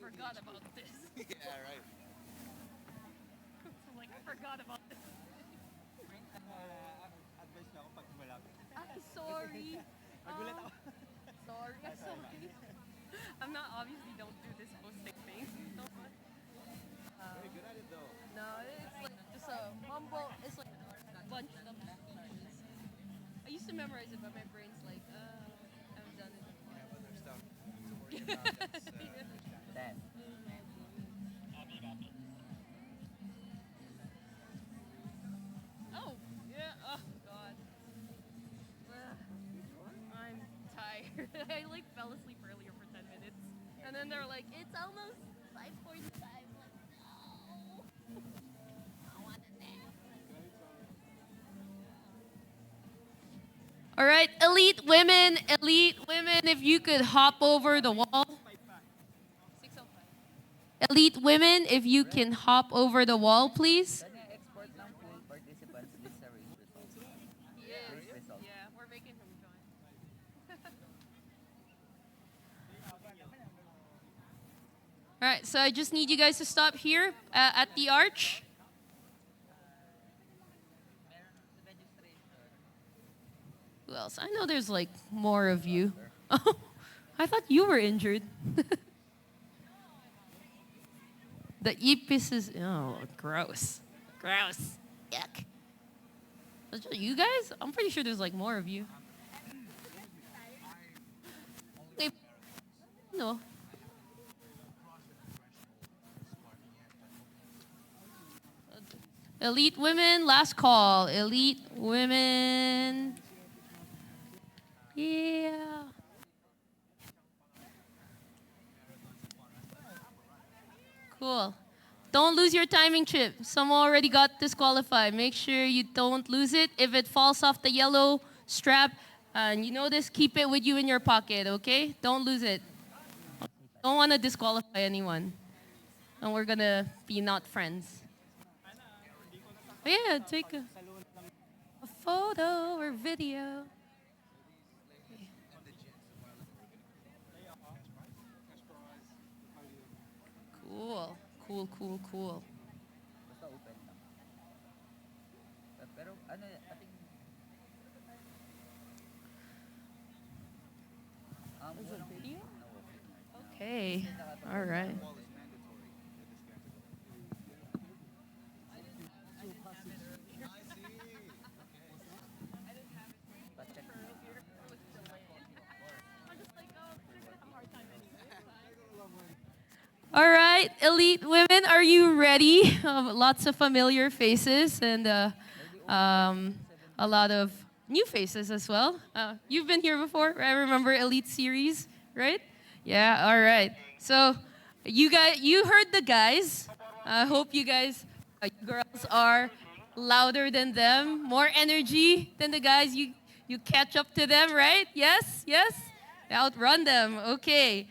forgot about this. Yeah, right. So like, I forgot about this. Advice niyo ako pag malapit. I'm sorry. Nagulat ako. Sorry, I'm sorry. I'm not obviously don't do this hosting thing so much. Very good at it though. No, it's like just a mumble. It's like a bunch of speeches. I used to memorize it, but my brain's like, I haven't done it Yeah, before. but there's stuff to worry about. That's understandable. Then, Oh, yeah. Oh, God. I'm tired. I like fell asleep earlier for 10 minutes. And then they're like, it's almost 5:45. Like, no. I want a nap. All right, elite women, if you could hop over the wall. 6:05. Elite women, if you can hop over the wall, please. kanya export ng full participants list sa race results. Yeah, Race results. yeah, we're making him join. All right, so I just need you guys to stop here at the arch. Who else? I know there's like more of you. Oh, I thought you were injured. The ipis is, oh, gross. Gross. Yuck. That's just you guys? I'm pretty sure there's like more of you. They, no. Elite women, last call. Elite women. Yeah. Cool. Don't lose your timing chip. Someone already got disqualified. Make sure you don't lose it. If it falls off the yellow strap, and you know this, keep it with you in your pocket, okay? Don't lose it. Don't want to disqualify anyone. And we're going to be not friends. Yeah, take a photo or video. Cool. Cool, cool, cool. Basta open lang. Pero ano, I think Is it video? no, Okay. All right. Wall is mandatory in this category. I see. but check. All right, elite women, are you ready? Lots of familiar faces and a lot of new faces as well. You've been here before, right? Remember Elite Series, right? Yeah. All right. So, you heard the guys. I hope you guys, you girls, are louder than them, more energy than the guys. You catch up to them, right? Yes. Yes. Outrun them. Okay.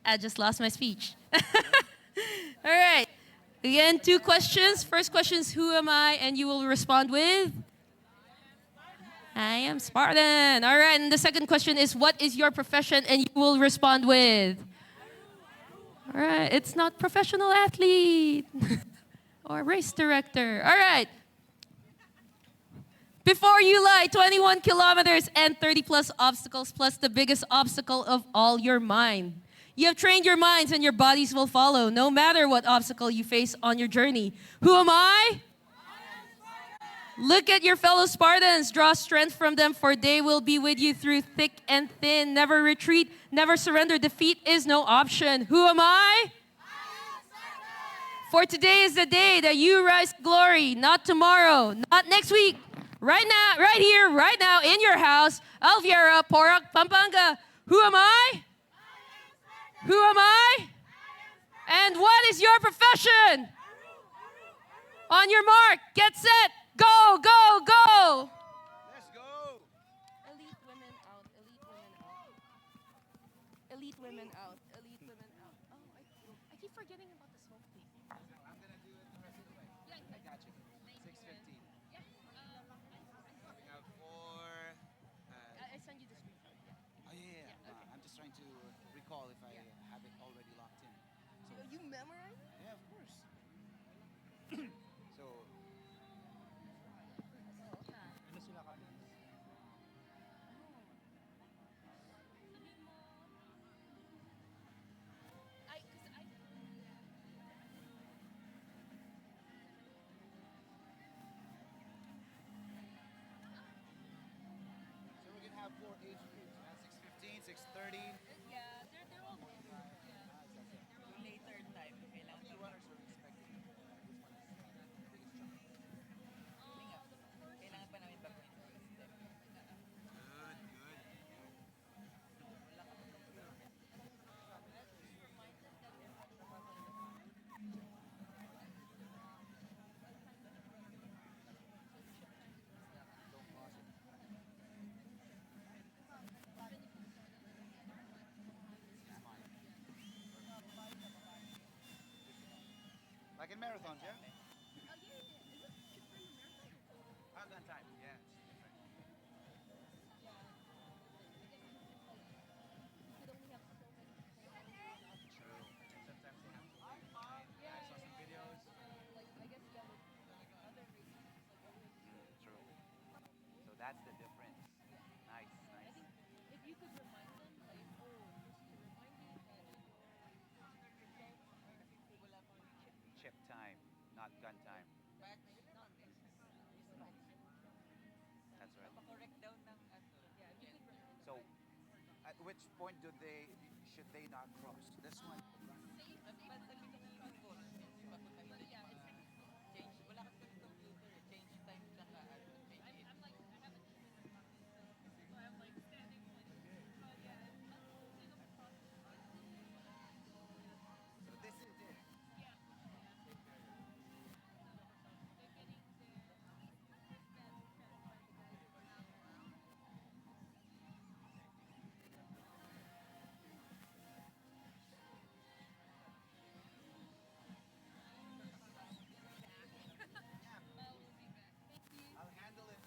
I just lost my speech. All right. Again, two questions. First question is, who am I? And you will respond with, I am Spartan. All right. And the second question is, what is your profession? And you will respond with, all right. It's not professional athlete or race director. All right. Before you lie, 21 kilometers and 30 plus obstacles, plus the biggest obstacle of all, your mind. You have trained your minds and your bodies will follow, no matter what obstacle you face on your journey. Who am I? Look at your fellow Spartans. Draw strength from them, for they will be with you through thick and thin. Never retreat, never surrender. Defeat is no option. Who am I? For today is the day that you rise to glory, not tomorrow, not next week. Right now, right here, right now, in your house, Alviera, Porac, Pampanga. Who am I? Who am I? And what is your profession? On your mark, get set, go, go, go. Let's go. Elite women out, elite women out. Elite women out, elite women out. Oh, I keep forgetting about the smoke thing. I'm gonna do it the rest of the way. I got you. 6:15. Coming out for. I send you the screenshot. Oh yeah, yeah. Yeah, okay. I'm just trying to recall if I have it already locked in. So You memorize? Yeah, of course. So, ano sila kabilis? So we're gonna have 4 age groups. 6:15, 6:30. Yeah, they're all good. Yung later time, kailangan How many runners are we expecting? This one is the biggest chunk. kailangan pa namin baguhin sa first step. Good, good. Don't pause it. It's mine. Like in marathons, yeah? How's that time? Yeah, it's different. True. Sometimes they have to wait in line. I saw some videos. True. So that's the difference. Nice, nice. If you could remind them, like, oh, just to remind me that Chip time, not gun time. That's right. Correct down ng ano. So, At which point should they not cross? This one. But nag-computer ko, hindi pa ko nakita yung mga change. Wala kasi ng computer. Change time tsaka ano, change it. So this is it. I'll handle it.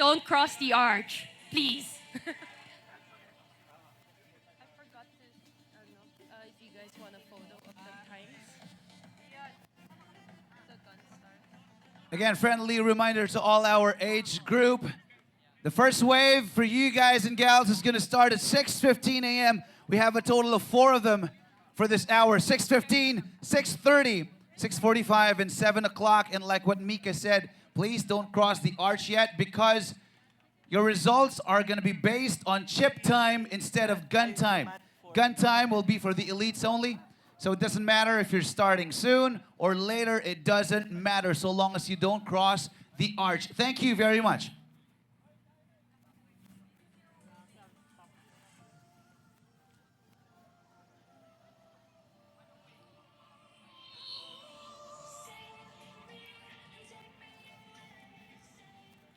don't cross the arch, please. I forgot to, I don't know, if you guys want a photo of the times. The gun start. Again, friendly reminder to all our age group. The first wave for you guys and gals is going to start at 6:15 a.m. We have a total of 4 of them for this hour. 6:15, 6:30, 6:45, and 7 o'clock. And like what Mika said, please don't cross the arch yet because your results are going to be based on chip time instead of gun time. Gun time will be for the elites only. So it doesn't matter if you're starting soon or later. It doesn't matter so long as you don't cross the arch. Thank you very much.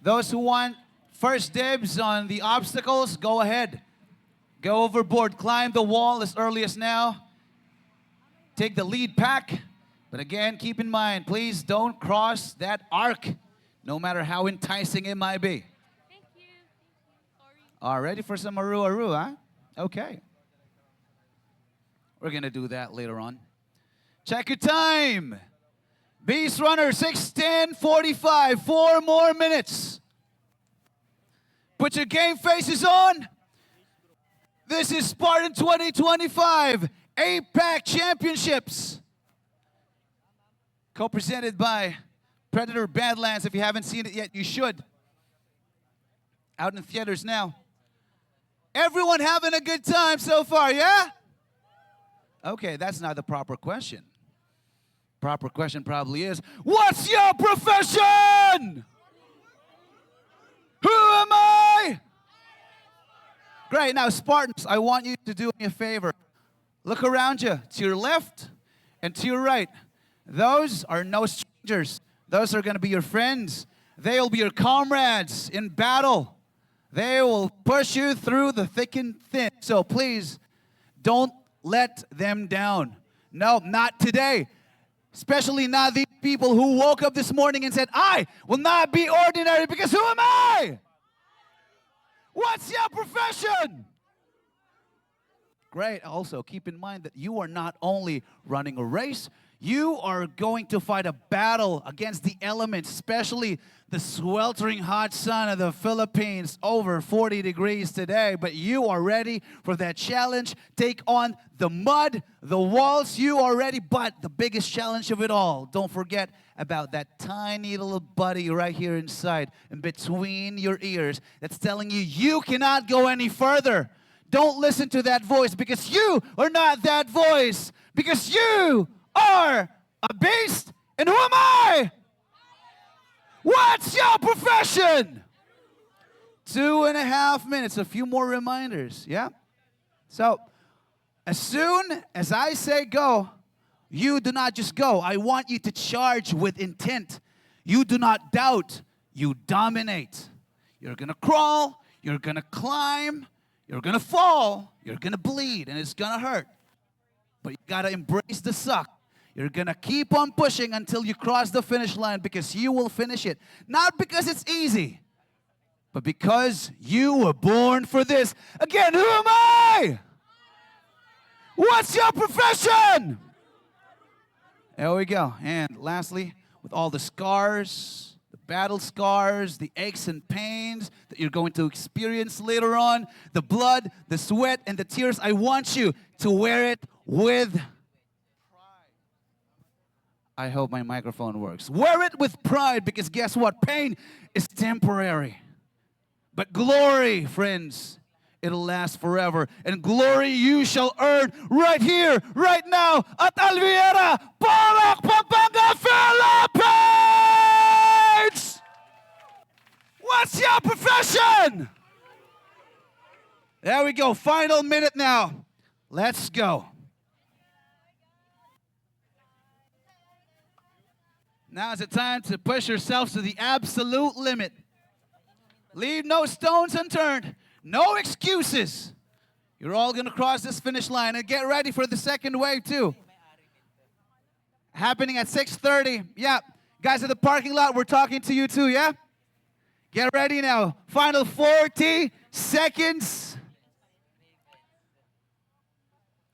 Those who want first dibs on the obstacles, go ahead. Go overboard. Climb the wall as early as now. Take the lead pack. But again, keep in mind, please don't cross that arc, no matter how enticing it might be. Thank you. Sorry. All ready for some aru, huh? Okay. We're going to do that later on. Check your time. Beast Runner, 6:10:45. 4 more minutes. Put your game faces on. This is Spartan 2025 APAC Championships. Co-presented by Predator Badlands. If you haven't seen it yet, you should. Out in theaters now. Everyone having a good time so far, yeah? Okay, that's not the proper question. Proper question probably is, what's your profession? Who am I? Great. Now, Spartans, I want you to do me a favor. Look around you, to your left and to your right. Those are no strangers. Those are going to be your friends. They will be your comrades in battle. They will push you through the thick and thin. So please, don't let them down. No, not today. Especially not these people who woke up this morning and said, I will not be ordinary because who am I? What's your profession? Great. Also, keep in mind that you are not only running a race, you are going to fight a battle against the elements, especially the sweltering hot sun of the Philippines, over 40 degrees today. But you are ready for that challenge. Take on the mud, the walls, you are ready. But the biggest challenge of it all, don't forget about that tiny little buddy right here inside and between your ears that's telling you you cannot go any further. Don't listen to that voice because you are not that voice. Because you are a beast. And who am I? What's your profession? 2.5 minutes, a few more reminders, yeah? So, as soon as I say go, you do not just go. I want you to charge with intent. You do not doubt, you dominate. You're gonna crawl, you're gonna climb, you're gonna fall, you're gonna bleed, and it's gonna hurt. But you gotta embrace the suck. You're gonna keep on pushing until you cross the finish line because you will finish it. Not because it's easy, but because you were born for this. Again, who am I? What's your profession? There we go. And lastly, with all the scars, the battle scars, the aches and pains that you're going to experience later on, the blood, the sweat, and the tears, I want you to wear it with pride. I hope my microphone works. Wear it with pride because guess what? Pain is temporary. But glory, friends, it'll last forever. And glory you shall earn right here, right now, at Alviera, Porac, Pampanga, Philippines! What's your profession? There we go. Final minute now. Let's go. Now is the time to push yourselves to the absolute limit. Leave no stones unturned. No excuses. You're all going to cross this finish line. And get ready for the second wave, too. Happening at 6:30. Yeah. Guys at the parking lot, we're talking to you, too, yeah? Get ready now. Final 40 seconds.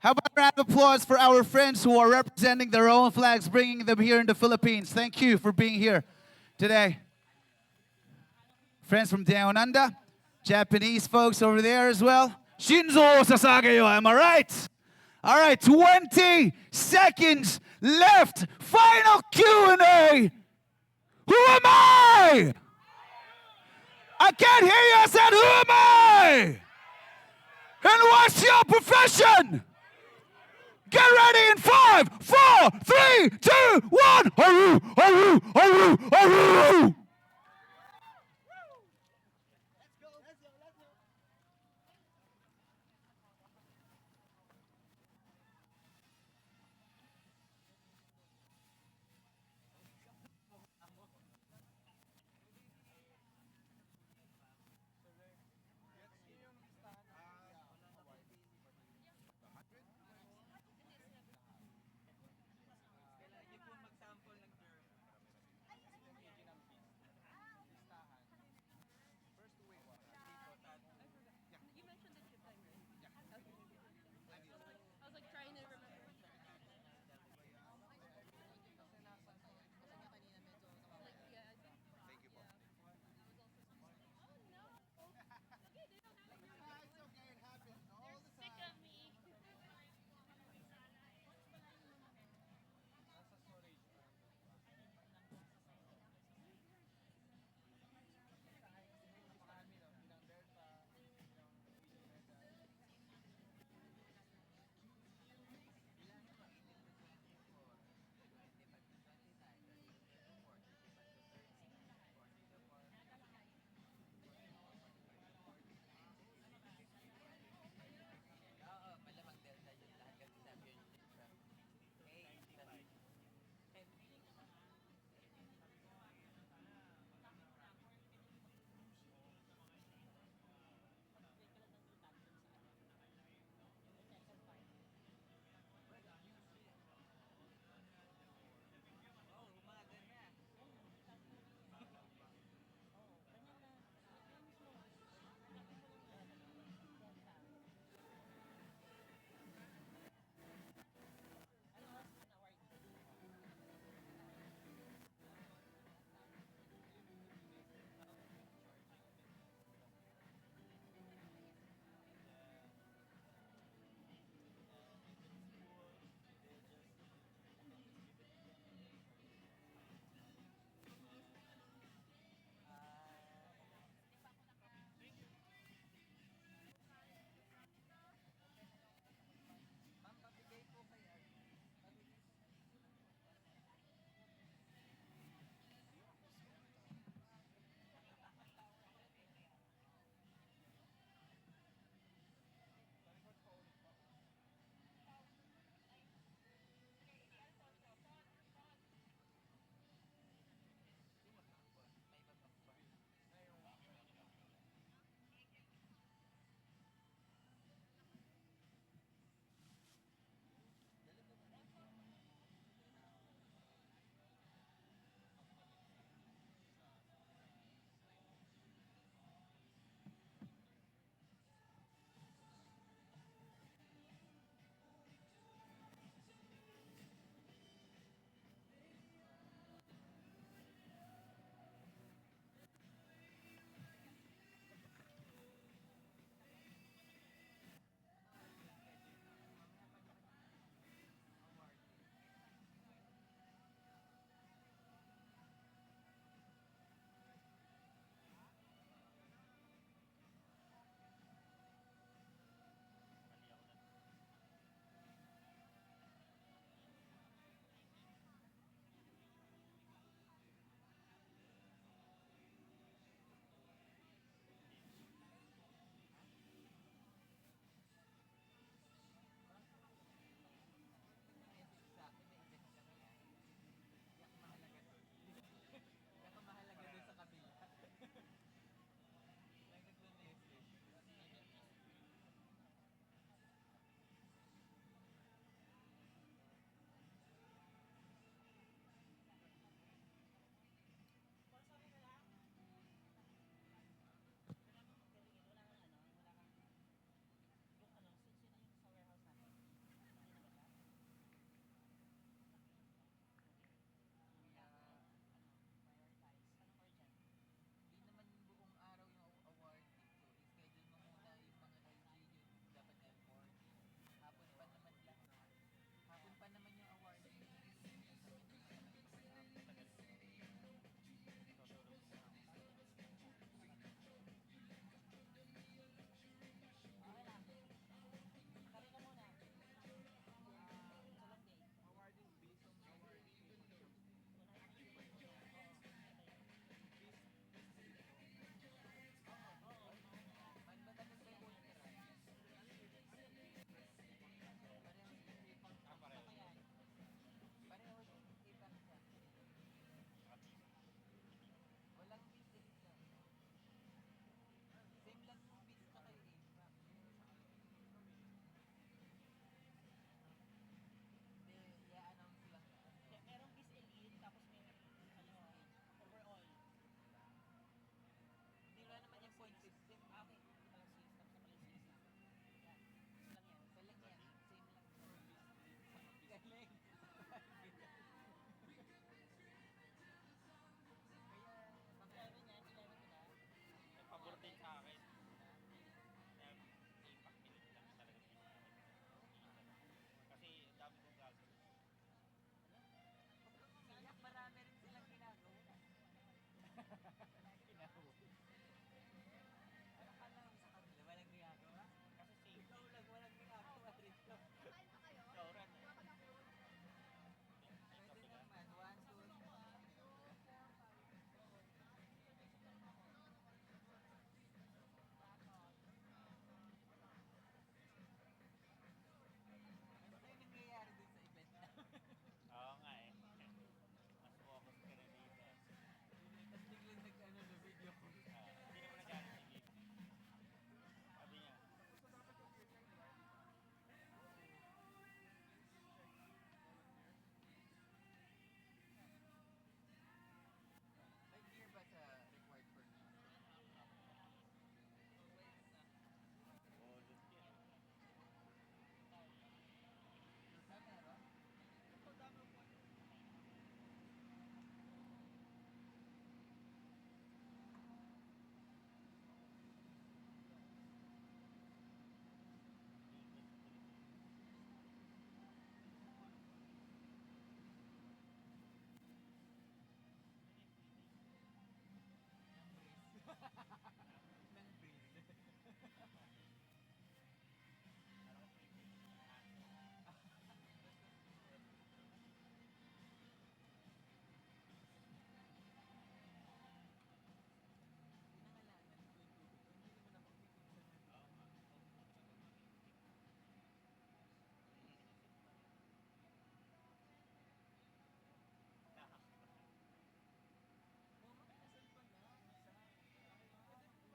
How about a round of applause for our friends who are representing their own flags, bringing them here in the Philippines. Thank you for being here today. Friends from Down Under, Japanese folks over there as well. Shinzo Sasageyo, am I right? All right, 20 seconds left. Final Q&A. Who am I? I can't hear you. I said, who am I? And what's your profession? Get ready in 5, 4, 3, 2, 1. Aru, aru, aru, aru.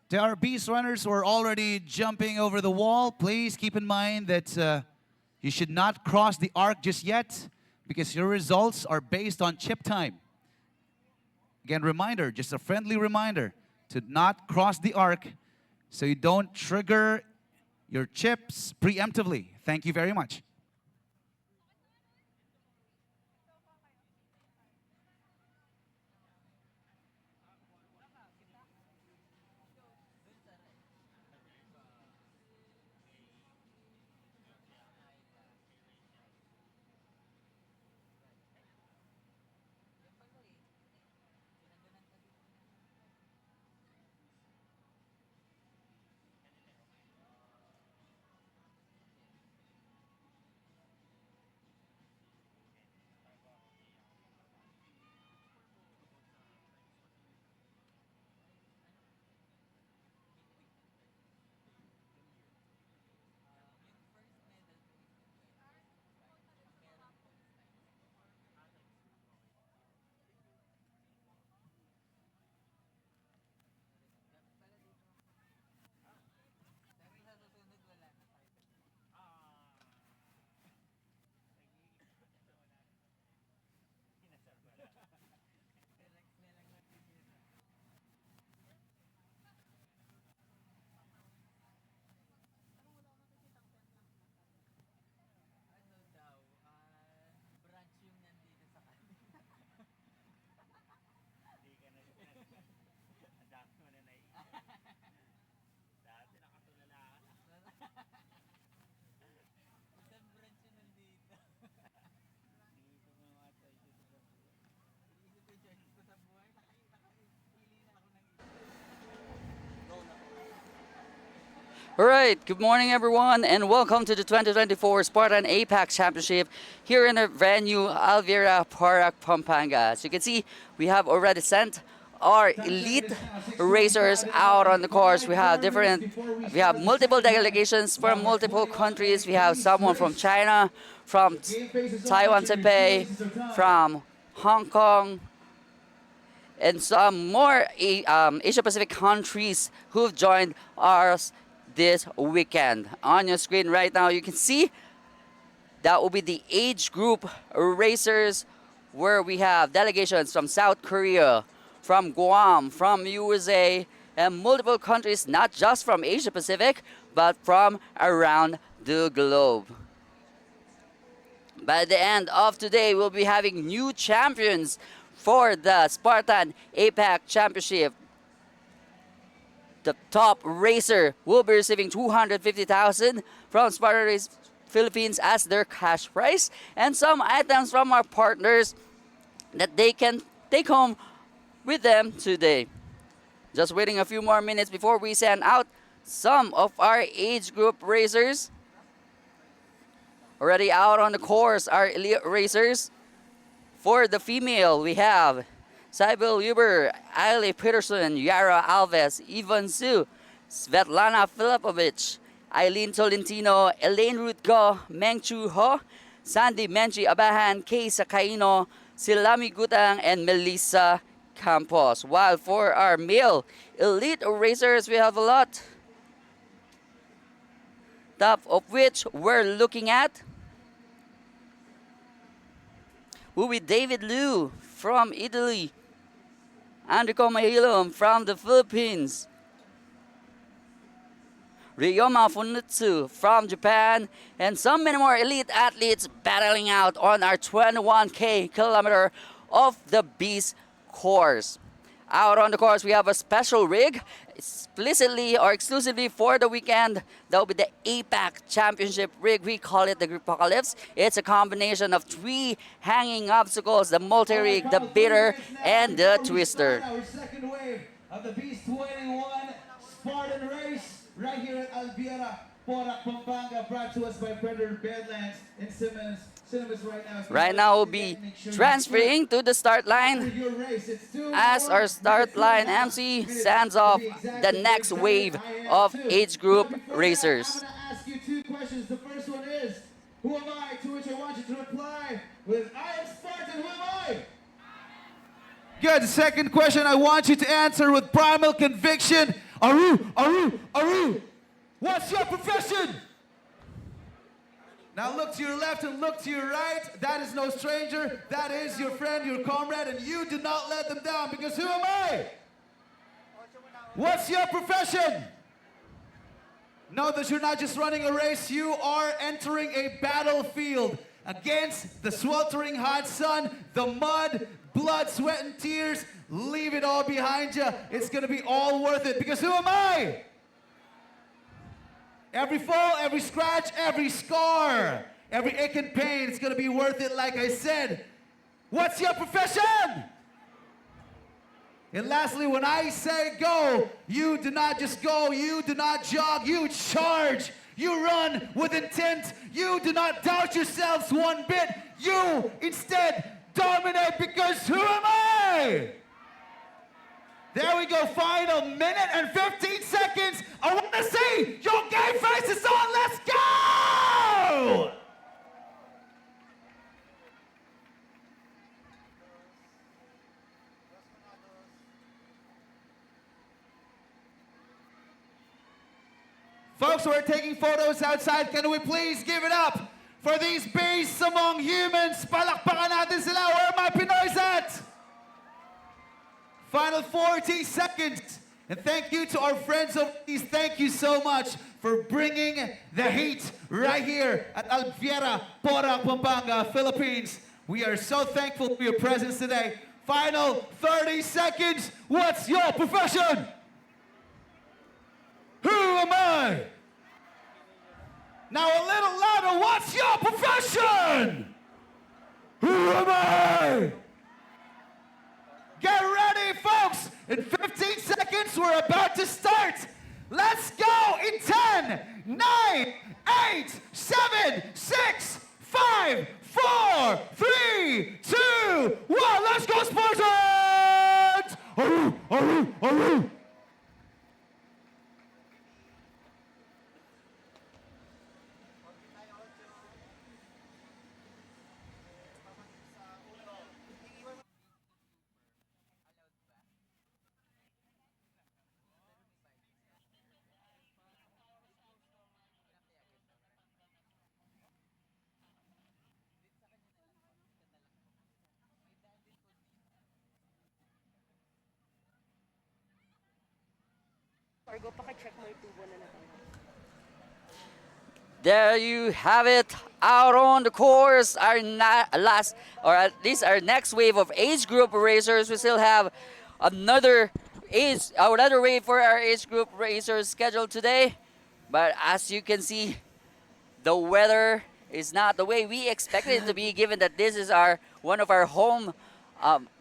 To our beast runners who are already jumping over the wall, please keep in mind that you should not cross the arc just yet because your results are based on chip time. Again, reminder, just a friendly reminder to not cross the arc so you don't trigger your chips preemptively. Thank you very much. All right, good morning everyone and welcome to the 2024 Spartan APAC Championship here in the venue Alvira, Porac, Pampanga. As you can see, we have already sent our elite racers out on the course. We have multiple delegations from multiple countries. We have someone from China, from Taiwan, Taipei, from Hong Kong, and some more Asia Pacific countries who've joined us this weekend. On your screen right now, you can see that will be the age group racers where we have delegations from South Korea, from Guam, from USA, and multiple countries, not just from Asia Pacific, but from around the globe. By the end of today, we'll be having new champions for the Spartan APAC Championship. The top racer will be receiving 250,000 from Spartan Race Philippines as their cash prize, and some items from our partners that they can take home with them today. Just waiting a few more minutes before we send out some of our age group racers. Already out on the course, our elite racers. For the female, we have Sybil Huber, Ali Peterson, Yara Alves, Ivan Su, Svetlana Filipovich, Eileen Tolentino, Elaine Rutko, Meng Chu Ho, Sandy Menchi Abahan, Kay Sakaino, Silami Gutang, and Melissa Campos. While for our male elite racers, we have a lot. Top of which we're looking at will be David Liu from Italy, Enrico Mahilum from the Philippines, Ryoma Funutsu from Japan, and so many more elite athletes battling out on our 21K kilometer of the Beast course. Out on the course, we have a special rig explicitly or exclusively for the weekend. That will be the APAC Championship rig. We call it the Gripocalypse. It's a combination of 3 hanging obstacles, the multi-rig, the bitter, and the twister. Our second wave of the Beast 21 Spartan race right here at Alviera, Porac, Pampanga, brought to us by Predator Badlands in Simmons. Right now we'll be transferring to the start line as our start line MC sends off the next wave of age group racers. I'm going to ask you 2 questions. The first one is, who am I? To which I want you to reply with, I am Spartan, who am I? Good. Second question, I want you to answer with primal conviction. Aru. What's your profession? Now look to your left and look to your right. That is no stranger. That is your friend, your comrade, and you do not let them down because who am I? What's your profession? Know that you're not just running a race, you are entering a battlefield against the sweltering hot sun, the mud, blood, sweat, and tears. Leave it all behind you. It's gonna be all worth it because who am I? Every fall, every scratch, every scar, every ache and pain, it's gonna be worth it like I said. What's your profession? And lastly, when I say go, you do not just go, you do not jog, you charge. You run with intent. You do not doubt yourselves one bit. You instead dominate because who am I? There we go, final minute and 15 seconds. I want to see your game faces on. Let's go! Folks, we're taking photos outside. Can we please give it up for these beasts among humans? Palakpakan natin sila. Where are my Pinoys at? Final 40 seconds. And thank you to our friends overseas. Thank you so much for bringing the heat right here at Alviera, Porac, Pampanga, Philippines. We are so thankful for your presence today. Final 30 seconds. What's your profession? Who am I? Now a little louder, what's your profession? Who am I? Get ready, folks. In 15 seconds, we're about to start. Let's go in 10, 9, 8, 7, 6, 5, 4, 3, 2, 1. Let's go, Spartans! Aru. There you have it. Out on the course, our last, or at least our next wave of age group racers. We still have another wave for our age group racers scheduled today. But as you can see, the weather is not the way we expected it to be, given that this is one of our home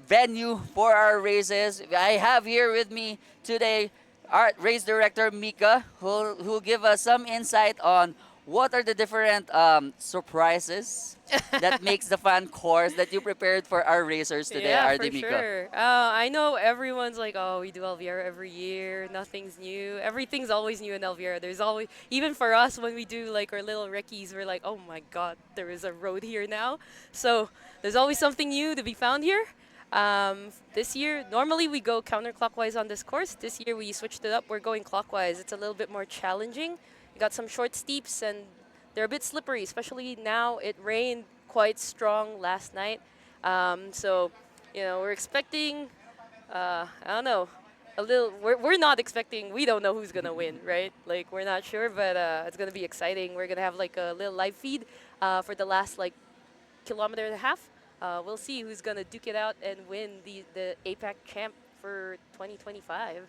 venue for our races. I have here with me today our race director Mika, who'll give us some insight on what are the different surprises that makes the fun course that you prepared for our racers today, Yeah, RD for Mika. sure. I know everyone's like, oh, we do Elvira every year. Nothing's new. Everything's always new in Elvira. There's always, even for us, when we do like our little recce's, we're like, oh my God, there is a road here now. So there's always something new to be found here. This year, normally we go counterclockwise on this course. This year we switched it up. We're going clockwise. It's a little bit more challenging. We got some short steeps and they're a bit slippery, especially now. It rained quite strong last night. So, you know, we're expecting, I don't know, a little, we're not expecting, we don't know who's going to win, right? Like, we're not sure, but it's going to be exciting. We're going to have like a little live feed for the last like kilometer and a half. We'll see who's going to duke it out and win the APAC champ for 2025.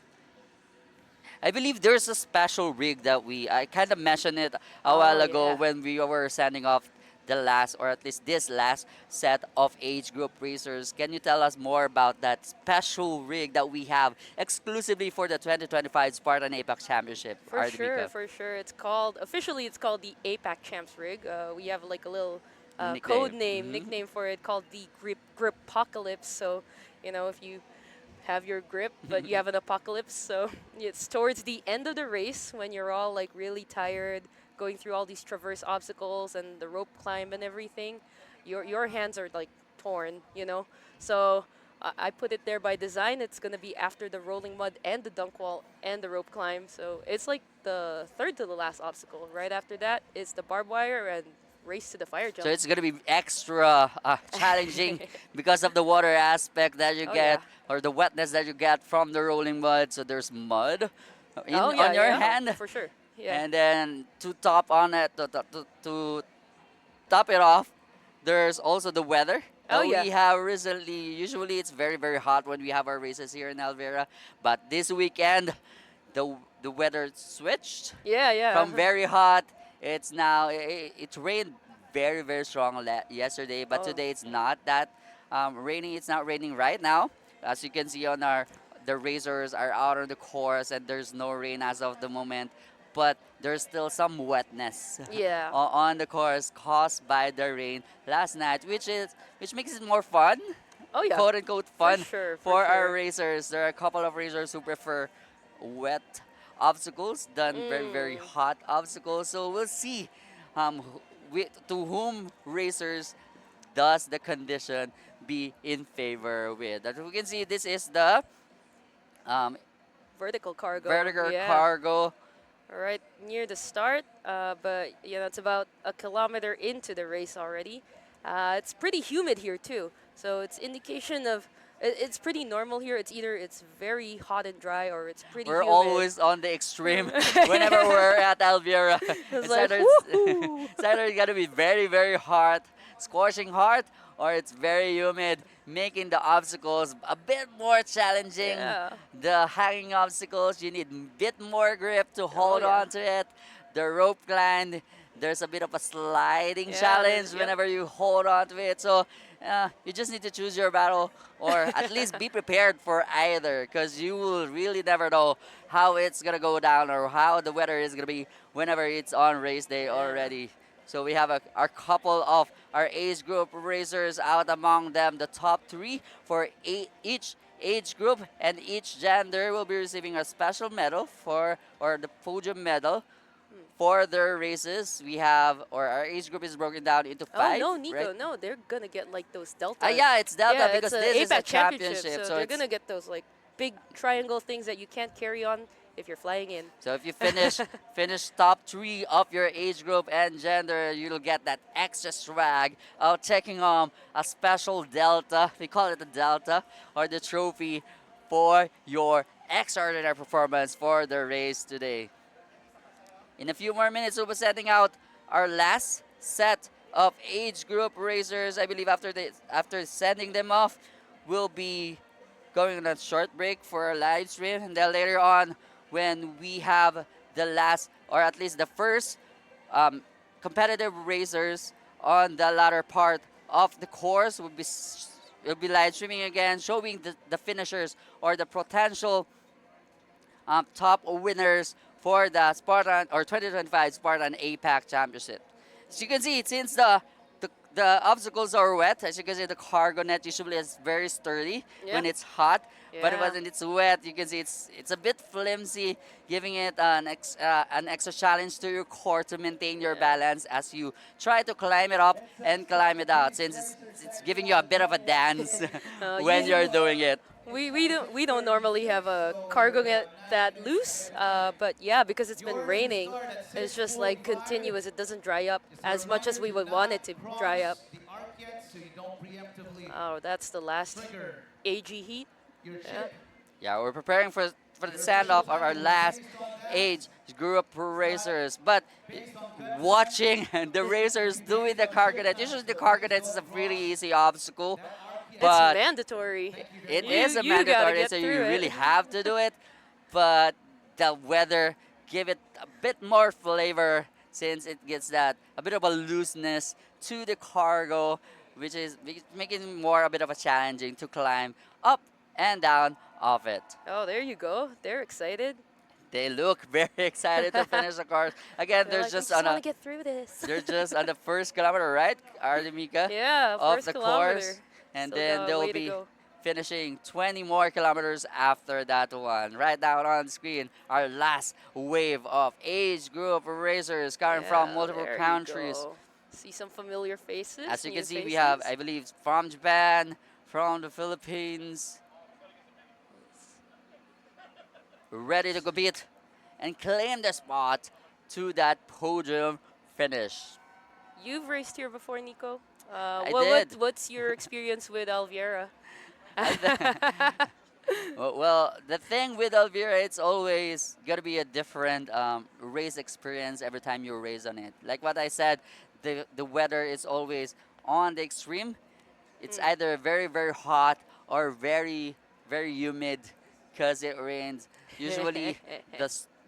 I believe there's a special rig that I kind of mentioned it a while ago yeah. when we were sending off the last, or at least this last set of age group racers. Can you tell us more about that special rig that we have exclusively for the 2025 Spartan APAC Championship? For sure, for sure. It's called, officially it's called the APAC Champs rig. We have like a little code name, nickname for it called the Gripocalypse. So, you know, if you have your grip, but you have an apocalypse. So it's towards the end of the race when you're all like really tired, going through all these traverse obstacles and the rope climb and everything. Your hands are like torn, you know. So I put it there by design. It's gonna be after the rolling mud and the dunk wall and the rope climb. So it's like the third to the last obstacle. Right after that is the barbed wire and race to the fire jump. So it's gonna be extra challenging because of the water aspect that you Oh, get, yeah. or the wetness that you get from the rolling mud. So there's mud Oh, yeah, on your yeah, hand, for sure. Yeah. and then to top on it, to top it off, there's also the weather. Oh, that yeah. We have recently. Usually it's very very hot when we have our races here in Alvera, but this weekend the weather switched Yeah, yeah. from very hot. It's now it rained very very strong yesterday, but Oh. today it's not that raining. It's not raining right now, as you can see on our the racers are out on the course and there's no rain as of the moment, but there's still some wetness Yeah. on the course caused by the rain last night, which makes it more fun, Oh, yeah. quote unquote fun sure, for for our sure. racers. There are a couple of racers who prefer wet obstacles than very very Mm. hot obstacles. So we'll see to whom racers does the condition be in favor with. As we can see, this is the um, Vertical cargo. vertical Yeah. cargo. Right near the start, but yeah, that's about a kilometer into the race already. It's pretty humid here too, so it's indication of it's pretty normal here. It's very hot and dry, or it's pretty We're humid. always on the extreme whenever we're at Alvera. It's It's like, either woohoo! it's either gonna be very very hot, scorching hot, or it's very humid, making the obstacles a bit more challenging. Yeah. The hanging obstacles, you need a bit more grip to hold yeah. on to it. The rope climb, there's a bit of a sliding Yeah, challenge yep. whenever you hold on to it. So you just need to choose your battle, or at least be prepared for either, because you will really never know how it's gonna go down or how the weather is gonna be whenever it's on race day already. So we have our couple of our age group racers out, among them the top three for each age group, and each gender will be receiving a special medal or the podium medal for their races. We have, or our age group is broken down into Oh five. no, Nico, right? no, they're gonna get like those deltas. Yeah, it's Delta Yeah, because it's this is a APAC championship. so So they're it's, gonna get those like big triangle things that you can't carry on if you're flying in. so if you finish top three of your age group and gender, you'll get that extra swag of taking home a special Delta. We call it the Delta, or the trophy for your extraordinary performance for the race today. In a few more minutes, we'll be setting out our last set of age group racers. I believe after sending them off, we'll be going on a short break for a live stream, and then later on, when we have the last, or at least the first competitive racers on the latter part of the course, we'll be live streaming again, showing the finishers or the potential top winners for the Spartan or 2025 Spartan APAC Championship. As you can see, since the obstacles are wet, as you can see, the cargo net usually is very sturdy when Yeah. it's hot. But Yeah. when it's wet, you can see it's a bit flimsy, giving it an extra challenge to your core to maintain your Yeah. balance as you try to climb it up and climb it out, since it's giving you a bit of a dance when Usually- you're doing it. We don't normally have a cargo net that loose, but yeah, because it's been raining, it's just like continuous. It doesn't dry up as much as we would want it to dry up. Oh, that's the last AG heat. Yeah. Yeah, we're preparing for the send-off of our last age group racers. But watching the racers doing the cargo net, usually the cargo net is a really easy obstacle. It's But mandatory. it You- is a you gotta mandatory, get so you through it. really have to do it. But the weather give it a bit more flavor, since it gets that a bit of a looseness to the cargo, which is making it more a bit of a challenging to climb up and down of it. Oh, there you go. They're excited. They look very excited to finish the course. Again, They're there's like, just I on want a to get through this. they're just on the first kilometer, right, Artemika? Yeah, Of first the kilometer. course, and Still then got a they'll way to be go. finishing 20 more kilometers after that one. Right down on the screen, our last wave of age group racers coming from Yeah, multiple there you countries. go. See some familiar faces. As you new can see, we have, faces. I believe, from Japan, from the Philippines, ready to compete and claim the spot to that podium finish. You've raced here before, Nico. I did. What's your experience with Alviera? Well, the thing with Elvira, it's always gonna be a different race experience every time you race on it. Like what I said, the weather is always on the extreme. It's either very hot or very humid because it rains. Usually,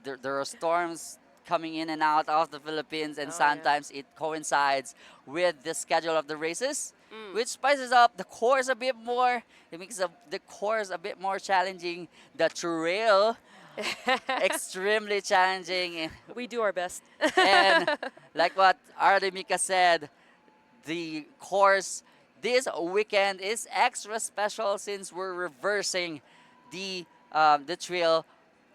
there are storms coming in and out of the Philippines, and Oh, yeah. sometimes it coincides with the schedule of the races, which spices up the course a bit more. It makes the course a bit more challenging. The trail extremely challenging, We do our best. and like what Ardemika said, the course this weekend is extra special since we're reversing the trail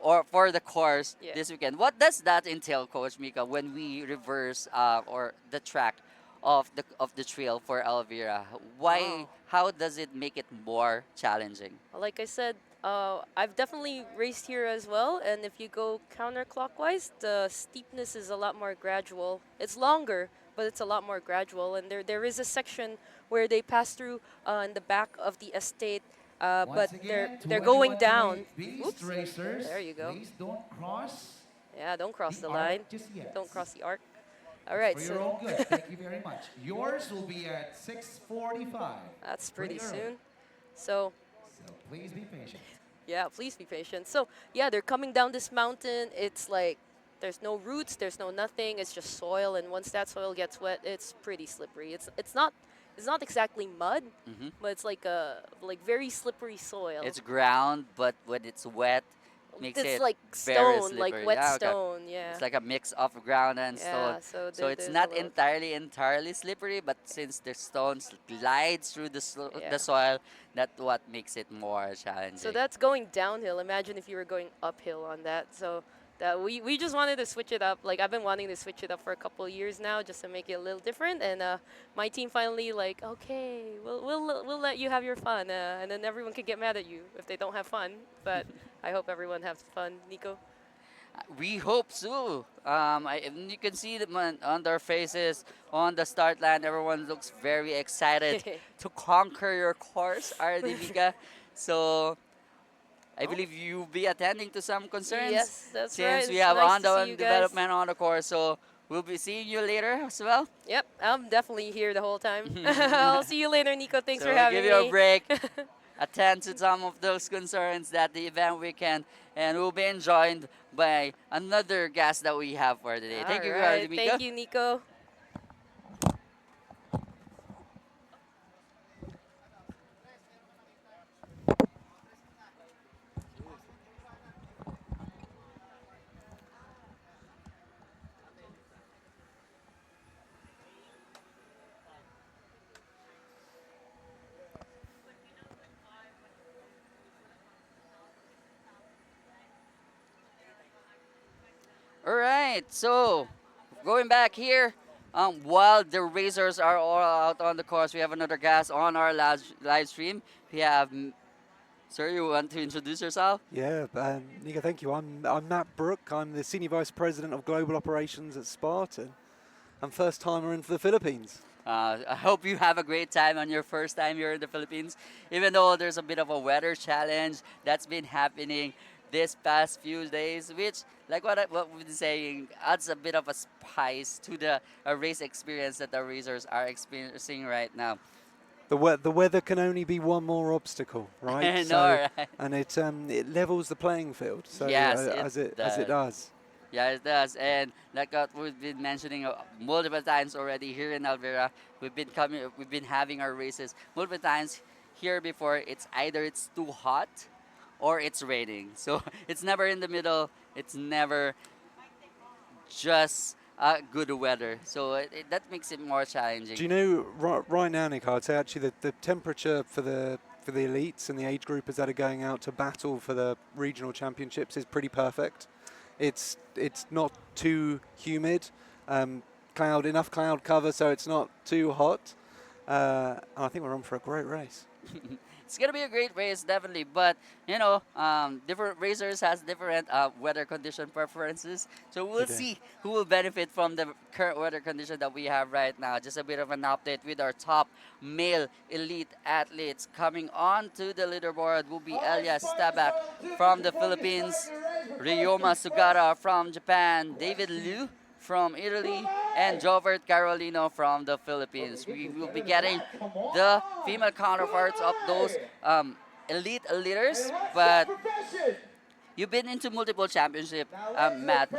or for the course Yeah. this weekend. What does that entail, Coach Mika, when we reverse or the track of the trail for Elvira? Why? Oh. How does it make it more challenging? Like I said, I've definitely raced here as well, and if you go counterclockwise, the steepness is a lot more gradual. It's longer, but it's a lot more gradual, and there is a section where they pass through in the back of the estate, but Once again, they're to going anyone down. beast Oops. racers, There you go. please don't cross Yeah, don't cross the arc line. just yet. Don't cross the arc. All right, For your so own good. Thank you very much. Yours will be at 6:45. that's pretty early. soon. So So please be patient. yeah, please be patient. So yeah, they're coming down this mountain. It's like there's no roots, there's no nothing. It's just soil, and once that soil gets wet, it's pretty slippery. It's not exactly mud, Hmm. but it's like a very slippery soil. It's ground, but when it's wet, makes it's it like very stone, like slippery. wet Yeah, okay. stone. Yeah. It's like a mix of ground and Yeah, stone. so So it's there's a not lot of- entirely slippery, but since the stones glides through Yeah. the soil, that's what makes it more challenging. So that's going downhill. Imagine if you were going uphill on that. So that we just wanted to switch it up. Like I've been wanting to switch it up for a couple of years now, just to make it a little different. And my team finally like, okay, we'll let you have your fun, and then everyone can get mad at you if they don't have fun. But I hope everyone has fun, Nico. We hope so. And you can see them on their faces on the start line. Everyone looks very excited to conquer your course, Ardivika. So I believe you'll be attending to some concerns. Yes, that's since right. we It's have nice to see ongoing you guys. development on the course. So we'll be seeing you later as well. Yep, I'm definitely here the whole time. I'll see you later, Nico. Thanks So for we'll having give you me. a break. Attend to some of those concerns that the event weekend, and we'll be joined by another guest that we have for today. Thank you, All right, Ardemika. thank you, Nico. All right, so going back here, while the racers are all out on the course, we have another guest on our live stream. We have, sir, you want to introduce yourself? Yeah, Nico, thank you. I'm Matt Brook. I'm the Senior Vice President of Global Operations at Spartan. I'm first timer in for the Philippines. I hope you have a great time on your first time here in the Philippines, even though there's a bit of a weather challenge that's been happening this past few days, which, like what we've been saying, adds a bit of a spice to the race experience that the racers are experiencing right now. The weather can only be one more obstacle, right? I know, right? And it levels the playing field. So Yes, as it it does. Yeah, it does. And like what we've been mentioning multiple times already here in Alvera, we've been having our races multiple times here before. It's either it's too hot or it's raining. So it's never in the middle. It's never just good weather. So that makes it more challenging. Do you know right now, Nick? I'd say actually the temperature for the elites and the age groupers that are going out to battle for the regional championships is pretty perfect. It's not too humid, enough cloud cover so it's not too hot. And I think we're on for a great race. It's gonna be a great race, definitely. But you know, different racers has different weather condition preferences. So we'll do. see who will benefit from the current weather condition that we have right now. Just a bit of an update with our top male elite athletes coming on to the leaderboard will be Elias Stabak from the Philippines, Ryoma Sugara from Japan, David Liu from Italy, and Jovert Carolino from the Philippines. We will be getting the female counterparts of those elite leaders, but you've been into multiple championship, Matt.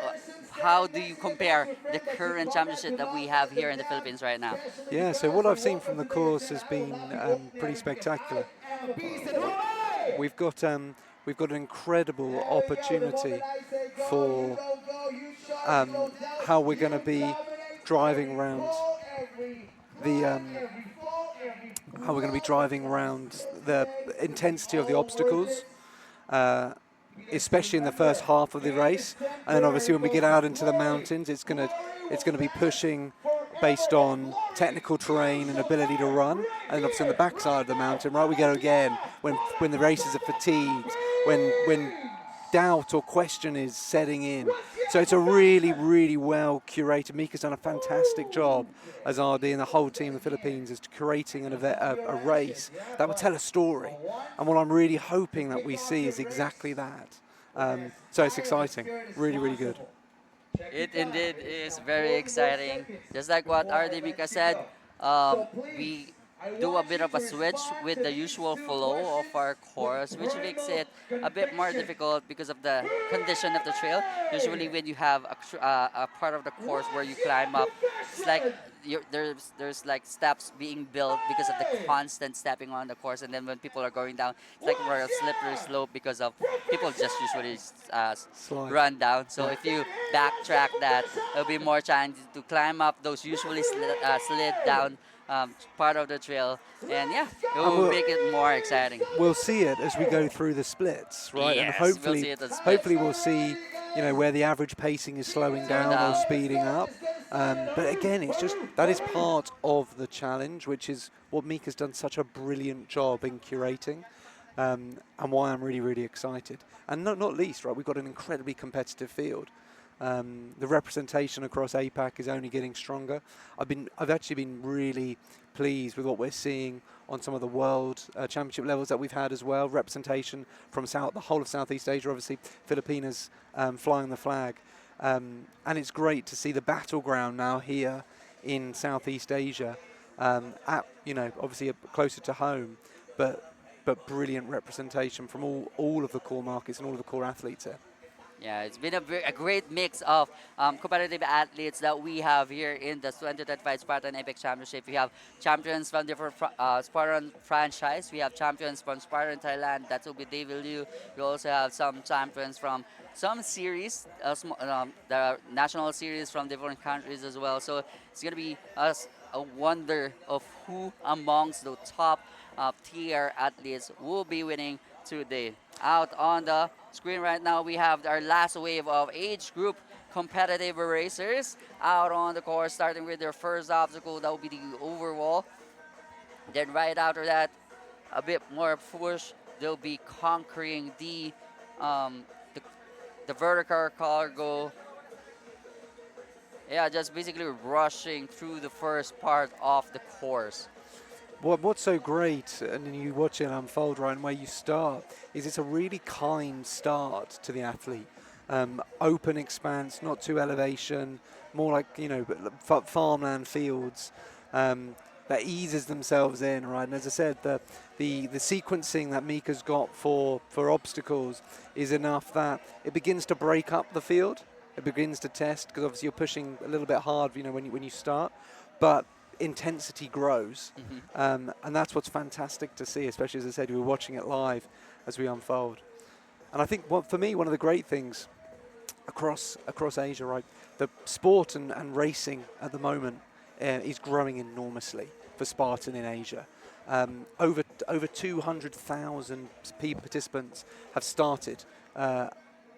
How do you compare the current championship that we have here in the Philippines right now? Yeah, so what I've seen from the course has been pretty spectacular. We've got an incredible opportunity for how we're going to be driving around the the intensity of the obstacles, especially in the first half of the race, and then obviously when we get out into the mountains, it's going to be pushing based on technical terrain and ability to run, and obviously on the backside of the mountain, right, we go again when the races are fatigued, when doubt or question is setting in. So it's a really, really well curated. Mika's done a fantastic job as RD and the whole team in the Philippines is curating a race that will tell a story. And what I'm really hoping that we see is exactly that. So it's exciting, really, really good. It indeed is very exciting. Just like what RD Mika said, we do a bit of a switch with the usual flow of our course, which makes it a bit more difficult because of the condition of the trail. Usually when you have a part of the course where you climb up, it's like there's like steps being built because of the constant stepping on the course, and then when people are going down, it's like more a slippery slope because of people just usually run down. So if you backtrack that, it'll be more challenging to climb up those usually slid down part of the trail, and yeah, it will make it more exciting. We'll see it as we go through the splits, right? Yes, and we'll see it at hopefully splits. we'll see, where the average pacing is slowing down or speeding up. But again, it's just that is part of the challenge, which is what Mika's done such a brilliant job in curating, and why I'm really, really excited. And not least, right, we've got an incredibly competitive field. The representation across APAC is only getting stronger. I've actually been really pleased with what we're seeing on some of the world championship levels that we've had as well. Representation from the whole of Southeast Asia, obviously Filipinas flying the flag, and it's great to see the battleground now here in Southeast Asia, obviously closer to home, but brilliant representation from all of the core markets and all of the core athletes here. Yeah, it's been a great mix of competitive athletes that we have here in the 2025 Spartan APAC Championship. We have champions from different Spartan franchise. We have champions from Spartan Thailand. That will be David Liu. We also have some champions from some series, the national series from different countries as well. So it's going to be a wonder of who amongst the top tier athletes will be winning today. Out on the screen right now, we have our last wave of age group competitive racers out on the course, starting with their first obstacle. That will be the overwall. Then right after that, a bit more push. They'll be conquering the vertical cargo. Yeah, just basically rushing through the first part of the course. What's so great, and you watch it unfold right where you start, is it's a really kind start to the athlete. Open expanse, not too elevation, more like, farmland fields that eases themselves in, right? And as I said, the sequencing that Mika's got for obstacles is enough that it begins to break up the field. It begins to test, because obviously you're pushing a little bit hard, when you start, but intensity grows, and that's what's fantastic to see, especially as I said, we were watching it live as we unfold. And I think for me, one of the great things across Asia, right, the sport and racing at the moment is growing enormously for Spartan in Asia. Over 200,000 participants have started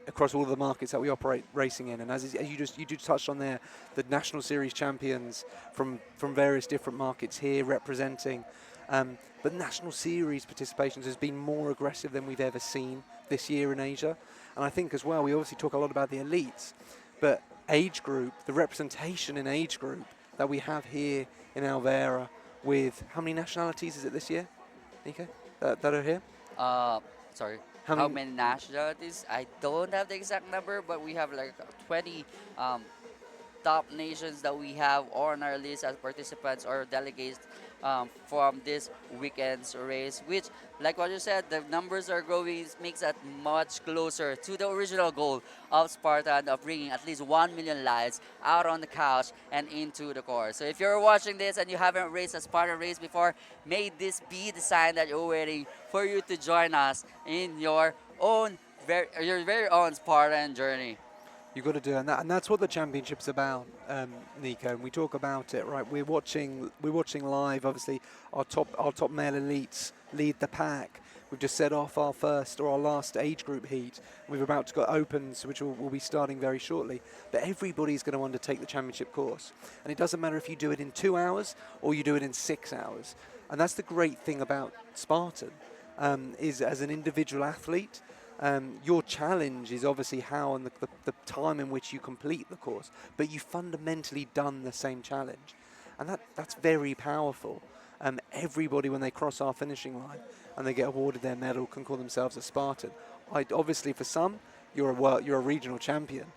across all of the markets that we operate racing in, and as you just touched on there, the national series champions from various different markets here representing, But national series participations has been more aggressive than we've ever seen this year in Asia. And I think as well, we obviously talk a lot about the elites, but age group, the representation in age group that we have here in Alvera with, how many nationalities is it this year, Nico, that are here? Sorry. How How many- many nationalities? I don't have the exact number, but we have like 20 top nations that we have on our list as participants or delegates from this weekend's race, which, like what you said, the numbers are growing. It makes us much closer to the original goal of Spartan of bringing at least 1 million lives out on the couch and into the course. So if you're watching this and you haven't raced a Spartan race before, may this be the sign that you're waiting for you to join us in your very own Spartan journey. You've got to do, and that's what the championship's about, Nico. And we talk about it, right? We're watching live. Obviously, our top male elites lead the pack. We've just set off our first or our last age group heat. We're about to go opens, which will be starting very shortly. But everybody's going to undertake the championship course, and it doesn't matter if you do it in 2 hours or you do it in 6 hours. And that's the great thing about Spartan, is as an individual athlete. Your challenge is obviously how and the time in which you complete the course, but you've fundamentally done the same challenge. And that's very powerful. Everybody, when they cross our finishing line and they get awarded their medal, can call themselves a Spartan. Obviously, for some, you're a regional champion,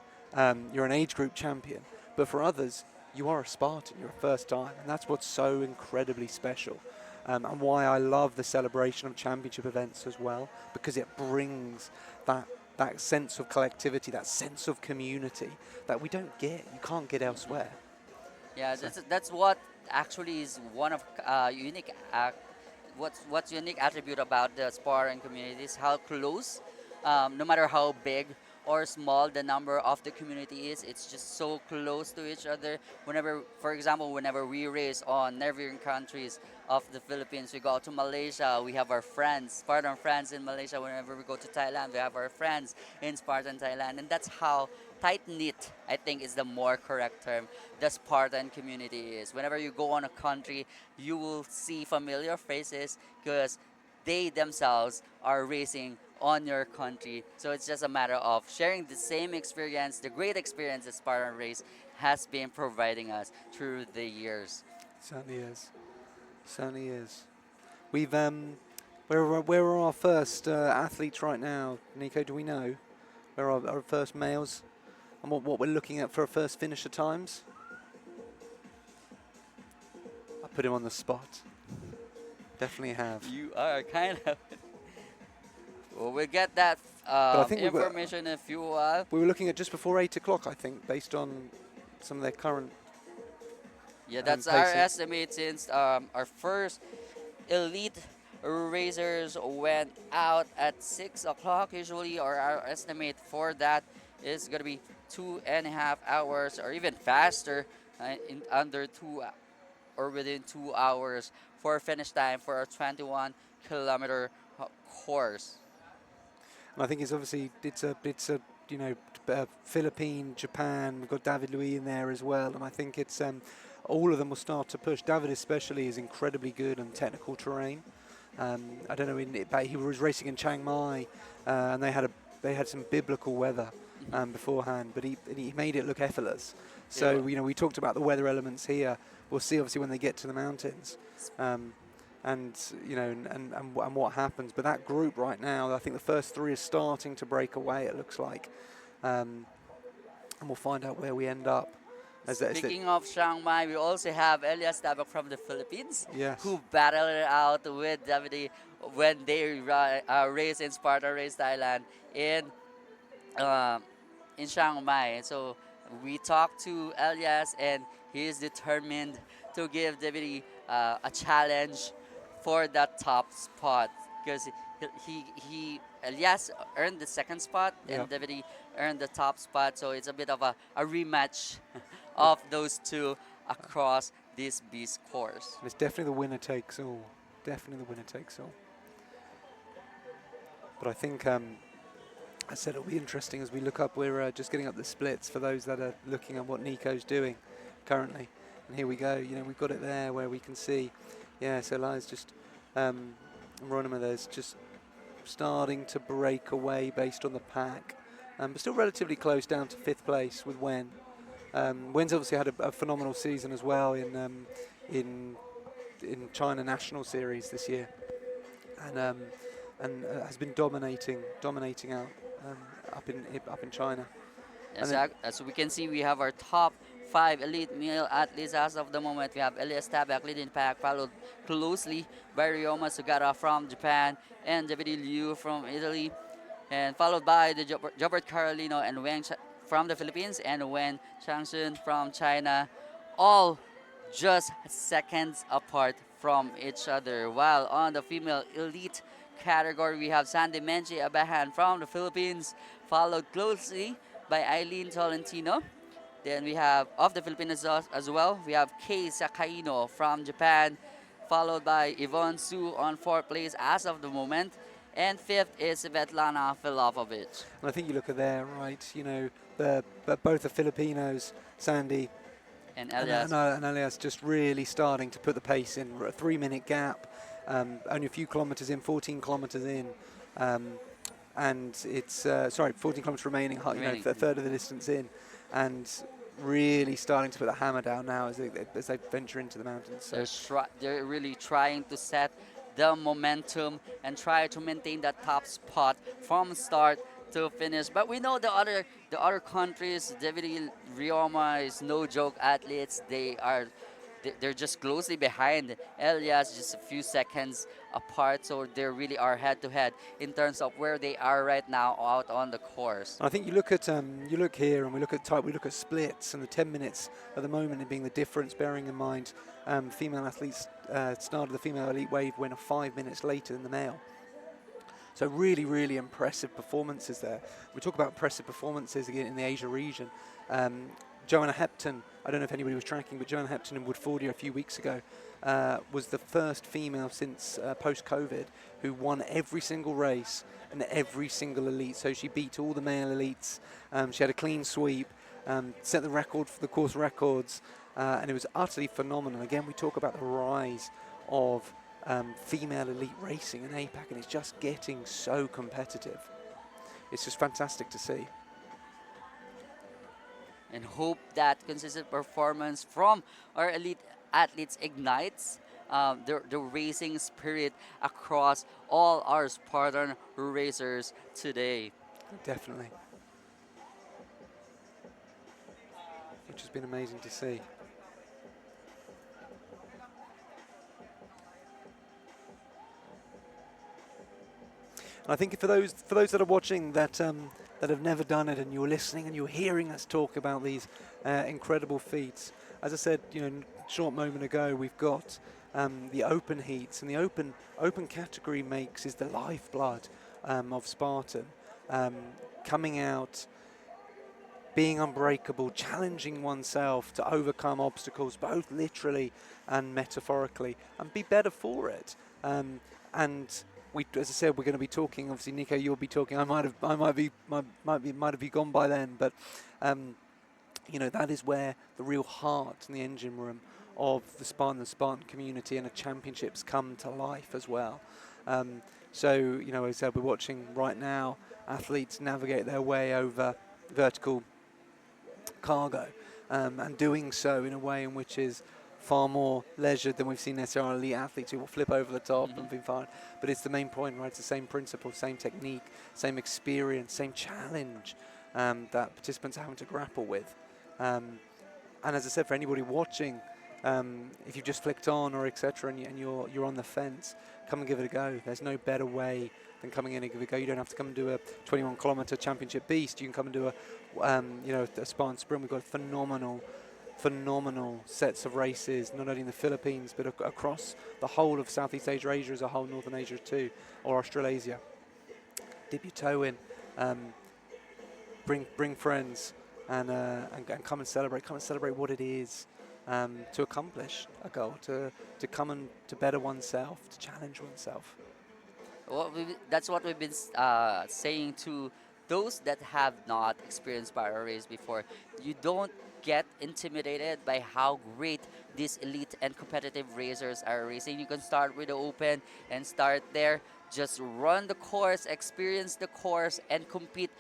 you're an age group champion, but for others, you are a Spartan, you're a first time, and that's what's so incredibly special. And why I love the celebration of championship events as well, because it brings that sense of collectivity, that sense of community that we don't get, you can't get elsewhere. Yeah, that's what actually is one of unique. What's unique attribute about the Spartan community is how close, no matter how big or small the number of the community is, it's just so close to each other. Whenever, for example, whenever we race on neighboring countries of the Philippines, we go to Malaysia, we have our friends, Spartan friends in Malaysia. Whenever we go to Thailand, we have our friends in Spartan Thailand. And that's how tight-knit, I think is the more correct term, the Spartan community is. Whenever you go on a country, you will see familiar faces because they themselves are racing on your country. So it's just a matter of sharing the same experience, the great experience that Spartan Race has been providing us through the years. Certainly is. Certainly is. We've where are our first athletes right now, Nico? Do we know where are our first males and what we're looking at for our first finisher times? I put him on the spot. Definitely have. You are kind of. Well, we'll get that I think information in a few while. we were looking at just before 8 o'clock, I think, based on some of their current. Yeah, that's our pacing. estimate since our first elite racers went out at 6 o'clock usually, or our estimate for that is going to be 2.5 hours or even faster in under 2 or within 2 hours for finish time for our 21-kilometer course. And I think it's obviously it's a Philippine, Japan. We've got David Louis in there as well, and I think it's all of them will start to push. David especially is incredibly good on technical terrain. I don't know, but he was racing in Chiang Mai, and they had some biblical weather beforehand, but he made it look effortless. So Yeah. we talked about the weather elements here. We'll see obviously when they get to the mountains. And what happens. But that group right now, I think the first three are starting to break away, it looks like. And we'll find out where we end up. Speaking of Chiang Mai, we also have Elias Tabak from the Philippines, Yes. who battled it out with Davide when they race in Sparta Race Thailand in Chiang Mai. So we talked to Elias, and he is determined to give Davide a challenge for that top spot, because Elias earned the second spot and Davide earned the top spot, so it's a bit of a rematch of those two across this beast course. It's definitely the winner takes all. Definitely the winner takes all. But I think, I said it'll be interesting as we look up. We're just getting up the splits for those that are looking at what Nico's doing currently. And here we go. We've got it there where we can see. Yeah, so Elias just Ronima there's just starting to break away based on the pack, but still relatively close down to 5th place with Wen. Wen's obviously had a phenomenal season as well in China National Series this year, and has been dominating out up in China. As we can see, we have our top 5 elite male athletes as of the moment. We have Elias Tabak leading the pack, followed closely by Ryoma Sugata from Japan and Davide Liu from Italy, and followed by the Jobert Carolino and from the Philippines, and Wen Changshun from China, all just seconds apart from each other. While on the female elite category, we have Sandy Menchi Abahan from the Philippines, followed closely by Eileen Tolentino. Then we have, of the Filipinos as well, we have Kei Sakaino from Japan, followed by Yvonne Su on 4th place as of the moment. And 5th is Svetlana Filofovic. And I think you look at there, right, you know, both the Filipinos, Sandy And Elias. and Elias just really starting to put the pace in. A 3-minute gap, only a few kilometres in, 14 kilometres in. And it's, 14 kilometres remaining, you know, a third of the distance in. And really starting to put the hammer down now as they venture into the mountains. So. They're really trying to set the momentum and try to maintain that top spot from start to finish. But we know the other countries, David Rioma is no joke athletes. They're just closely behind. Elias just a few seconds apart, so they really are head to head in terms of where they are right now out on the course. I think you look at here, and we look at splits, and the 10 minutes at the moment being the difference. Bearing in mind, female athletes started the female elite wave when 5 minutes later than the male. So really, really impressive performances there. We talk about impressive performances again in the Asia region. Joanna Hepton, I don't know if anybody was tracking, but Joanna Hepton in Woodfordia a few weeks ago was the first female since post-COVID who won every single race and every single elite. So she beat all the male elites. She had a clean sweep, set the record for the course records, and it was utterly phenomenal. Again, we talk about the rise of female elite racing in APAC, and it's just getting so competitive. It's just fantastic to see. And hope that consistent performance from our elite athletes ignites the racing spirit across all our Spartan racers today. Definitely. Which has been amazing to see. And I think for those that are watching that have never done it, and you're listening and you're hearing us talk about these incredible feats, as I said, you know, a short moment ago, we've got the open heats, and the open category is the lifeblood of Spartan, coming out, being unbreakable, challenging oneself to overcome obstacles, both literally and metaphorically, and be better for it. And as I said, we're going to be talking. Obviously, Nico, you'll be talking. I might have be gone by then, but you know, that is where the real heart and the engine room of the Spartan community and the championships come to life as well. So, you know, as I said, we're watching right now athletes navigate their way over vertical cargo, and doing so in a way in which is far more leisured than we've seen necessarily elite athletes who will flip over the top and be fine. But it's the main point, right? It's the same principle, same technique, same experience, same challenge that participants are having to grapple with. And as I said, for anybody watching, if you've just flicked on or etc. and you're on the fence, come and give it a go. There's no better way than coming in and give it a go. You don't have to come and do a 21-kilometer championship beast. You can come and do a Spartan sprint. We've got phenomenal sets of races, not only in the Philippines, but across the whole of Southeast Asia, Asia as a whole, Northern Asia too, or Australasia. Dip your toe in, bring friends, and come and celebrate. Come and celebrate what it is to accomplish a goal, to come and to better oneself, to challenge oneself. Well, that's what we've been saying to those that have not experienced para race before. You don't get intimidated by how great these elite and competitive racers are racing. You can start with the open and start there. Just run the course, experience the course, and compete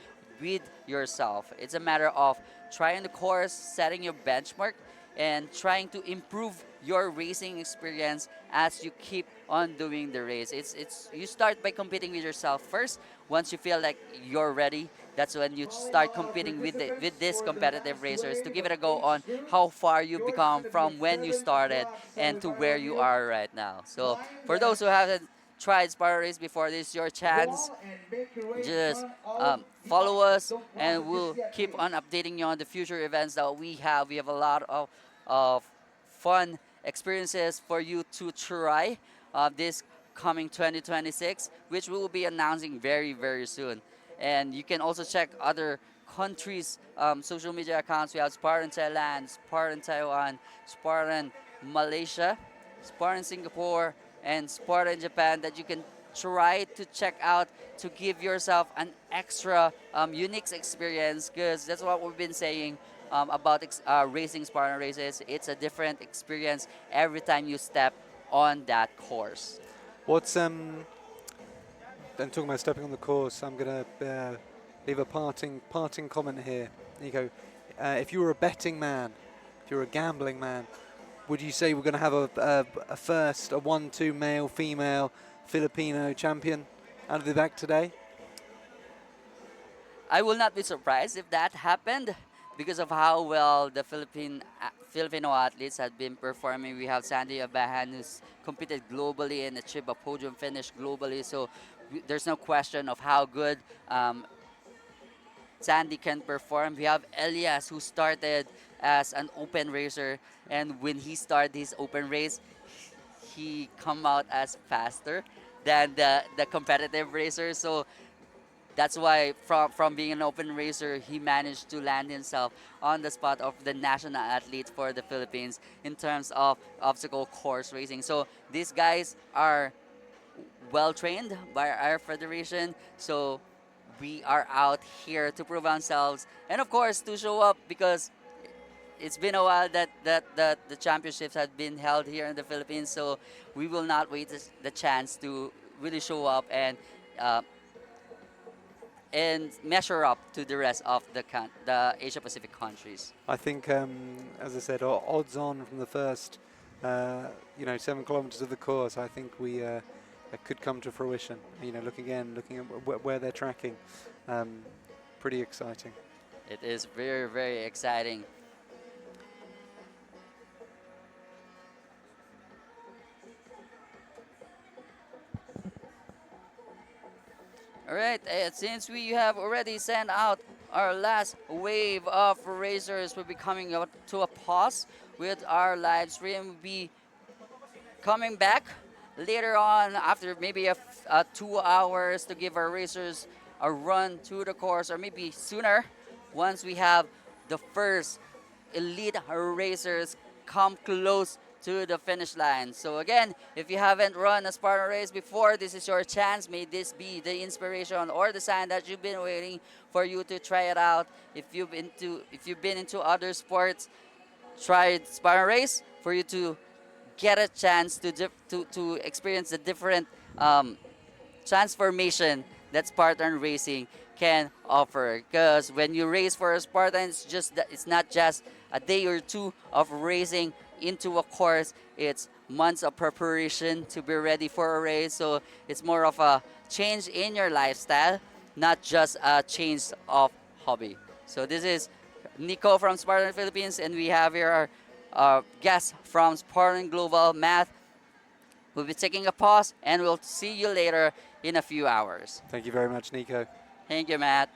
with yourself. It's a matter of trying the course, setting your benchmark, and trying to improve your racing experience as you keep on doing the race. It's you start by competing with yourself first. Once you feel like you're ready, that's when you start competing with these competitive racers to give it a go on how far you've become from when you started and to where you are right now. So for those who haven't tried Sparta Race before, this is your chance. Just follow us and we'll keep on updating you on the future events that we have. We have a lot of fun experiences for you to try this coming 2026, which we will be announcing very, very soon. And you can also check other countries' social media accounts. We have Spartan Thailand, Spartan Taiwan, Spartan Malaysia, Spartan Singapore, and Spartan Japan that you can try to check out to give yourself an extra unique experience, because that's what we've been saying about racing Spartan races. It's a different experience every time you step on that course. What's and talking about stepping on the course, I'm gonna leave a parting comment here, Nico. If you were a betting man, if you were a gambling man, would you say we're going to have a first, a 1-2 male, female, Filipino champion out of the back today? I will not be surprised if that happened because of how well the Filipino athletes have been performing. We have Sandy Abahan, who's competed globally and achieved a podium finish globally. So there's no question of how good Sandy can perform. We have Elias, who started as an open racer, and when he started his open race, he come out as faster than the competitive racer. So that's why from being an open racer, he managed to land himself on the spot of the national athlete for the Philippines in terms of obstacle course racing. So these guys are well trained by our federation. So we are out here to prove ourselves and of course to show up, because it's been a while that the championships have been held here in the Philippines. So we will not wait the chance to really show up uh, and measure up to the rest of the Asia Pacific countries. I think, as I said, odds on from the first, 7 kilometers of the course. I think that could come to fruition. Looking at where they're tracking, pretty exciting. It is very, very exciting. All right, since we have already sent out our last wave of racers, we'll be coming up to a pause with our live stream. We'll be coming back later on after maybe 2 hours to give our racers a run to the course, or maybe sooner once we have the first elite racers come close to the finish line. So again, if you haven't run a Spartan race before, this is your chance. May this be the inspiration or the sign that you've been waiting for you to try it out. If you've been into other sports, try Spartan race for you to get a chance to experience the different transformation that Spartan racing can offer. Because when you race for a Spartan, it's not just a day or two of racing into a course. It's months of preparation to be ready for a race. So it's more of a change in your lifestyle, not just a change of hobby. So this is Nico from Spartan Philippines, and we have here our guest from Spartan Global, Matt. We'll be taking a pause, and we'll see you later in a few hours. Thank you very much, Nico. Thank you, Matt.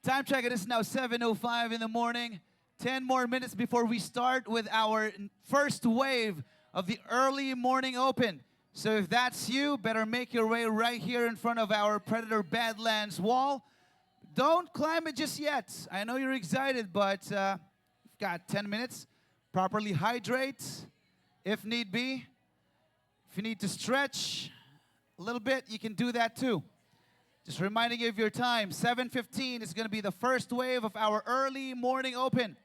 Time check, it is now 7:05 in the morning. 10 more minutes before we start with our first wave of the early morning open. So if that's you, better make your way right here in front of our Predator Badlands wall. Don't climb it just yet. I know you're excited, but you've got 10 minutes. Properly hydrate if need be. If you need to stretch a little bit, you can do that too. Just reminding you of your time, 7:15 is going to be the first wave of our early morning open.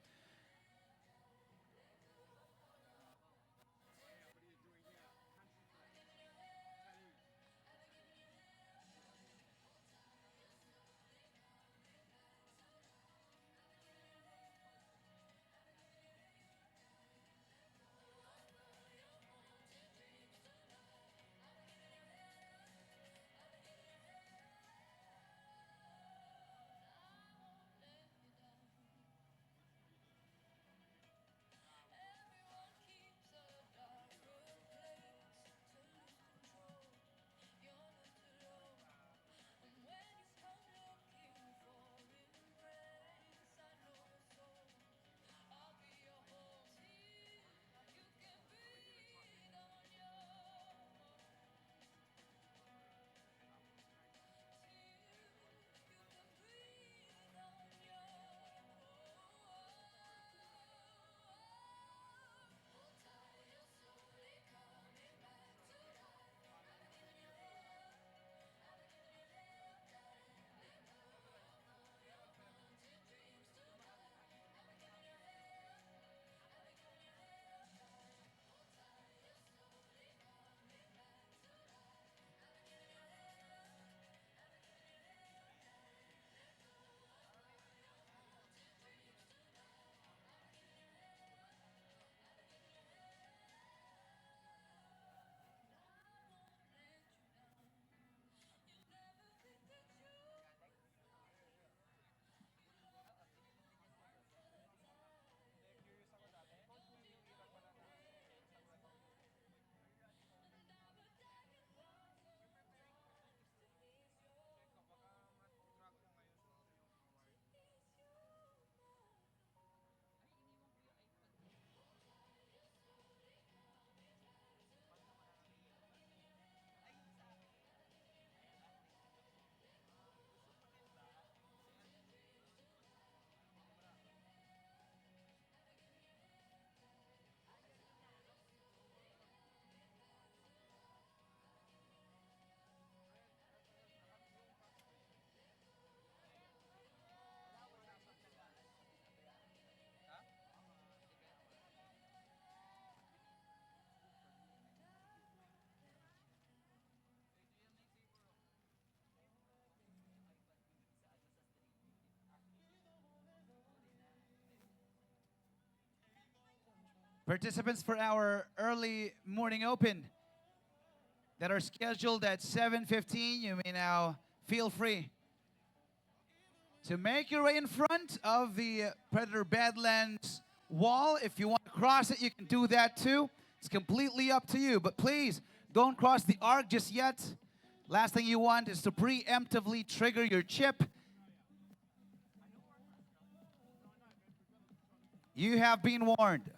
Participants for our early morning open that are scheduled at 7:15, you may now feel free to make your way in front of the Predator Badlands wall. If you want to cross it, you can do that too. It's completely up to you, but please don't cross the arc just yet. Last thing you want is to preemptively trigger your chip. You have been warned.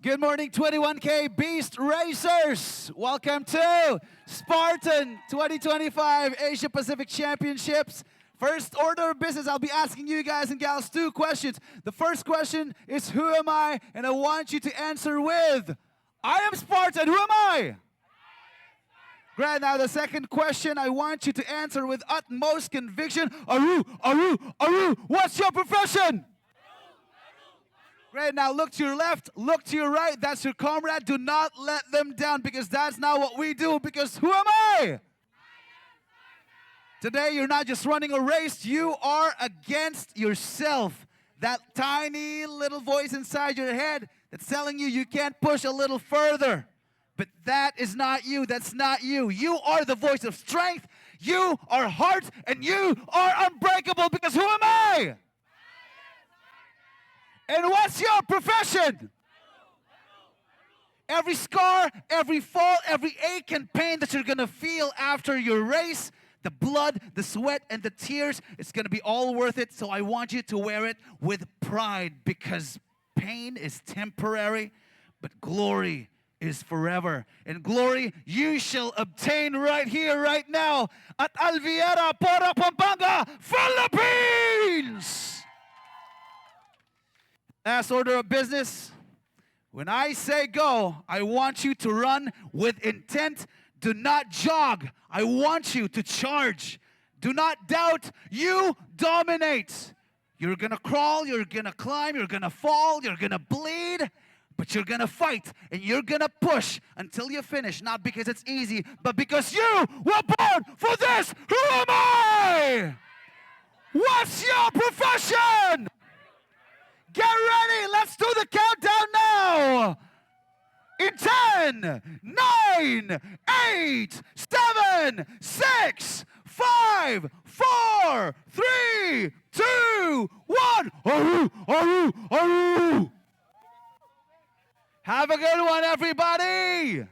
Good morning, 21K Beast Racers. Welcome to Spartan 2025 Asia Pacific Championships. First order of business, I'll be asking you guys and gals 2 questions. The first question is, who am I? And I want you to answer with, I am Spartan. Who am I? Great. Now the second question, I want you to answer with utmost conviction. Aru, Aru, Aru. What's your profession? Great. Now look to your left, look to your right. That's your comrade. Do not let them down, because that's not what we do. Because who am I? Today, you're not just running a race, you are against yourself. That tiny little voice inside your head that's telling you you can't push a little further. But that is not you. That's not you. You are the voice of strength. You are heart, and you are unbreakable, because who am I? And what's your profession? Every scar, every fall, every ache and pain that you're going to feel after your race, the blood, the sweat, and the tears, it's going to be all worth it. So I want you to wear it with pride, because pain is temporary, but glory is forever. And glory you shall obtain right here, right now, at Alviera, Para, Pampanga, Philippines! Last order of business. When I say go, I want you to run with intent. Do not jog. I want you to charge. Do not doubt. You dominate. You're going to crawl, you're going to climb, you're going to fall, you're going to bleed, but you're going to fight, and you're going to push until you finish. Not because it's easy, but because you were born for this. Who am I? What's your profession? Get ready. Let's do the countdown now. In 10, 9, 8, 7, 6, 5, 4, 3, 2, 1. Aru, aru, aru. Have a good one, everybody.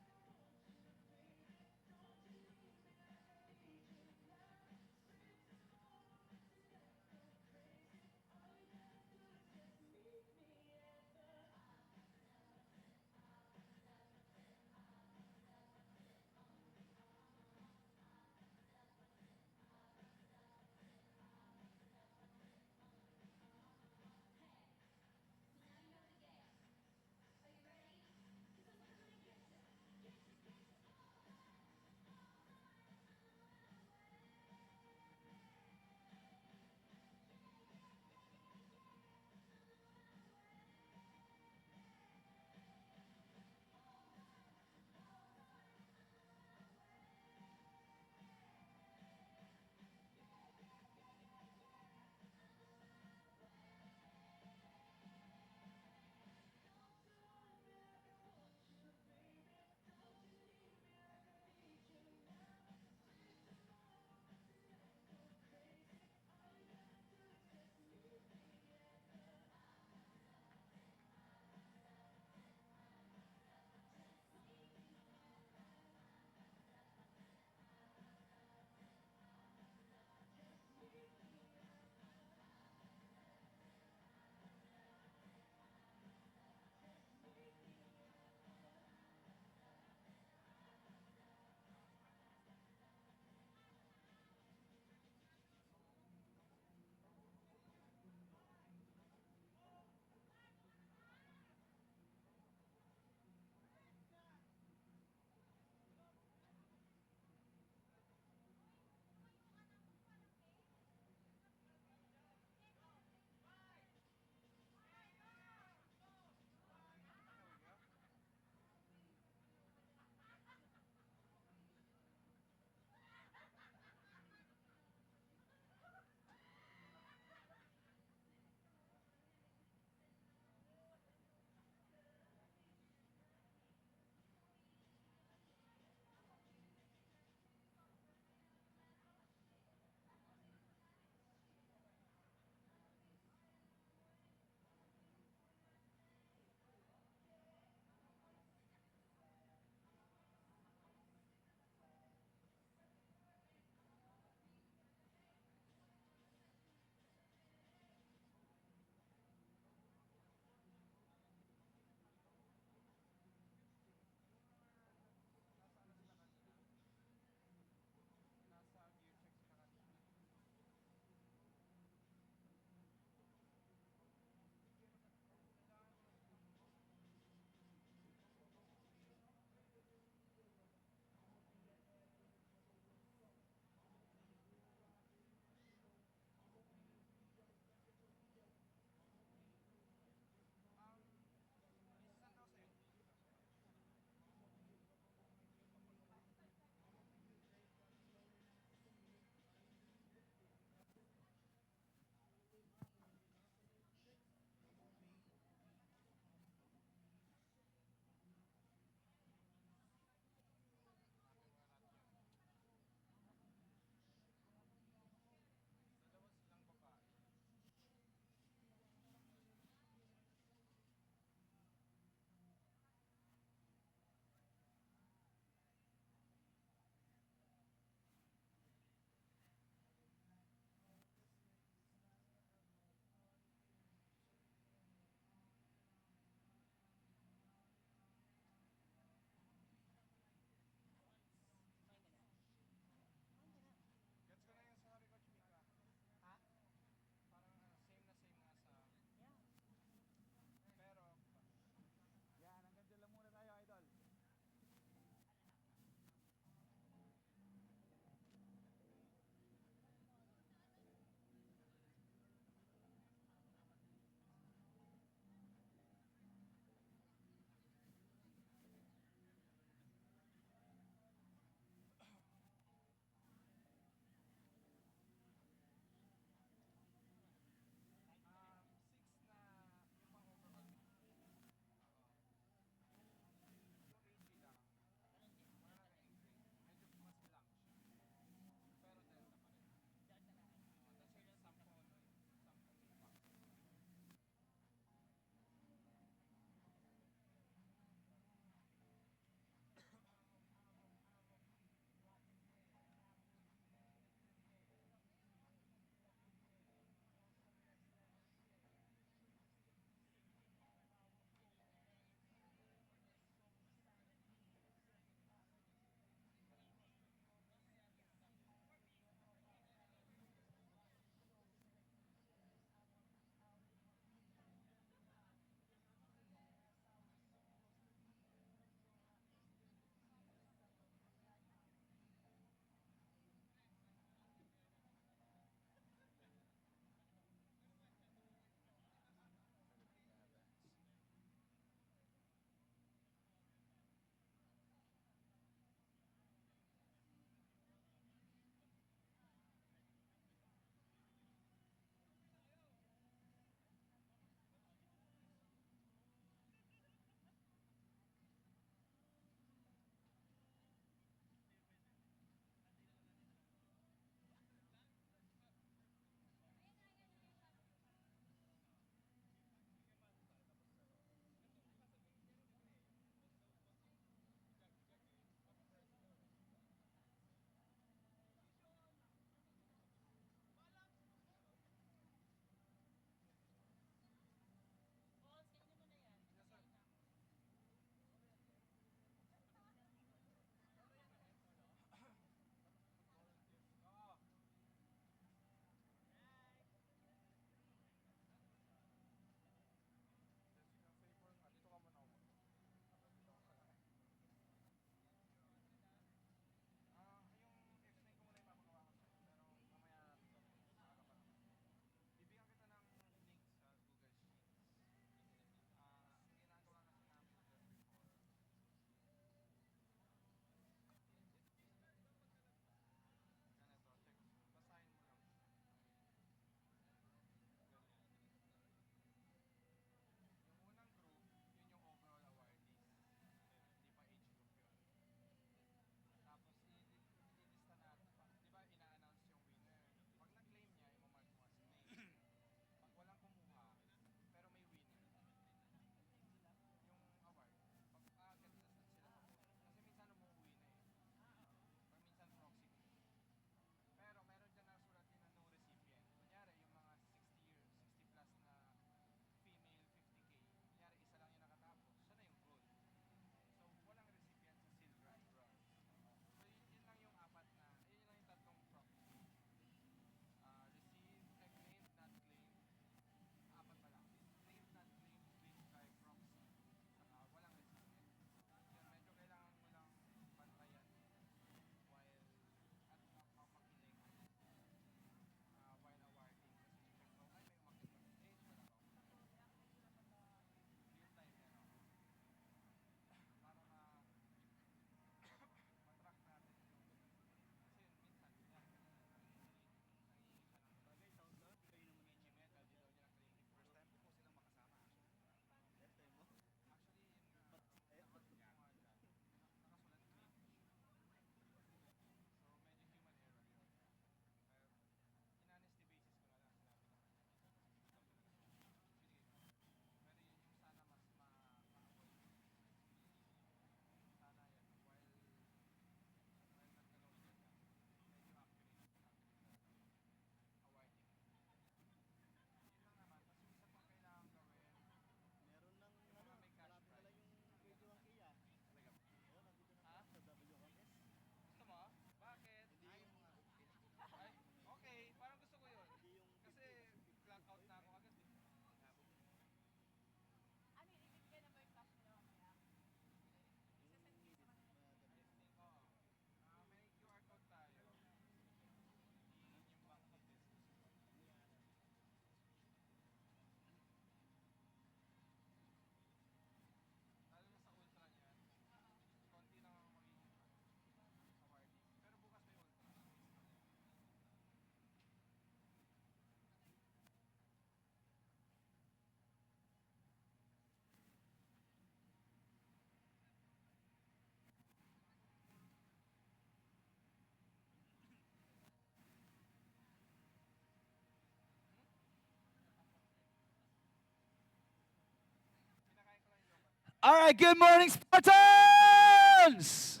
All right, good morning, Spartans!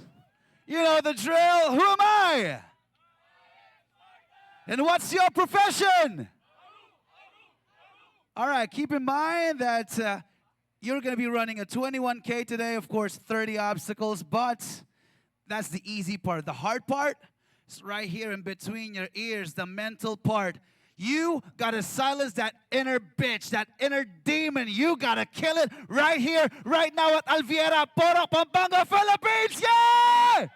You know the drill. Who am I? And what's your profession? All right, keep in mind that you're going to be running a 21K today, of course, 30 obstacles, but that's the easy part. The hard part is right here in between your ears, the mental part. You got to silence that inner bitch, that inner demon. You got to kill it right here, right now at Alviera, Porac, Pampanga, Philippines. Yeah!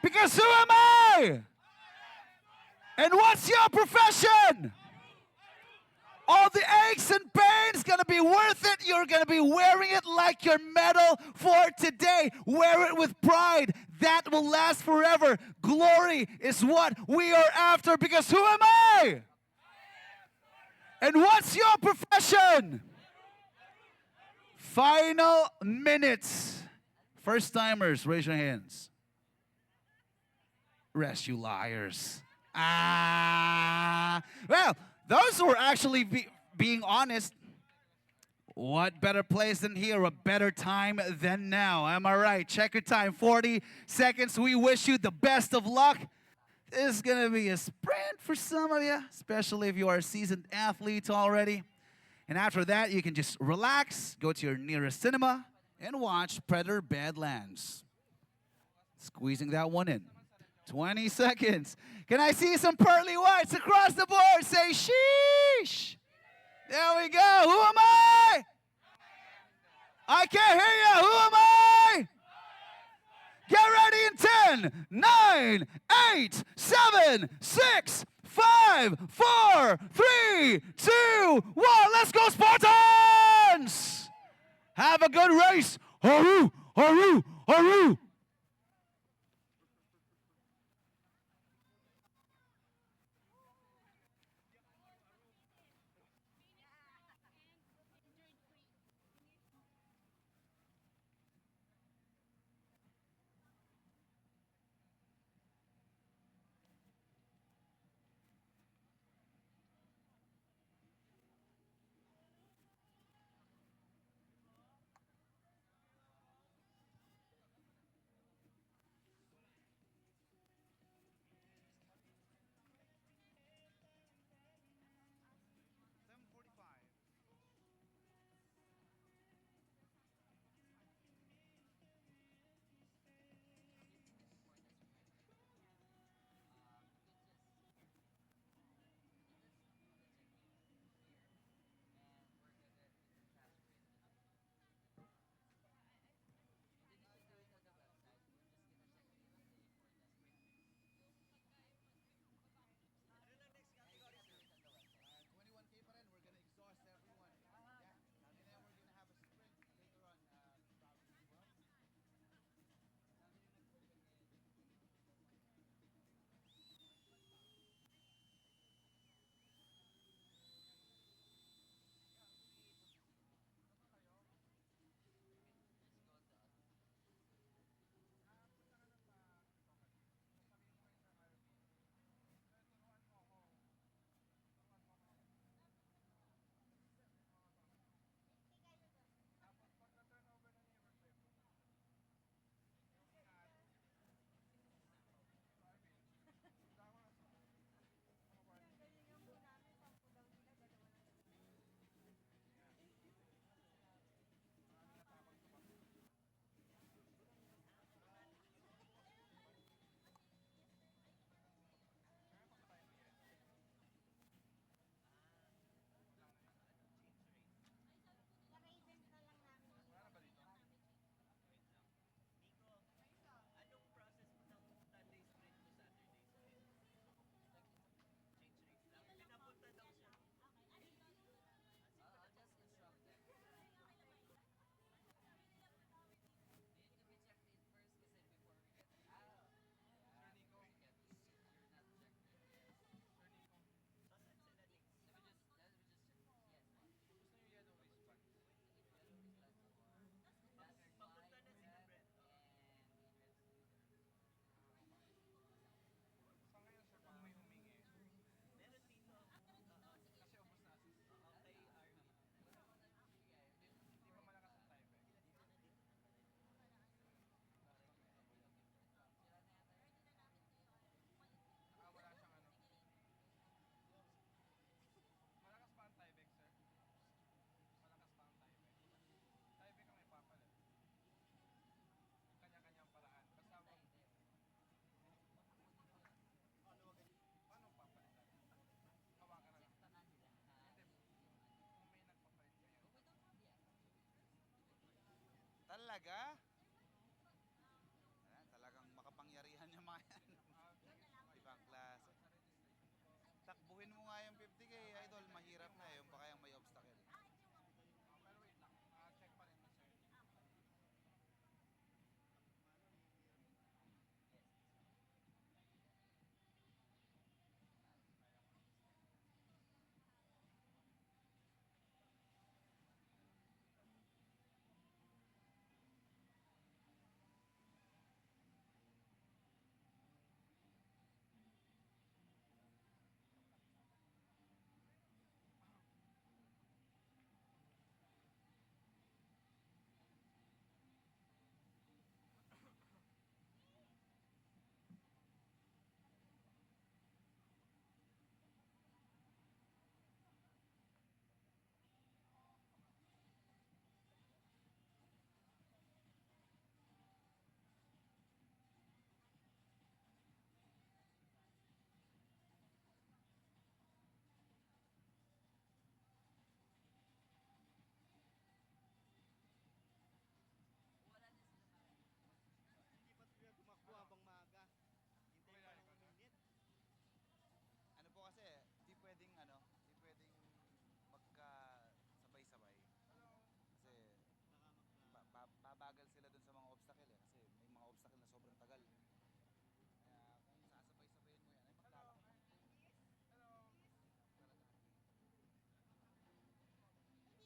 Because who am I? And what's your profession? All the aches and pains gonna be worth it. You're gonna be wearing it like your medal for today. Wear it with pride. That will last forever. Glory is what we are after, because who am I? And what's your profession? Final minutes. First timers, raise your hands. Rest, you liars. Well, those who are actually being honest. What better place than here? A better time than now. Am I right? Check your time. 40 seconds. We wish you the best of luck. This is going to be a sprint for some of you, especially if you are a seasoned athlete already. And after that, you can just relax, go to your nearest cinema, and watch Predator Badlands. Squeezing that one in. 20 seconds. Can I see some pearly whites across the board? Say sheesh. There we go. Who am I? I can't hear you. Who am I? Get ready in 10, 9, 8, 7, 6, 5, 4, 3, 2, 1. Let's go, Spartans! Have a good race. Haru, haru, haru. talaga? Ayan, talagang makapangyarihan yung mga yan. Ibang klase. Takbuhin mo nga yung 50K, idol. Mahirap na eh. Yung baka yung may obstacle. Pero wait lang. Check pa rin, sir. Hindi pa sila tumakbo habang maaga. Hintay pa ng uminit. Ano po kasi, di pwedeng di pwedeng magka sabay-sabay. Kasi babagal sila dun sa mga obstacle eh. Kasi may mga obstacle na sobrang tagal. Kaya kung sasabay-sabayin mo yan, ay maglalaki. Talaga.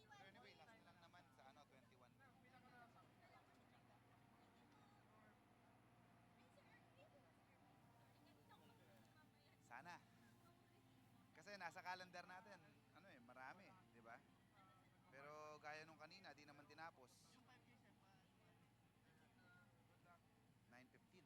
Pero anyway, last na lang naman sa 21. Sana. Kasi nasa calendar natin, marami, di ba? Pero gaya nung kanina, di naman tinapos. 9:15.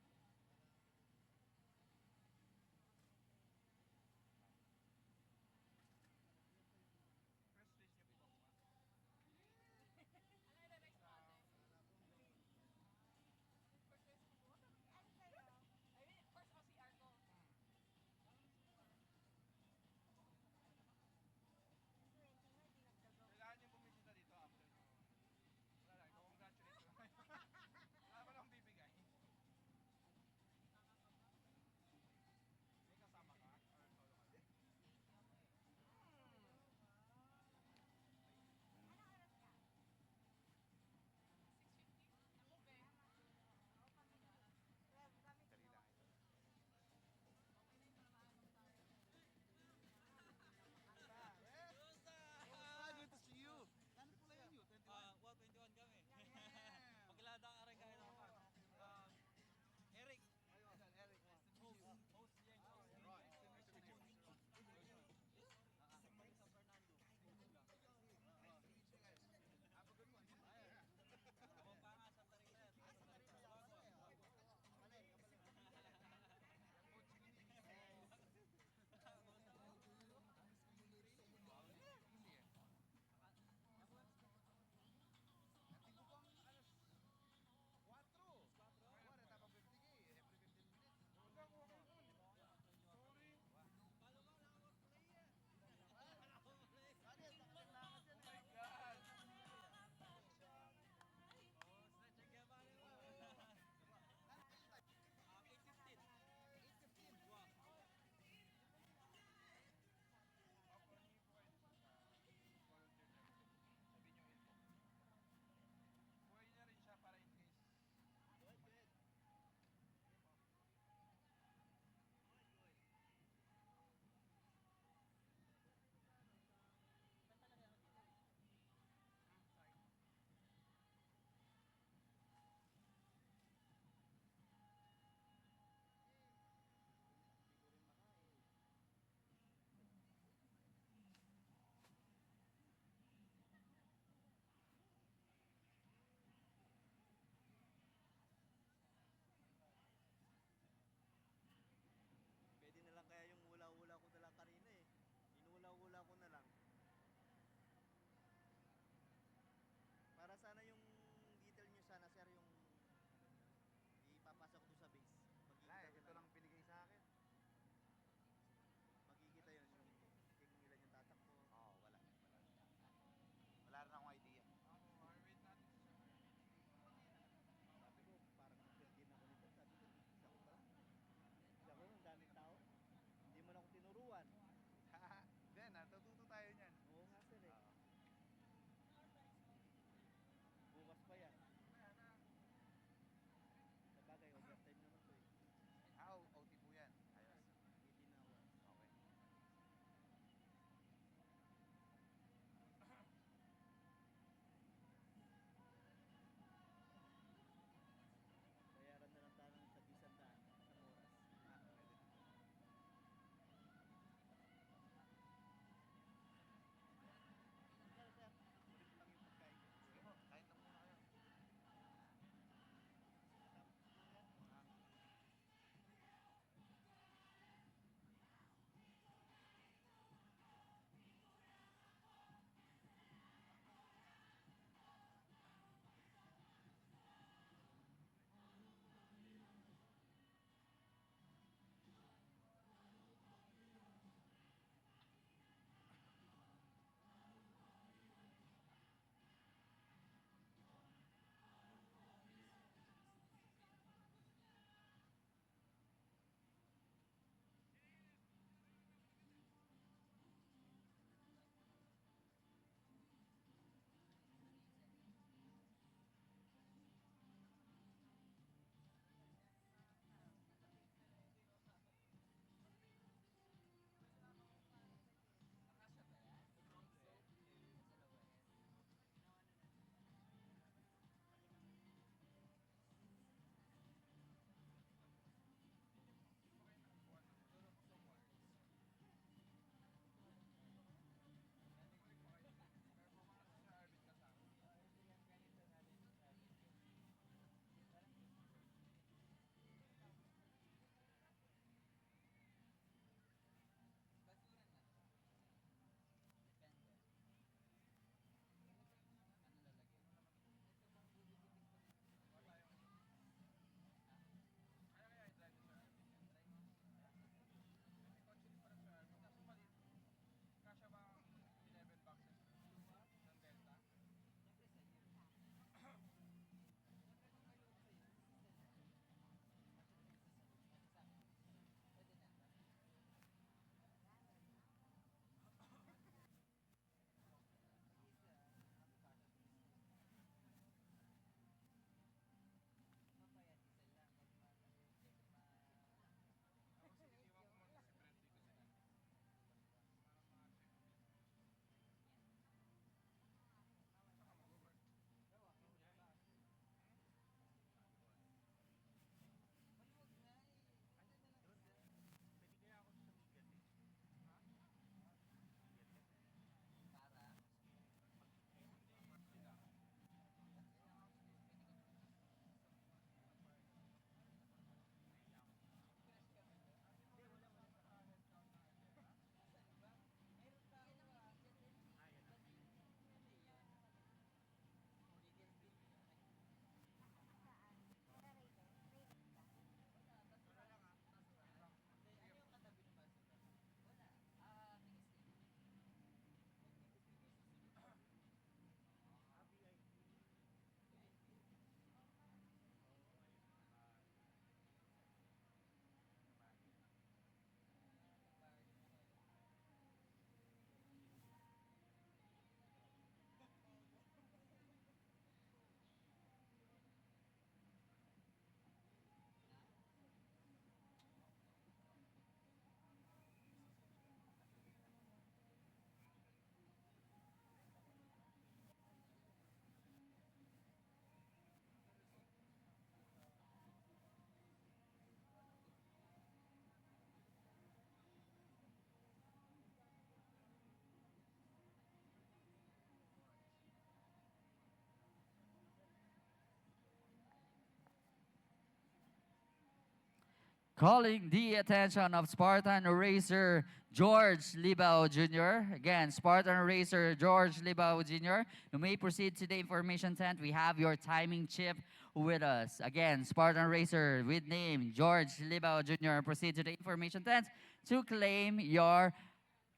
Calling the attention of Spartan Racer George Libao Jr. Again, Spartan Racer George Libao Jr. You may proceed to the information tent. We have your timing chip with us. Again, Spartan Racer with name George Libao Jr. Proceed to the information tent to claim your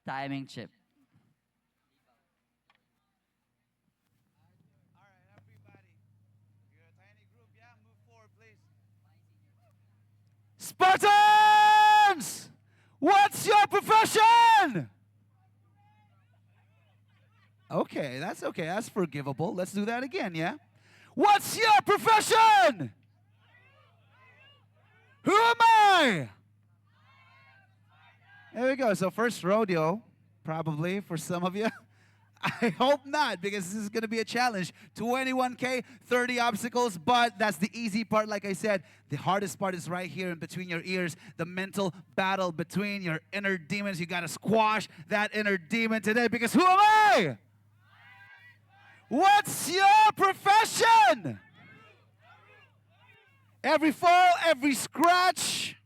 timing chip. All right, everybody. You're a tiny group, yeah? Move forward, please. Spartans! What's your profession? Okay, that's okay. That's forgivable. Let's do that again, yeah? What's your profession? Who am I? There we go. So first rodeo, probably for some of you. I hope not, because this is going to be a challenge. 21K, 30 obstacles, but that's the easy part. Like I said, the hardest part is right here in between your ears, the mental battle between your inner demons. You got to squash that inner demon today, because who am I? What's your profession? Every fall, every scratch.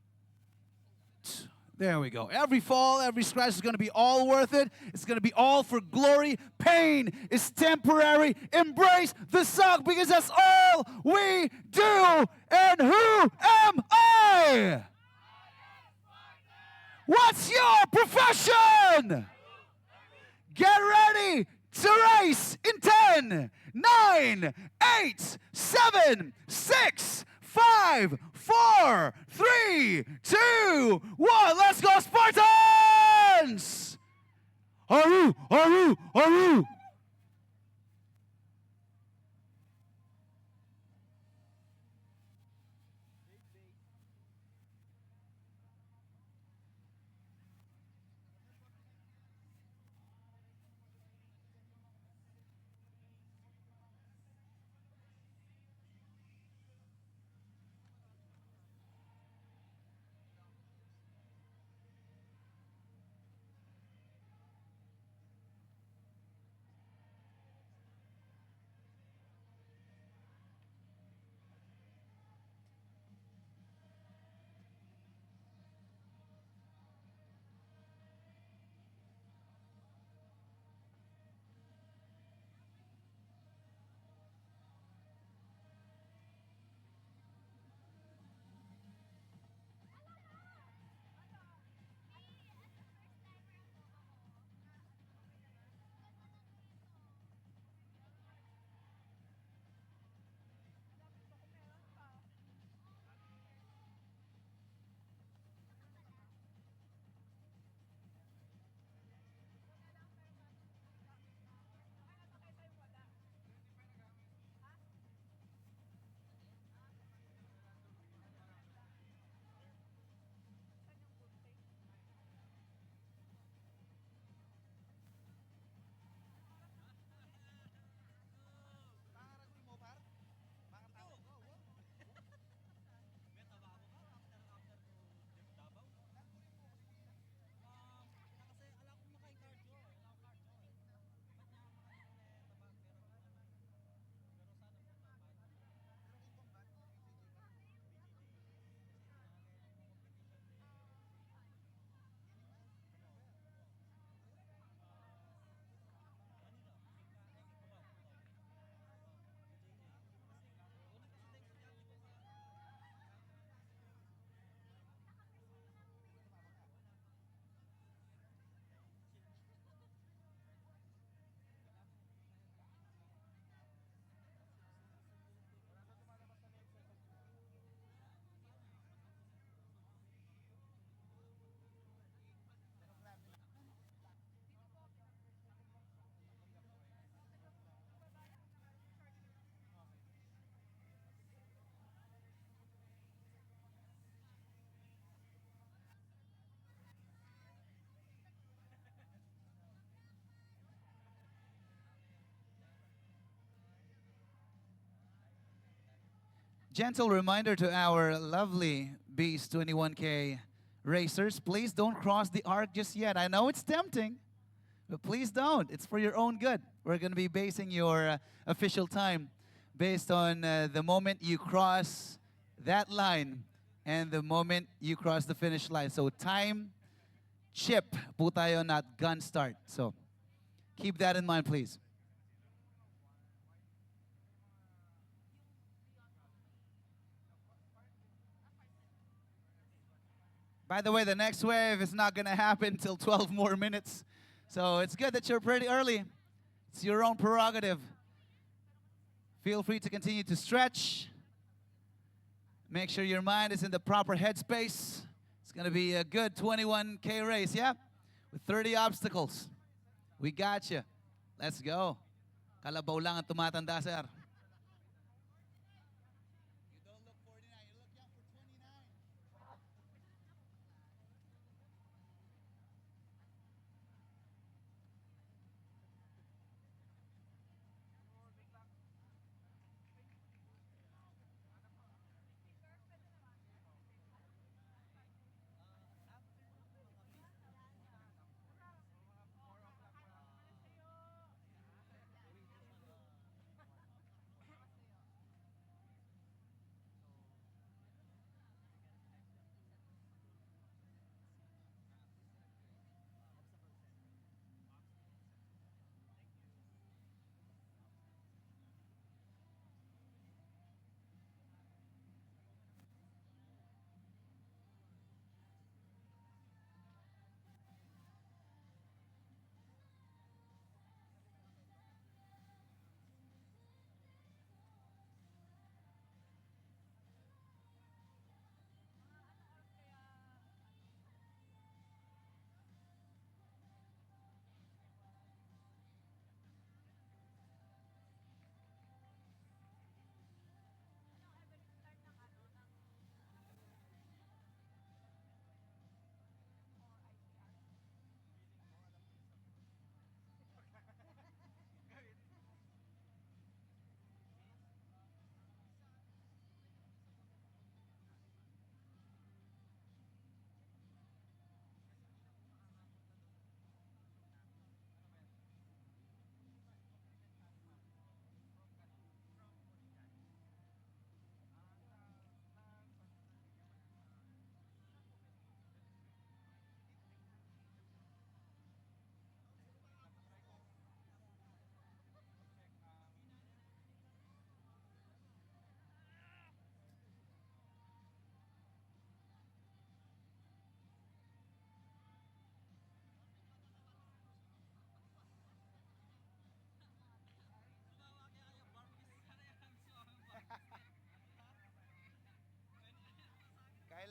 There we go. Every fall, every scratch is going to be all worth it. It's going to be all for glory. Pain is temporary. Embrace the suck, because that's all we do. And who am I? What's your profession? Get ready to race in 10, 9, 8, 7, 6, 5, 4, 3, 2, 1. Let's go, Spartans! Aru, aru, aru. Gentle reminder to our lovely Beast 21K racers, please don't cross the arc just yet. I know it's tempting, but please don't. It's for your own good. We're going to be basing your official time based on the moment you cross that line and the moment you cross the finish line. So time, chip po tayo, not gun start. So keep that in mind, please. By the way, the next wave is not going to happen until 12 more minutes. So it's good that you're pretty early. It's your own prerogative. Feel free to continue to stretch. Make sure your mind is in the proper headspace. It's going to be a good 21K race, yeah? With 30 obstacles. We got you. Let's go. Kalabaw lang ang tumatanda, sir. You don't look 49, you look young for 29.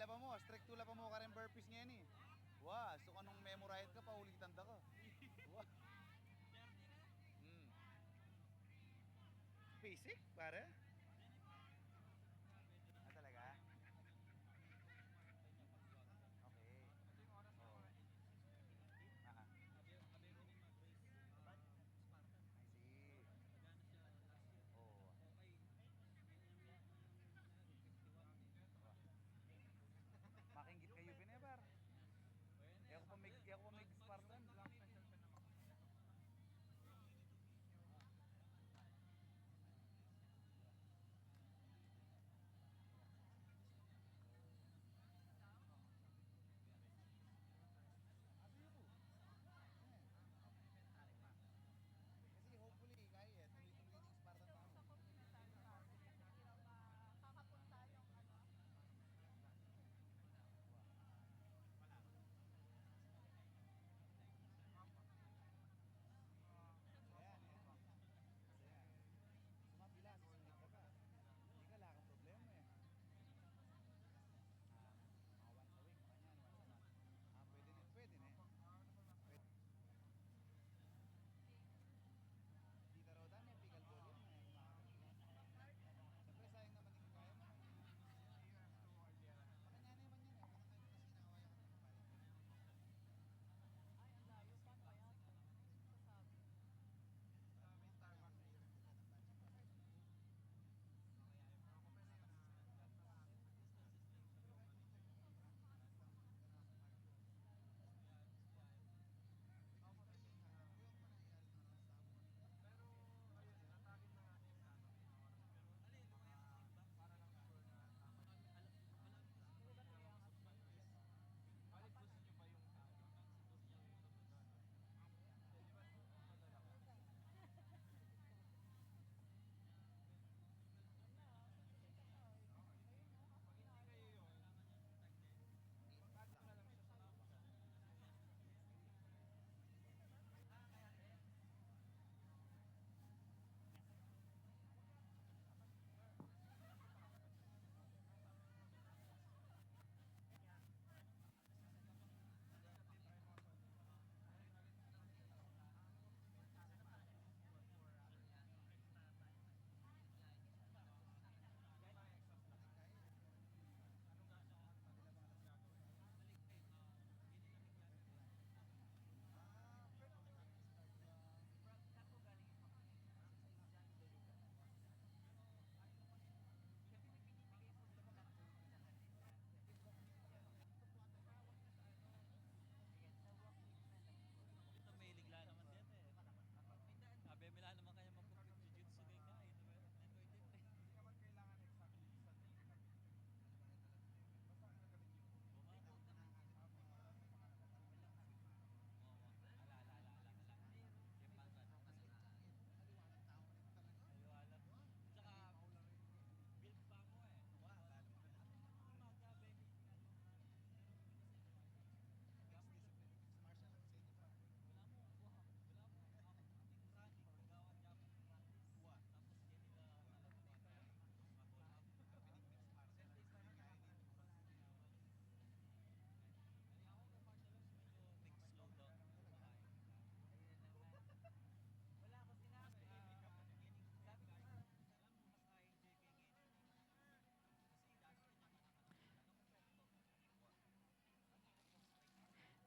Kaya pa mo, strict tula pa mo ka rin burpees ngayon eh. Wah, so anong memorize ka, paulitan da ka. Wah. Mm. Basic, pare? Ah, talaga? Okay. Oh. Ah. I see. Oh. Makinggit kayo pinebar. Ako pa may Spartan.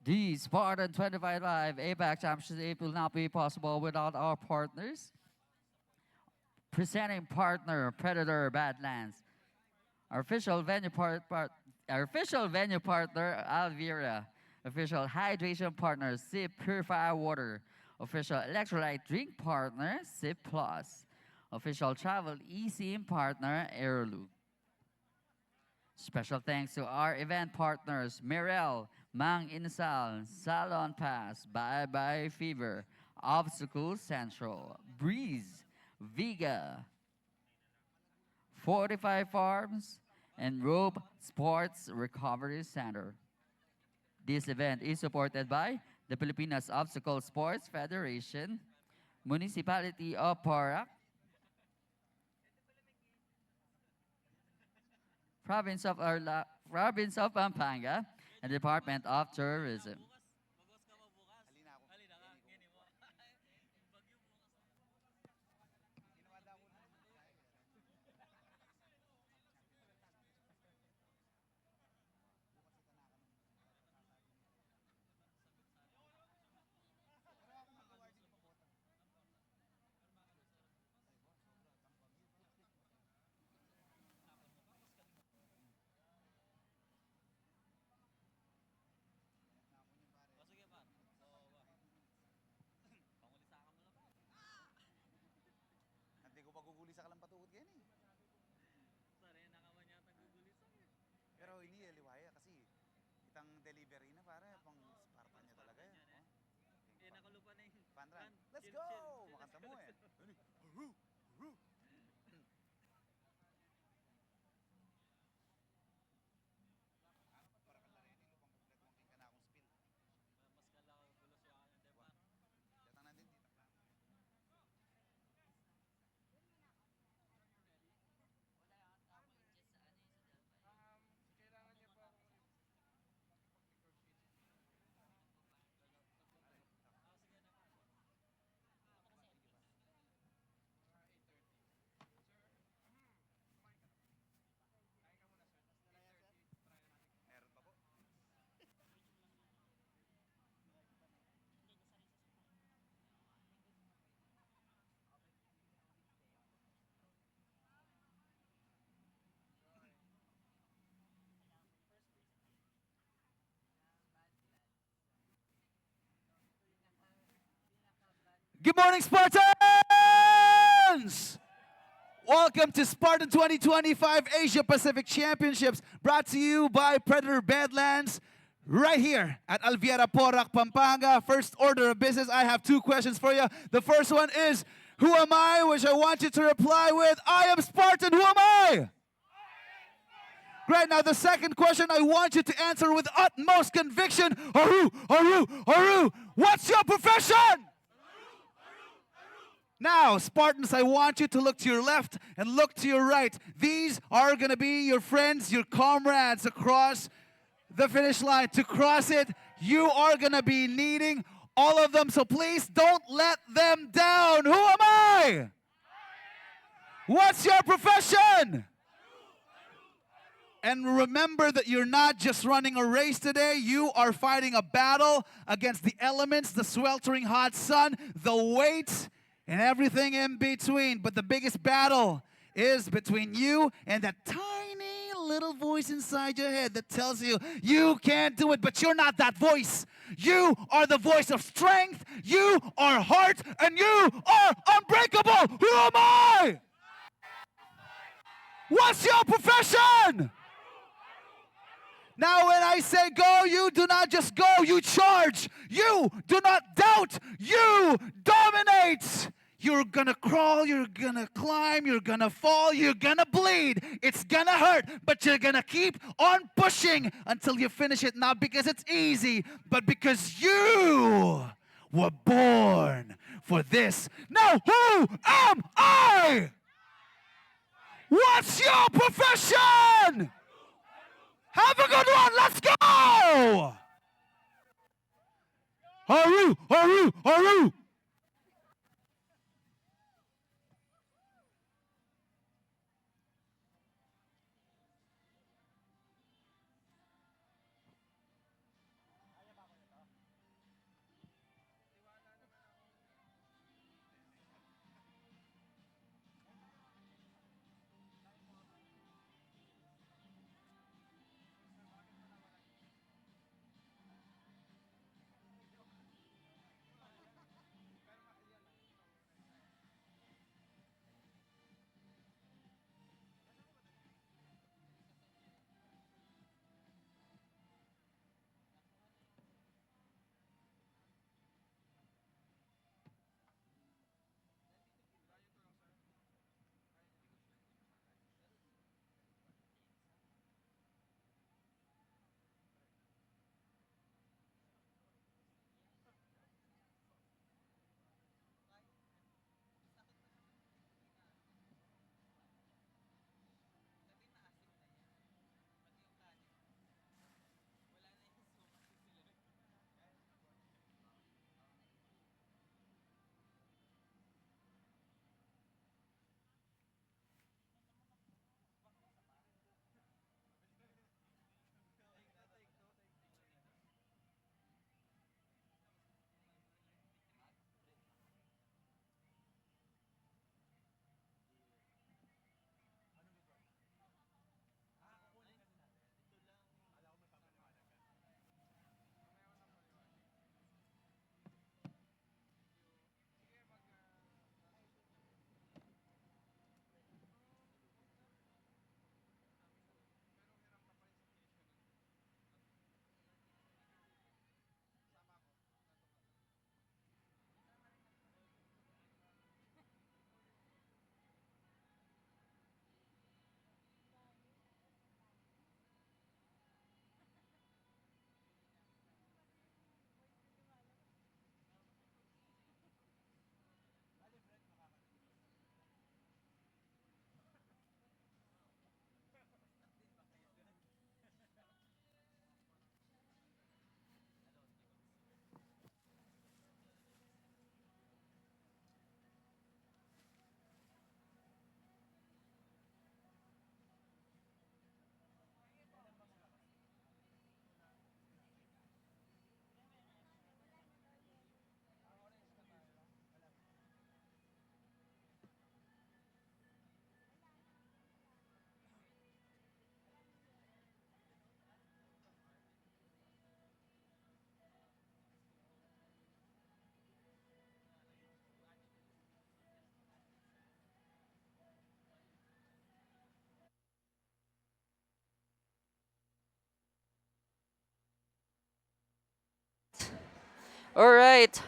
The Spartan 25 Live APAC Championship will not be possible without our partners. Presenting partner Predator Badlands. Our official venue partner Alvira. Official hydration partner Sip Purified Water. Official electrolyte drink partner Sip Plus. Official travel eSIM partner Aeroloop. Special thanks to our event partners Mirel, Mang Inasal, Salon Pass, Bye Bye Fever, Obstacle Central, Breeze, Viga, 45 Farms, and Rope Sports Recovery Center. This event is supported by the Pilipinas Obstacle Sports Federation, Municipality of Porac, Province of Pampanga, and Department of Tourism. Halina ako. Halina ka. Ginawa daw ko ng Hindi ko paguguli sa kalampatuhod ngayon eh. Pero ini liwaya kasi itang delivery na para pang Spartan niya talaga yan. Nakulupa na yung Panran. Let's go! Makanta mo eh. Huru! Huru! Para ka lari ni lupang kompleto ang king ka na akong spill. Mas kala ko gulo siya ang depan. Datang natin dito. Meron pa po. Good morning, Spartans! Welcome to Spartan 2025 Asia Pacific Championships, brought to you by Predator Badlands, right here at Alviera Porac, Pampanga. First order of business, I have two questions for you. The first one is, who am I? Which I want you to reply with, I am Spartan, who am I? Great, now the second question I want you to answer with utmost conviction. Aru, what's your profession? Now, Spartans, I want you to look to your left and look to your right. These are going to be your friends, your comrades across the finish line. To cross it, you are going to be needing all of them, so please don't let them down. Who am I? What's your profession? And remember that you're not just running a race today, you are fighting a battle against the elements, the sweltering hot sun, the weight, and everything in between. But the biggest battle is between you and that tiny little voice inside your head that tells you, you can't do it, but you're not that voice. You are the voice of strength, you are heart, and you are unbreakable. Who am I? What's your profession? Now when I say go, you do not just go, you charge. You do not doubt, you dominate. You're gonna crawl, you're gonna climb, you're gonna fall, you're gonna bleed. It's gonna hurt, but you're gonna keep on pushing until you finish it. Not because it's easy, but because you were born for this. Now, who am I? What's your profession? Have a good one, let's go! Haru! All right.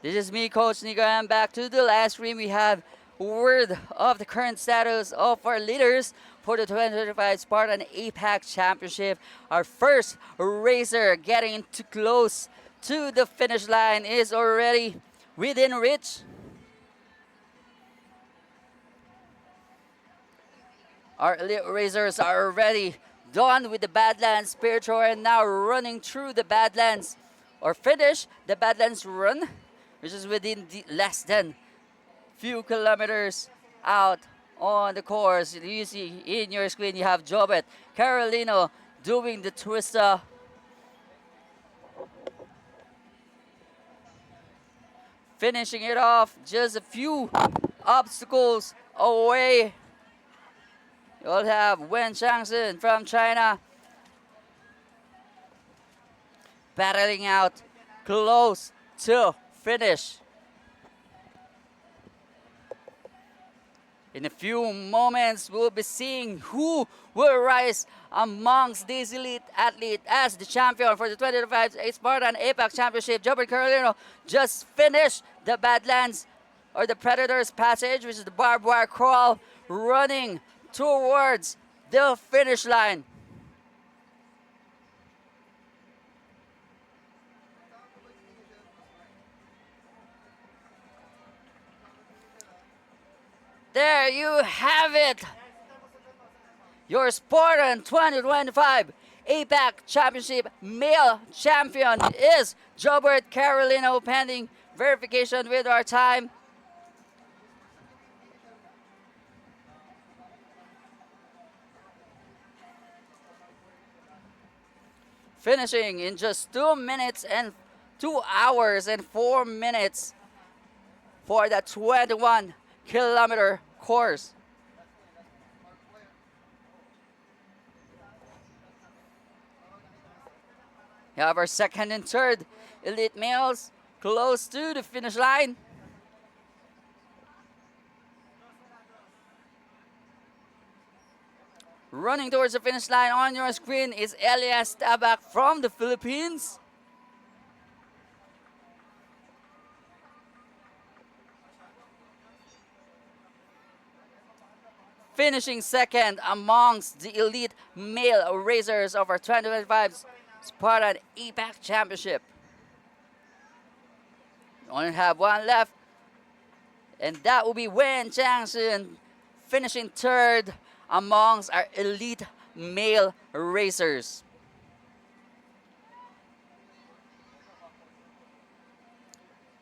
This is me, Coach Nico. I'm back to the last screen. We have word of the current status of our leaders for the 2025 Spartan APAC Championship. Our first racer getting too close to the finish line is already within reach. Our elite racers are already done with the Badlands Spiritual and now running through the Badlands or finish the Badlands run, which is within less than few kilometers out on the course. You see in your screen you have Jobet Carolino doing the twister. Finishing it off just a few obstacles away. You'll have Wen Changxin from China battling out close to finish. In a few moments, we'll be seeing who will rise amongst these elite athletes as the champion for the 2025 Spartan APAC Championship. Jobert Carolino just finished the Badlands or the Predator's Passage, which is the barbed wire crawl, running towards the finish line. There you have it. Your Spartan 2025 APAC Championship male champion is Jobert Carolino, pending verification with our time. Finishing in just 2 minutes and 2 hours and 4 minutes for the 21-kilometer course. We have our second and third elite males close to the finish line. Running towards the finish line on your screen is Elias Tabak from the Philippines. Finishing second amongst the elite male racers of our 2025 Spartan APAC Championship. We only have one left, and that will be Wen Changxin, finishing third amongst our elite male racers.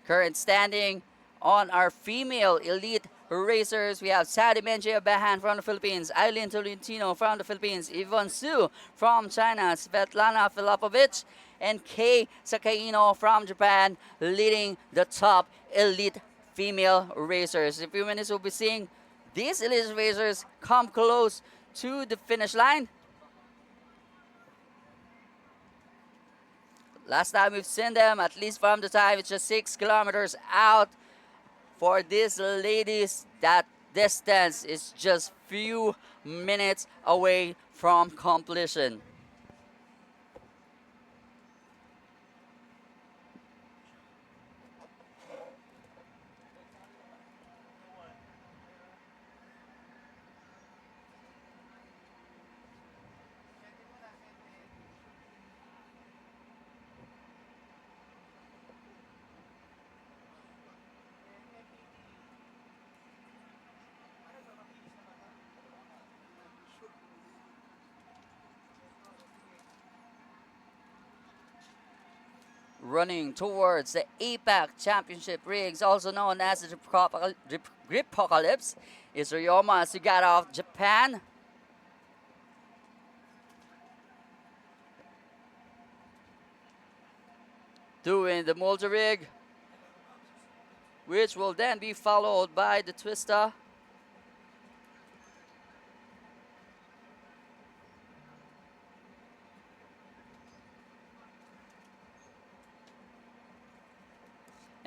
Current standing on our female elite racers, we have Sadie Benji Bahan from the Philippines, Eileen Tolentino from the Philippines, Yvonne Su from China, Svetlana Filipovic, and Kei Sakaino from Japan, leading the top elite female racers. In a few minutes, we'll be seeing these elite racers come close to the finish line. Last time we've seen them, at least from the time, it's just 6 kilometers out. For these ladies, that distance is just few minutes away from completion. Running towards the APAC Championship rigs, also known as the Gripocalypse, is Ryoma Sugata of Japan. Doing the multi-rig, which will then be followed by the Twista.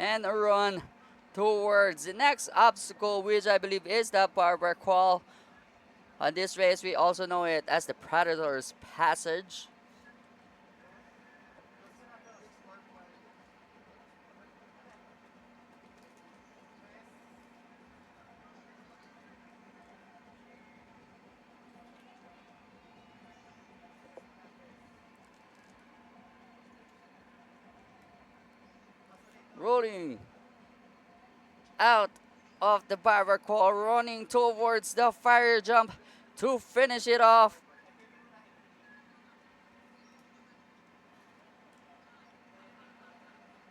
And a run towards the next obstacle, which I believe is the barber crawl. On this race, we also know it as the Predator's Passage. rolling out of the barbed wall, running towards the fire jump to finish it off.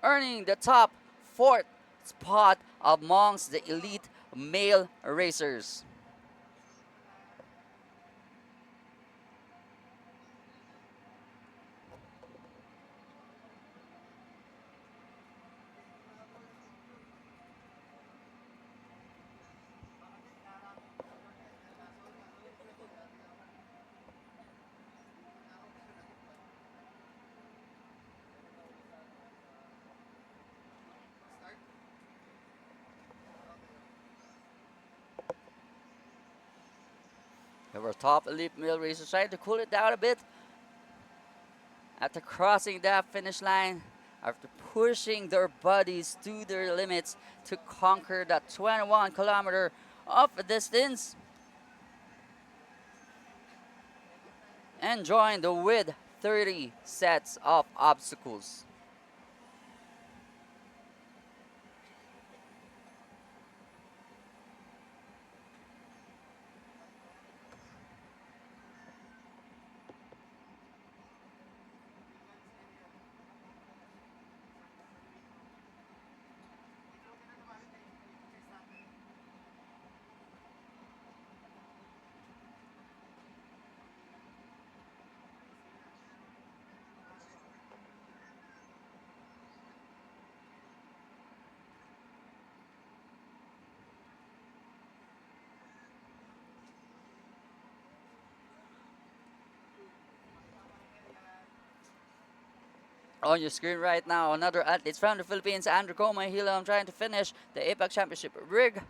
Earning the top fourth spot amongst the elite male racers. Our top elite male racers trying to cool it down a bit after crossing that finish line, after pushing their bodies to their limits to conquer that 21-kilometer of distance. And join the with 30 sets of obstacles. On your screen right now, another athlete from the Philippines, Andrew Comahilo, trying to finish the APAC Championship rig.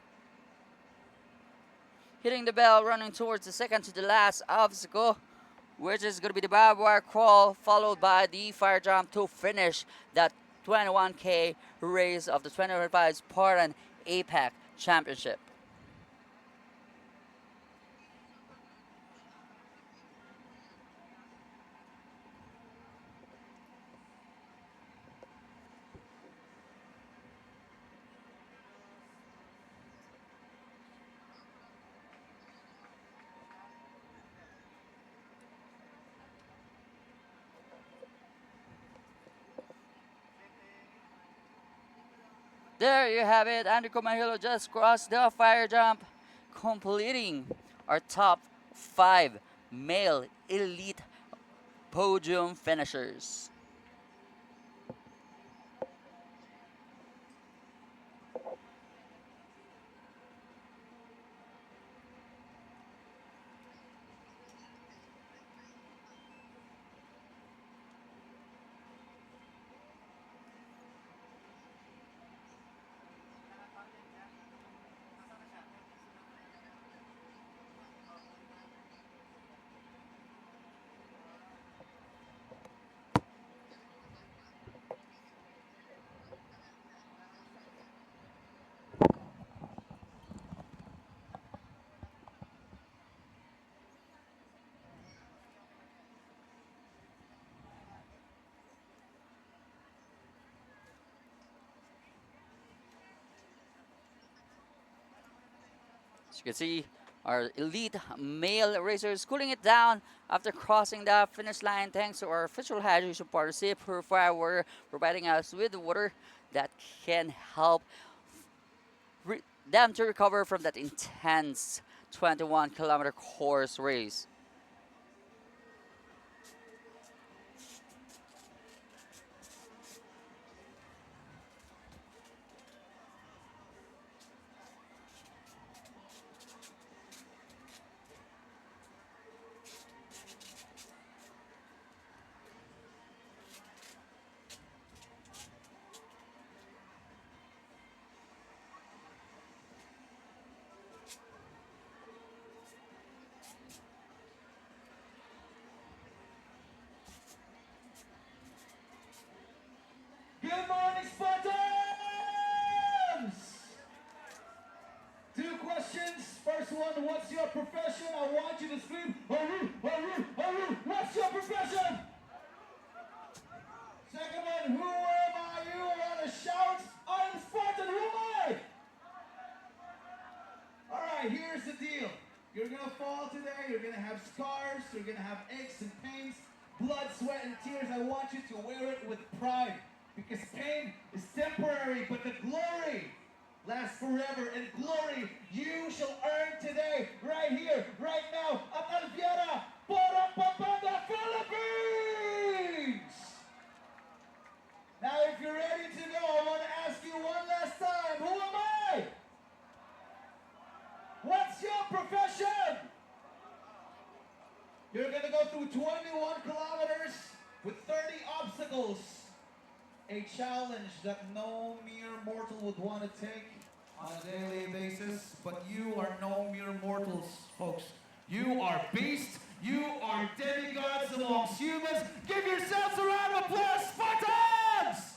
Hitting the bell, running towards the second to the last obstacle, which is going to be the barbed wire crawl, followed by the fire jump to finish that 21K race of the 2025 Spartan APAC Championship. There you have it. Andrew Comahilo just crossed the fire jump, completing our top 5 male elite podium finishers. As you can see, our elite male racers cooling it down after crossing the finish line thanks to our official hydration partnership Purifier Water, providing us with water that can help them to recover from that intense 21-kilometer course race. Good morning, Spartans! 2 questions. First one, what's your profession? I want you to scream, Aru, Aru, Aru. What's your profession? Second one, who am I? You want to shout? You're gonna have aches and pains, blood, sweat, and tears. I want you to wear it with pride because pain is temporary, but the glory lasts forever. And glory you shall earn today, right here, right now, at Alviera, Parang Pampanga, Philippines! Now, if you're ready to go, I want to ask you one last time, who am I? What's your profession? You're going to go through 21 kilometers with 30 obstacles. A challenge that no mere mortal would want to take on a daily basis. But you are no mere mortals, folks. You are beasts. You are demigods amongst humans. Give yourselves a round of applause, Spartans!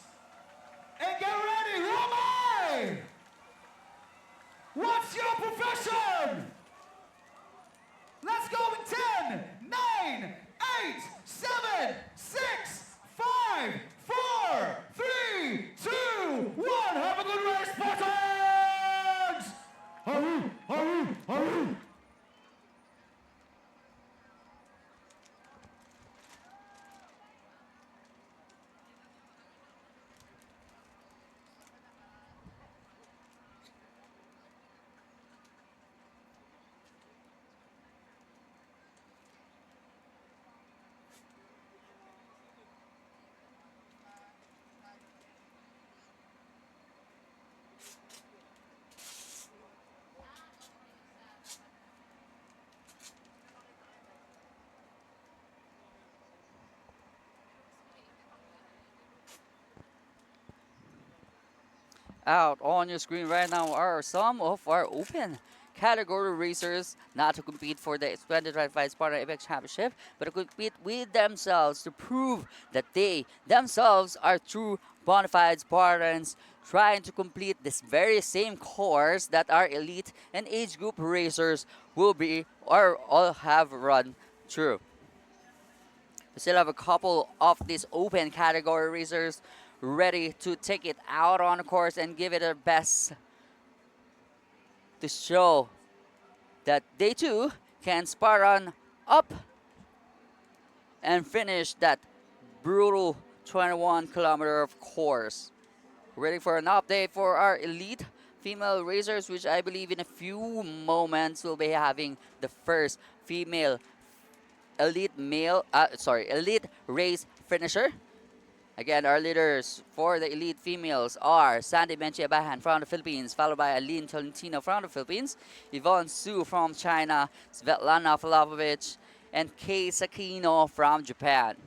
And get ready, who am I? What's your profession? Let's go in 10, 9, 8, 7, 6, 5, 4, 3, 2, 1. Have a good race, Spartans! Hurry, hurry, hurry! Out on your screen right now are some of our open category racers, not to compete for the 2025 Spartan APAC Championship, but to compete with themselves to prove that they themselves are true bona fide Spartans, trying to complete this very same course that our elite and age group racers will be or all have run through. We still have a couple of these open category racers ready to take it out on the course and give it their best to show that they too can Spartan up and finish that brutal 21-kilometer of course. Ready for an update for our elite female racers, which I believe in a few moments will be having the first female elite race finisher. Again, our leaders for the elite females are Sandy Benchiabahan from the Philippines, followed by Aline Tolentino from the Philippines, Yvonne Su from China, Svetlana Falapovich, and Kei Sakino from Japan.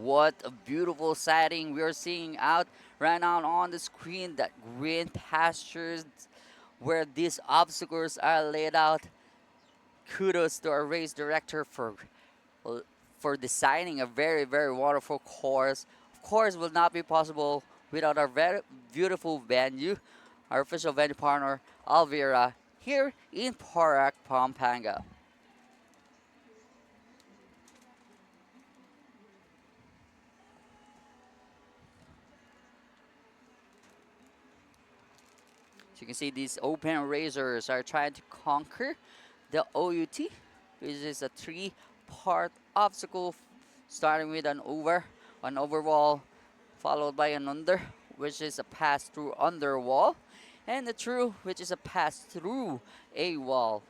What a beautiful sighting we are seeing out right now on the screen, that green pastures where these obstacles are laid out. Kudos to our race director for designing a very, very wonderful course. Of course, will not be possible without our very beautiful venue, our official venue partner, Alvira, here in Porac, Pampanga. So you can see these open racers are trying to conquer the OUT, which is a three-part obstacle, starting with an over wall, followed by an under, which is a pass through under wall, and the through, which is a pass through a wall.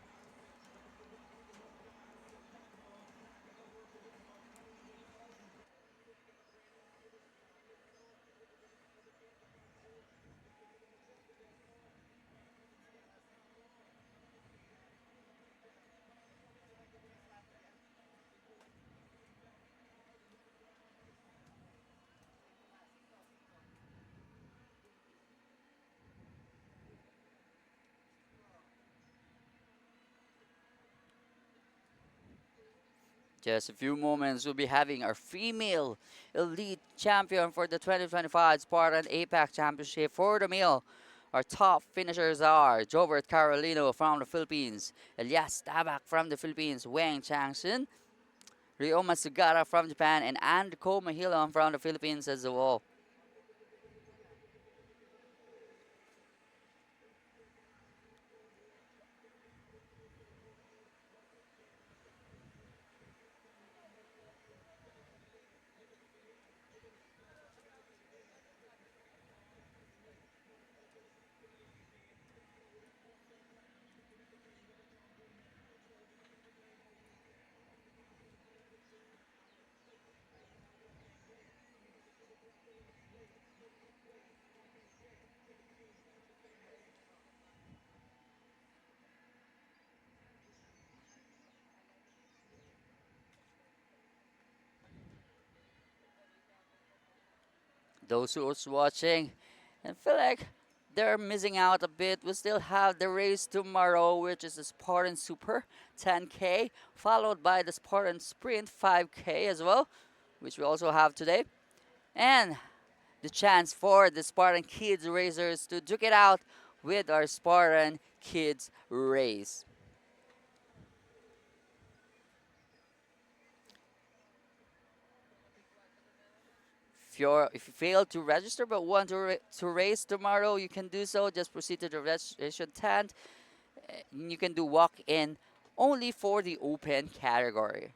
Just a few moments, we'll be having our female elite champion for the 2025 Spartan APAC Championship for the male. Our top finishers are Jobert Carolino from the Philippines, Elias Tabak from the Philippines, Wang Changshin, Ryoma Sugara from Japan, and Andko Mahilon from the Philippines as well. Those who's watching and feel like they're missing out a bit, we still have the race tomorrow, which is the Spartan Super 10K, followed by the Spartan Sprint 5K as well, which we also have today. And the chance for the Spartan Kids Racers to duke it out with our Spartan Kids race. If you fail to register but want to race tomorrow, you can do so. Just proceed to the registration tent. You can do walk-in only for the open category.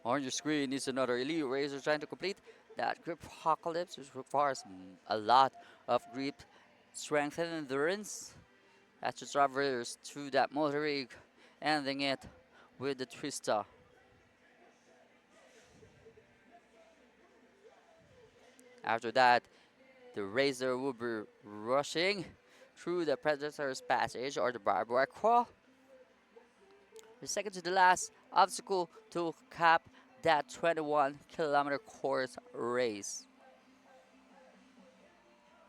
On your screen is another elite racer trying to complete that grip apocalypse, which requires a lot of grip, strength, and endurance. As you traverse through that motor rig, ending it with the twister. After that, the racer will be rushing through the Predator's Passage or the barbed wire crawl. The second to the last obstacle to cap that 21-kilometer course race.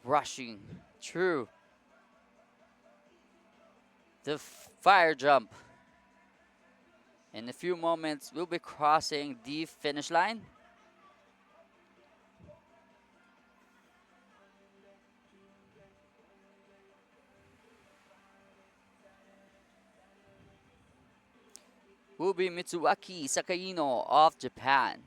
Rushing through the fire jump. In a few moments, we'll be crossing the finish line. Will be Mitsuaki Sakaino of Japan.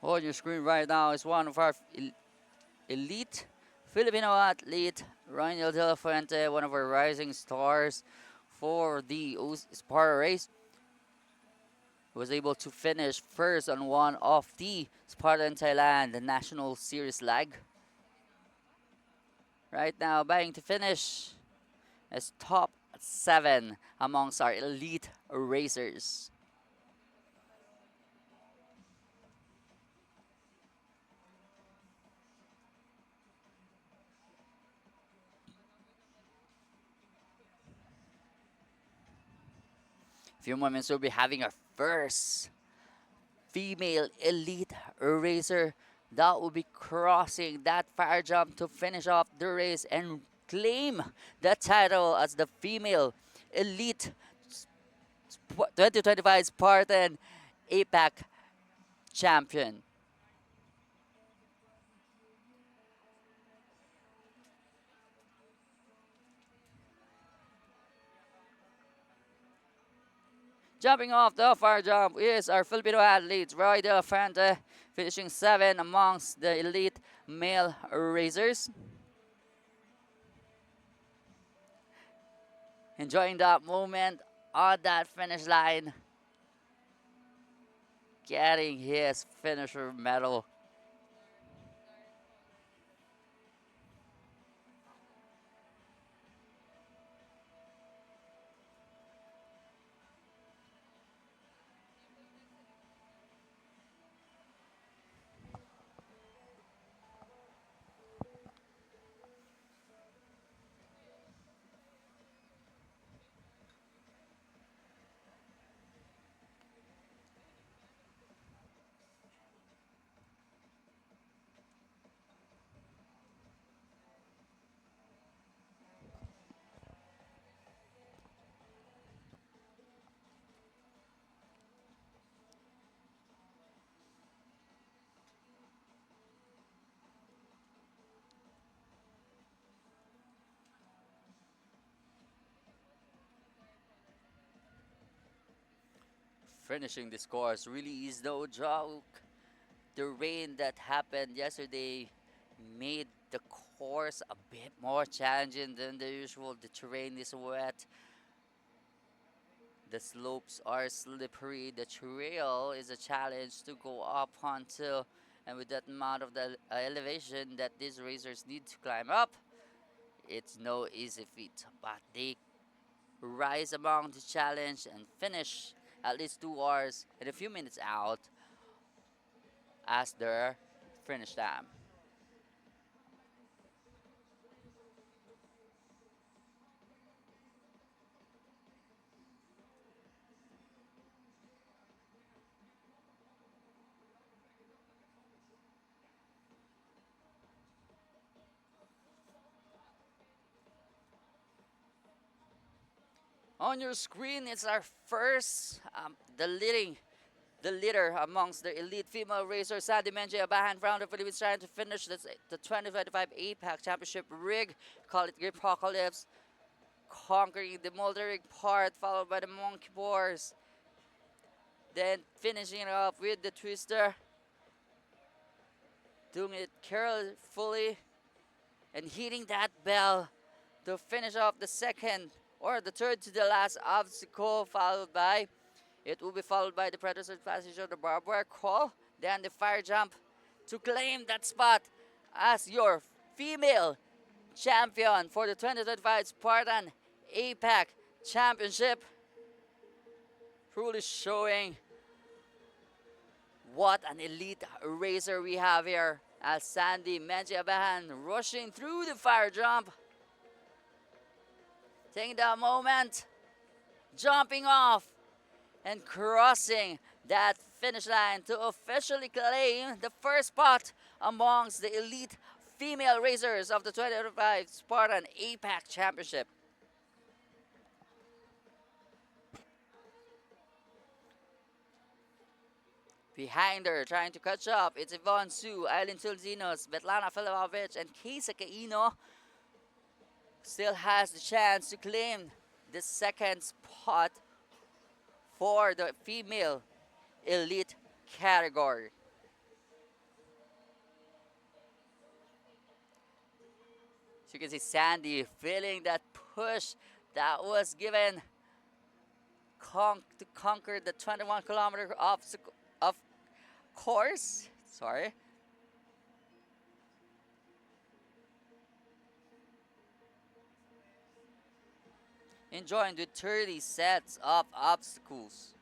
On your screen right now is one of our elite Filipino athlete, Ronald De La Fuente, one of our rising stars for the Sparta race. Was able to finish first on one of the Spartan Thailand National Series leg. Right now, vying to finish as top 7 amongst our elite racers. Few moments we'll be having our first female elite racer that will be crossing that fire jump to finish off the race and claim the title as the female elite 2025 Spartan APAC champion. Jumping off the fire jump is our Filipino athlete, Roy De La Fuente, finishing 7 amongst the elite male racers. Enjoying that moment on that finish line. getting his finisher medal. Finishing this course really is no joke. The rain that happened yesterday made the course a bit more challenging than the usual. The terrain is wet, the slopes are slippery, the trail is a challenge to go up onto, and with that amount of the elevation that these racers need to climb up, it's no easy feat, but they rise among the challenge and finish at least 2 hours and a few minutes out as their finish time. On your screen is our first, the leader amongst the elite female racers, Sandy Menjia Bahan from the Philippines, trying to finish the 2025 APAC Championship rig, call it Grip Apocalypse, conquering the moldering part, followed by the monkey bars, then finishing it off with the twister, doing it carefully and hitting that bell to finish off the second or the third to the last obstacle, it will be followed by the Predator passage of the barbed wire crawl, then the fire jump to claim that spot as your female champion for the 2025 Spartan APAC Championship. Truly showing what an elite racer we have here as Sandy Menjiabahan rushing through the fire jump. Taking that moment, jumping off and crossing that finish line to officially claim the first spot amongst the elite female racers of the 2025 Spartan APAC Championship. Behind her, trying to catch up, it's Yvonne Su, Eileen Tulzinos, Svetlana Filipovic, and Keisa Kaino. Still has the chance to claim the second spot for the female elite category. So you can see Sandy feeling that push that was given to conquer the 21-kilometer obstacle of course. Sorry. Enjoying the 30 sets of obstacles.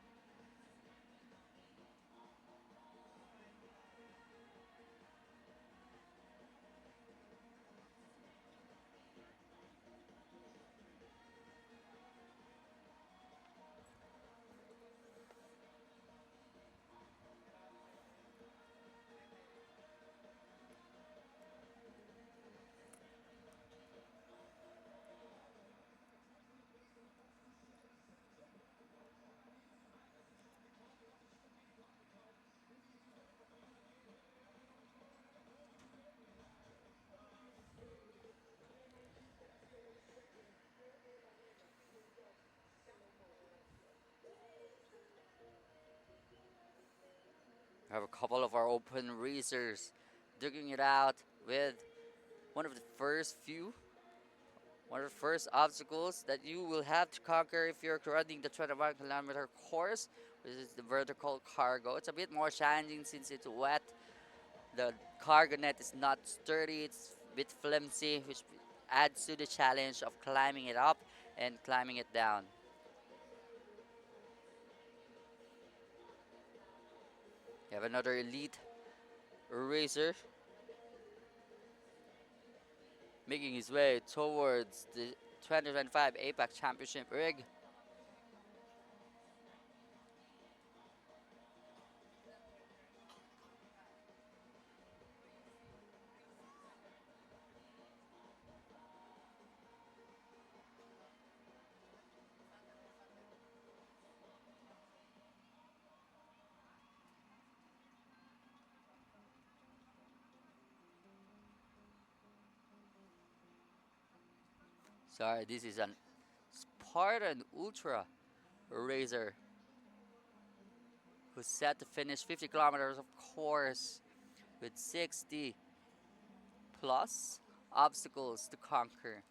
We have a couple of our open racers digging it out with one of the first few One of the first obstacles that you will have to conquer if you're running the 21-kilometer course, which is the vertical cargo. It's a bit more challenging since it's wet. The cargo net is not sturdy, it's a bit flimsy, which adds to the challenge of climbing it up and climbing it down. You have another elite racer making his way towards the 2025 APAC Championship rig. Sorry, this is an Spartan Ultra racer who's set to finish 50 kilometers of course with 60 plus obstacles to conquer.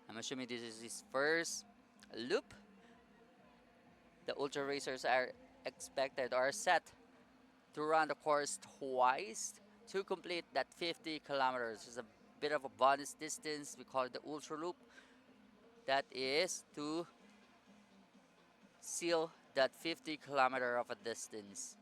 I'm assuming this is his first loop. The ultra racers are expected or set to run the course twice to complete that 50 kilometers. It's a bit of a bonus distance. We call it the ultra loop. That is to seal that 50-kilometer of a distance.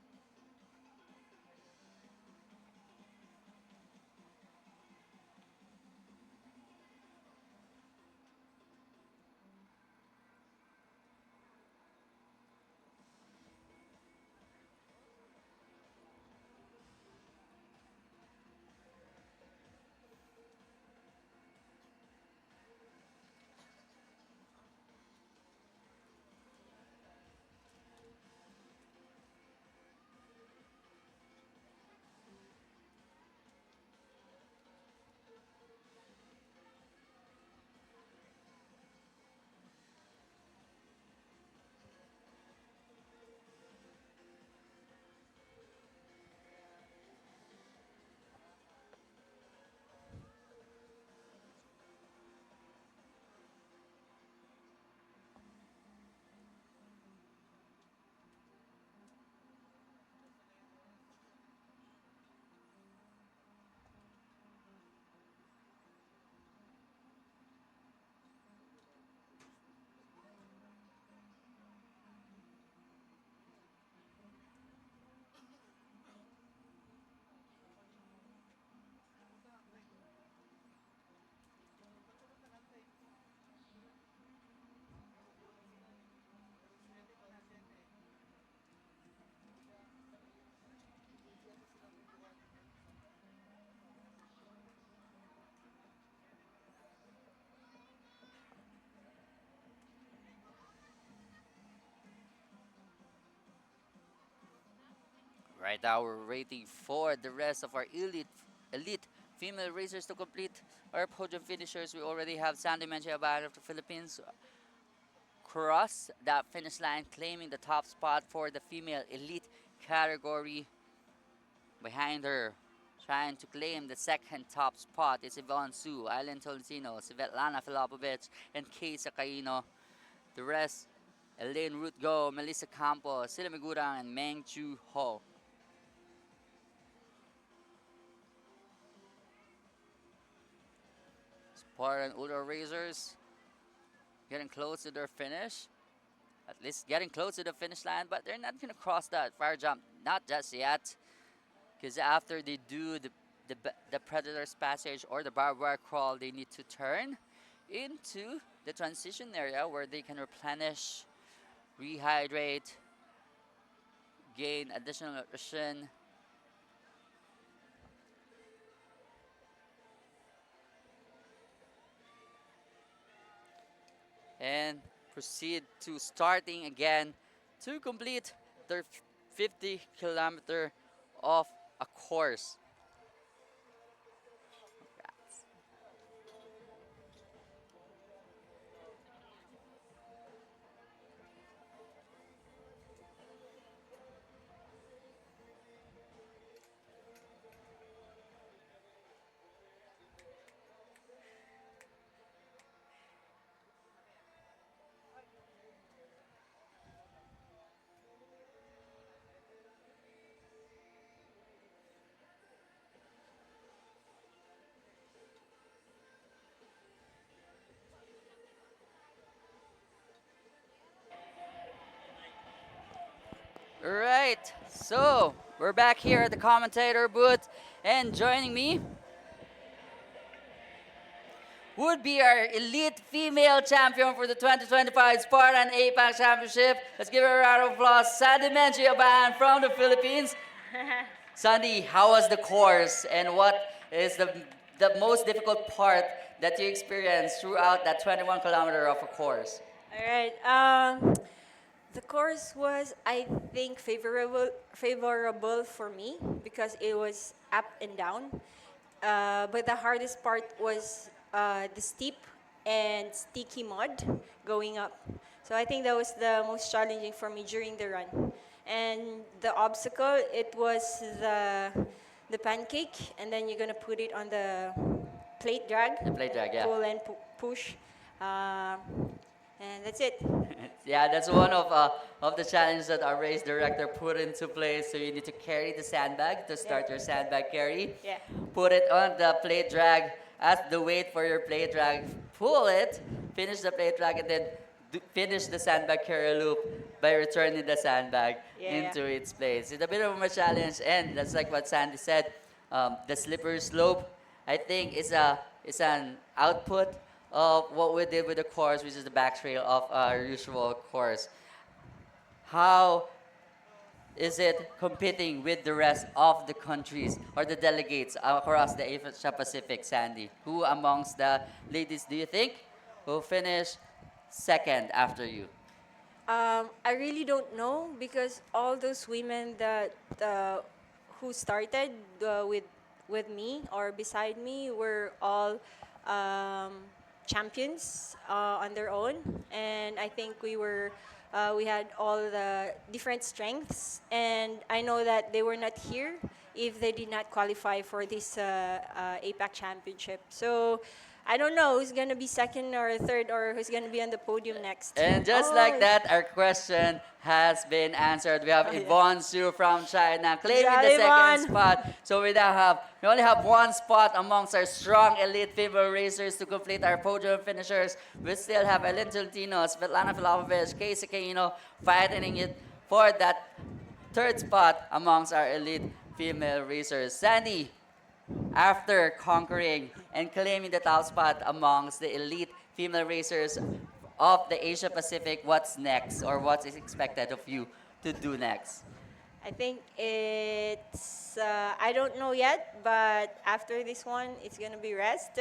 Right now, we're waiting for the rest of our elite female racers to complete our podium finishers. We already have Sandy Menchiaban of the Philippines cross that finish line, claiming the top spot for the female elite category. Behind her, trying to claim the second top spot is Yvonne Su, Aileen Tolentino, Svetlana Filopovich, and Kay Sakaino. The rest, Elaine Ruth Go, Melissa Campos, Sila Migurang, and Meng Chu Ho. Spartan Ultra Racers getting close to their finish. At least getting close to the finish line, but they're not going to cross that fire jump. Not just yet. Because after they do the Predator's Passage or the barbed wire crawl, they need to turn into the transition area where they can replenish, rehydrate, gain additional nutrition, and proceed to starting again to complete their 50-kilometer of a course. So, we're back here at the commentator booth, and joining me would be our elite female champion for the 2025 Spartan APAC Championship. Let's give her a round of applause, Sandy Menchiaban from the Philippines. Sandy, how was the course, and what is the most difficult part that you experienced throughout that 21-kilometer of a course? All right. The course was, I think, favorable for me because it was up and down. But the hardest part was the steep and sticky mud going up. So I think that was the most challenging for me during the run. And the obstacle, it was the pancake, and then you're gonna put it on the plate drag. The plate drag, yeah. Pull and push. And that's it. Yeah, that's one of the challenges that our race director put into place. So you need to carry the sandbag to start your sandbag carry. Yeah. Put it on the plate drag as the weight for your plate drag. Pull it, finish the plate drag, and then finish the sandbag carry loop by returning the sandbag into its place. It's a bit of a challenge, and that's like what Sandy said. The slippery slope, I think, is an output of what we did with the course, which is the back trail of our usual course. How is it competing with the rest of the countries or the delegates across the Asia Pacific, Sandy? Who amongst the ladies do you think will finish second after you? I really don't know because all those women that who started with me or beside me were all champions on their own, and I think we had all the different strengths, and I know that they were not here if they did not qualify for this APAC championship. So I don't know who's gonna be second or third or who's gonna be on the podium next. And just like that, our question has been answered. We have Yvonne Su from China claiming the second spot. So we only have one spot amongst our strong elite female racers to complete our podium finishers. We still have Ellen Tolentino, Svetlana Filopovich, Casey Caino fighting it for that third spot amongst our elite female racers. Sandy, after conquering and claiming the top spot amongst the elite female racers of the Asia Pacific, what's next, or what is expected of you to do next? I think it's I don't know yet, but after this one, it's gonna be rest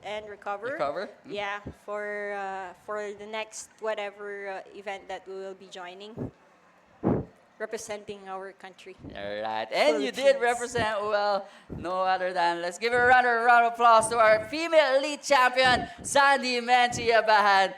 and recover. Recover? Yeah, for the next whatever event that we will be joining, representing our country. All right, and you did Philippines. represent well, no other than, let's give a round of applause to our female elite champion, Sandy Menchiabahan.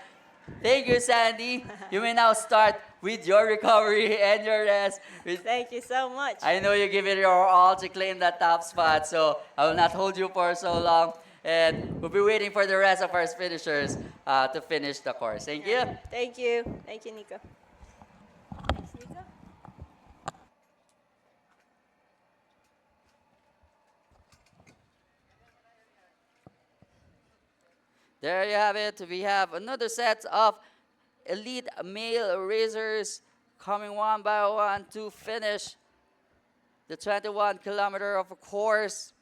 Thank you, Sandy. You may now start with your recovery and your rest. Thank you so much. I know you give it your all to claim that top spot, so I will not hold you for so long. And we'll be waiting for the rest of our finishers to finish the course. Thank you. Thank you. Thank you, Nico. Nico? There you have it. We have another set of elite male racers coming one by one to finish the 21-kilometer of a course.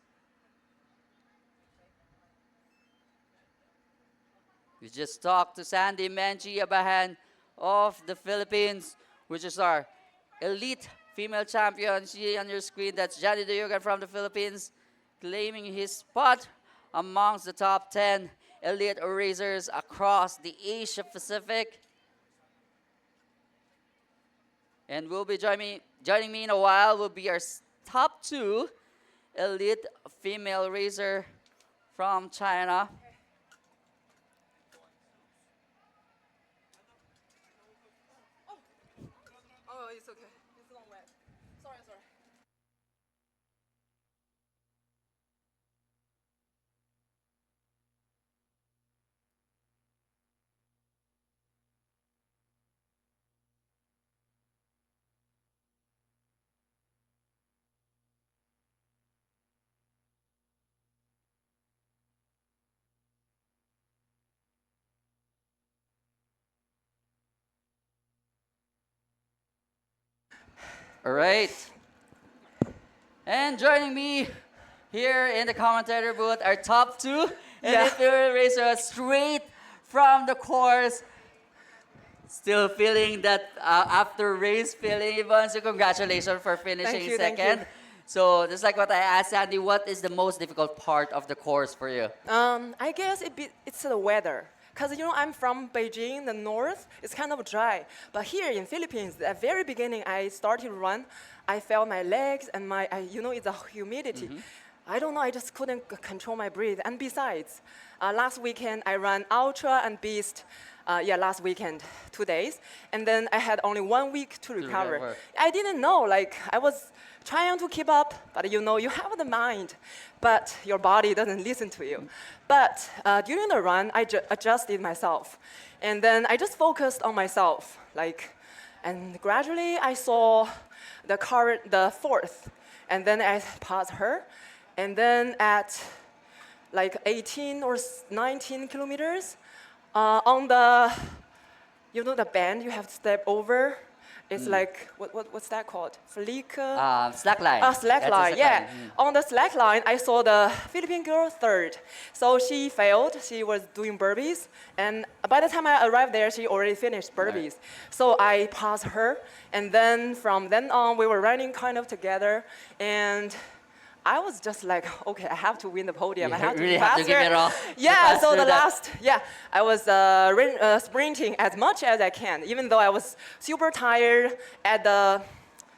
We just talked to Sandy Menchiabahan of the Philippines, which is our elite female champion. See on your screen, that's Johnny Duyugan from the Philippines, claiming his spot amongst the top 10 elite racers across the Asia Pacific. And will be joining me in a while will be our top 2 elite female racer from China. Oh, it's okay. It's not wet. Sorry. All right. And joining me here in the commentator booth are top two Yeah. individual racers straight from the course. Still feeling that after race feeling, Ivan. So congratulations for finishing you, thank second. you. So just like what I asked Sandy, what is the most difficult part of the course for you? I guess it's the weather. Because, I'm from Beijing, the north, it's kind of dry. But here in Philippines, at the very beginning, I started to run, I felt my legs and it's the humidity. I don't know, I just couldn't control my breath. And besides, last weekend, I ran Ultra and Beast. Last weekend, 2 days. And then I had only 1 week to recover. I didn't know, I was trying to keep up, but you have the mind, but your body doesn't listen to you. But during the run, I adjusted myself. And then I just focused on myself, and gradually I saw the fourth, and then I passed her. And then at 18 or 19 kilometers, on the band you have to step over. It's what's that called? Slack line. Slack line, yeah. On the slack line, I saw the Philippine girl third. So she failed. She was doing burpees. And by the time I arrived there, she already finished burpees. So I passed her. And then from then on, we were running kind of together. And I was just like, okay, I have to win the podium. I have to really be have faster. to give it all. Yeah, so I was sprinting as much as I can, even though I was super tired at the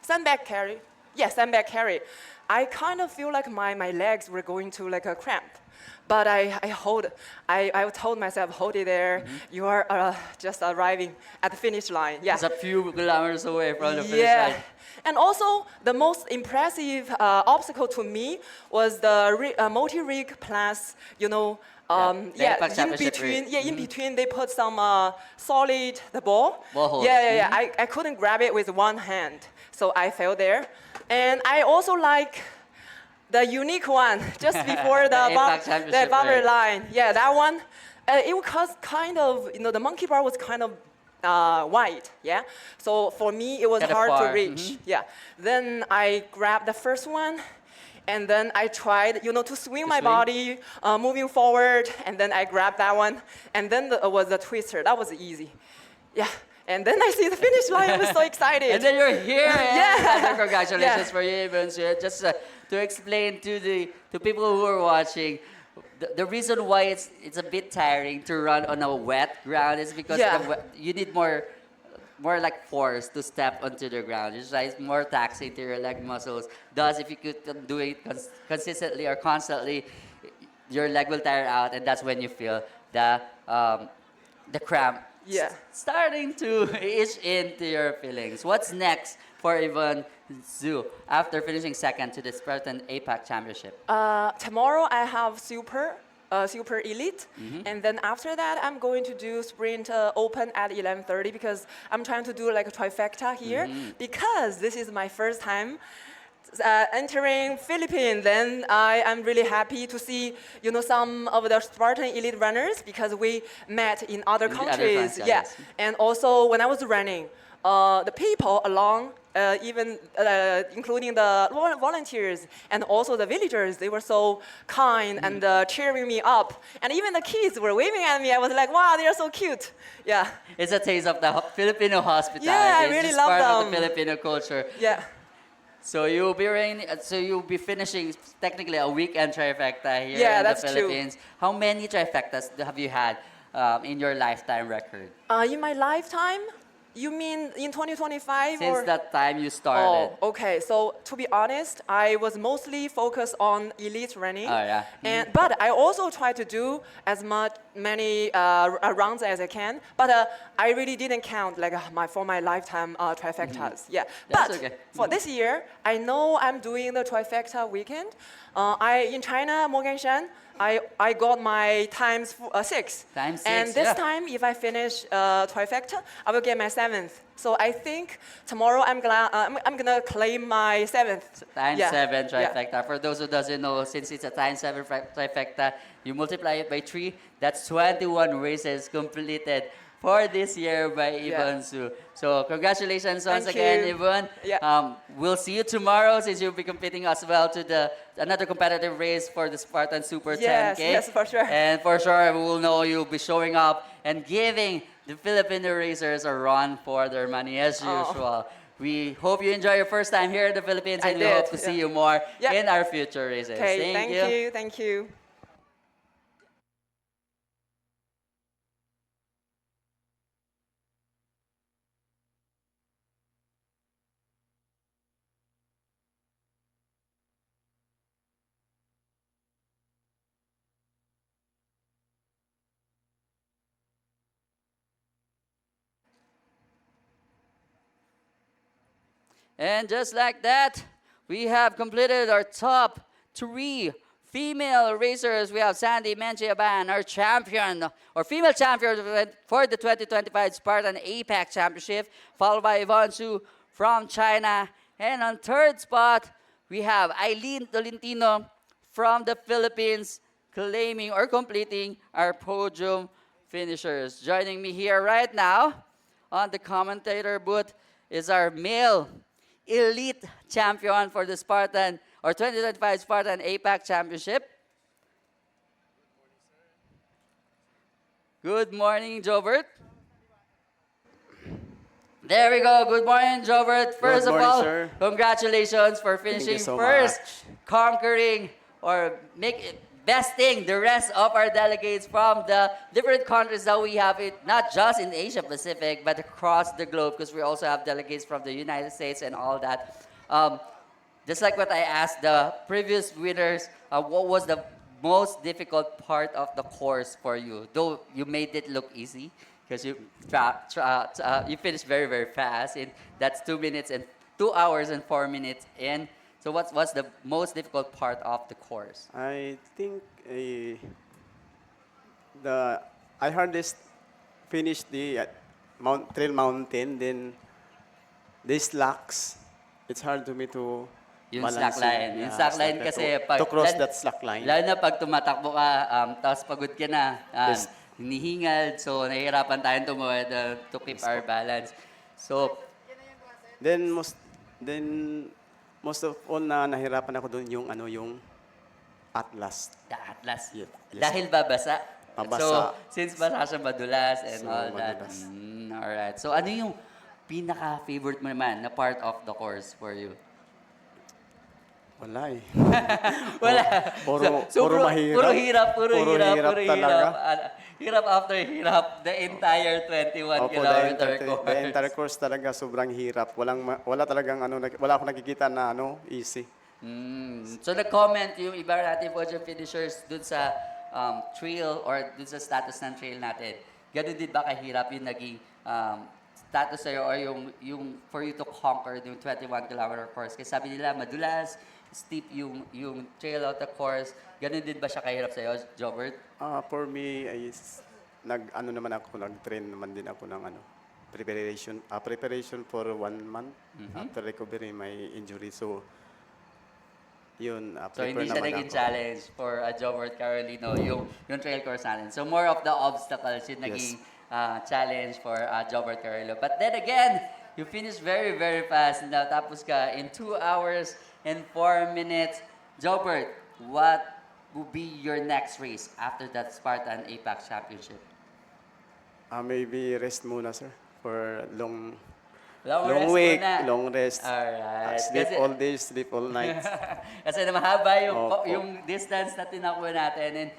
sandbag carry. Yeah, sandbag carry. I kind of feel like my legs were going to a cramp. But I told myself, hold it there. You are just arriving at the finish line. Yeah. It's a few kilometers away from the finish line. And also, the most impressive obstacle to me was the multi-rig plus, in between they put some solid, the ball. Ball hold. I couldn't grab it with one hand, so I fell there. And I also like the unique one, just before the bumper line. Yeah, that one. It was kind of, the monkey bar was kind of wide, yeah? So for me, it was Kinda hard far. to reach, yeah. Then I grabbed the first one, and then I tried, to swing my body, moving forward, and then I grabbed that one, and then was the twister. That was easy, yeah. And then I see the finish line. I was so excited. And then you're here. Yeah. Congratulations for you, Evans. Just to explain to people who are watching, the reason why it's a bit tiring to run on a wet ground is because you need more force to step onto the ground. It's more taxing to your leg muscles. Thus, if you could do it consistently or constantly, your leg will tire out, and that's when you feel the cramp starting to itch into your feelings. What's next for Ivan Zhu after finishing second to the Spartan APAC Championship? Tomorrow I have Super Elite, and then after that I'm going to do Sprint Open at 11:30 because I'm trying to do a trifecta here because this is my first time entering Philippines. Then I am really happy to see some of the Spartan elite runners because we met in other countries. And also when I was running, the people along, including the volunteers and also the villagers, they were so kind and cheering me up. And even the kids were waving at me. I was like, wow, they're so cute. Yeah. It's a taste of the Filipino hospitality. Yeah, I really it's just love part them. of the Filipino culture. Yeah. So you'll be finishing technically a weekend trifecta here in that's the Philippines. true. How many trifectas have you had in your lifetime record? In my lifetime? You mean in 2025? Since that time you started. Oh, okay. So to be honest, I was mostly focused on elite running. Oh, yeah. But I also try to do many rounds as I can. But I really didn't count for my lifetime trifectas. Yeah. That's but okay. for this year, I know I'm doing the trifecta weekend. In China, Morganshan, I got my times 6. Times 6, and this time, if I finish trifecta, I will get my 7th. So I think tomorrow I'm gonna claim my 7th. Times 7 trifecta. For those who doesn't know, since it's a times 7 trifecta, you multiply it by 3. That's 21 races completed for this year by Yeah. Yvonne Su. So congratulations once Thank again, you. Yvonne. Yeah. We'll see you tomorrow since you'll be competing as well to the another competitive race for the Spartan Super Yes, 10K. yes, for sure. And for sure, we will know you'll be showing up and giving the Filipino racers a run for their money as Oh. usual. We hope you enjoy your first time here in the Philippines, I and we did, hope to see yeah. you more Yeah. in our future races. Okay, thank you, thank you. And just like that, we have completed our top 3 female racers. We have Sandy Menchiaban, our champion, or female champion for the 2025 Spartan APAC Championship, followed by Yvonne Su from China. And on third spot, we have Eileen Tolentino from the Philippines, claiming or completing our podium finishers. Joining me here right now on the commentator booth is our male elite champion for the Spartan or 2025 Spartan APAC Championship. Good morning, Jobert. There we go. Good morning, Jobert. First of morning, all, sir. congratulations for finishing so first, much. conquering or besting the rest of our delegates from the different countries that we have, not just in Asia Pacific, but across the globe, because we also have delegates from the United States and all that. Just like what I asked the previous winners, what was the most difficult part of the course for you? Though you made it look easy, because you finished very, very fast. That's 2 minutes and 2 hours and 4 minutes in. So what's the most difficult part of the course? I think I hardest finished the Trail Mountain, then these slacks. It's hard to me to Yung balance slackline. Yung slackline kasi to cross that slack line. Lalo na pag tumatakbo ka, tapos pagod ka na, Yes. hinihingal, so nahihirapan tayong tumawid to keep our balance. So, Then most of all na nahirapan ako doon yung Atlas. the Atlas. Yes. Dahil babasa. Babasa. So, since basa siya madulas and So, all that. madulas. Alright. So, ano yung pinaka-favorite mo naman na part of the course for you? Wala eh. Wala. Puro mahirap. Puro hirap. Puro hirap talaga. Hirap after hirap. The entire 21 Opo, kilometer the course. entire course talaga sobrang hirap. Wala talagang wala akong nakikita na easy. So nag-comment yung iba natin podium finishers dun sa trail or dun sa status ng trail natin. Ganun din ba kahirap yung naging status sa'yo or yung for you to conquer yung 21 kilometer course? Kasi sabi nila madulas, steep yung trail of the course. Ganun din ba siya kahirap sa'yo, Jobert? For me, nag-train naman din ako ng preparation for 1 month after recovery my injury. So, yun, So hindi siya prepare naman naging ako. challenge for Jobert Carolino, yung trail course natin. So more of the obstacles yung naging challenge for Jobert Carolino. But then again, you finished very, very fast. Natapos ka in 2 hours and 4 minutes. Jobert, what will be your next race after that Spartan APAC Championship? Maybe rest muna, sir, for long rest week, muna. long rest. Alright. Sleep all day, sleep all night. Kasi na mahaba Opo. yung distance na tinakbo natin. And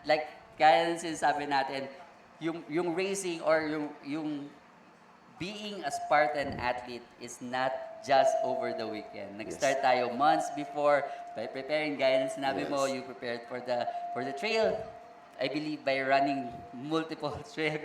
like kaya nang sinasabi natin, yung racing or yung being a Spartan athlete is not just over the weekend. Nag-start tayo months before by preparing, gaya ng sinabi mo, you prepared for the trail. I believe by running multiple trail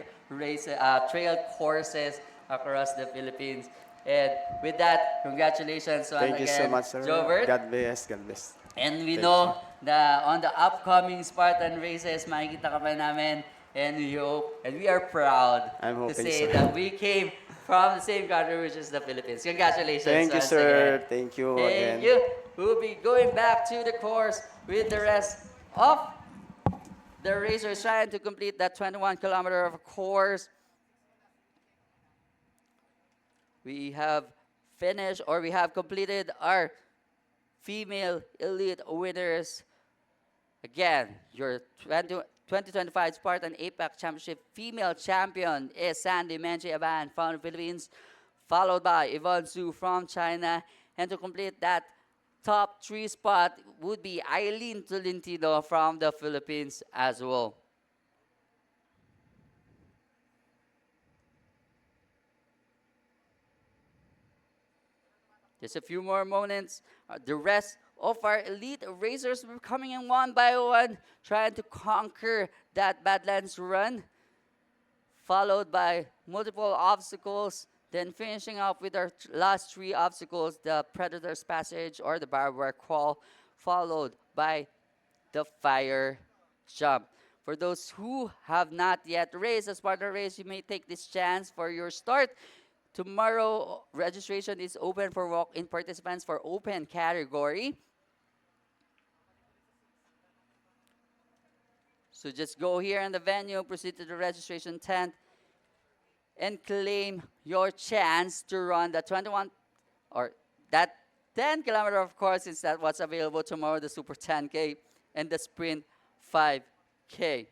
courses across the Philippines. And with that, congratulations once Thank you so again, much, sir. Jobert. God bless, God bless. And we Thank know that on the upcoming Spartan races, makikita ka pa namin. And we hope, and we are proud I'm to hoping say so. that we came from the same country, which is the Philippines. Congratulations Thank you, once sir. again. Thank you Thank again. you. We'll be going back to the course with the rest of the racers trying to complete that 21-kilometer of course. We have finished or we have completed our female elite winners. Again, your 2025 Spartan APAC Championship female champion is Sandy Menchie Aban from the Philippines, followed by Yvonne Su from China. And to complete that top 3 spot would be Eileen Tolentino from the Philippines as well. Just a few more moments. The rest of our elite racers will be coming in one by one, trying to conquer that Badlands run, followed by multiple obstacles, then finishing up with our last 3 obstacles, the Predator's Passage or the barbed wire crawl, followed by the fire jump. For those who have not yet raced a Spartan race, you may take this chance for your start. Tomorrow, registration is open for walk-in participants for open category. So just go here in the venue, proceed to the registration tent, and claim your chance to run the 21 or that 10-kilometer, of course, since that's what's available tomorrow, the Super 10K and the Sprint 5K.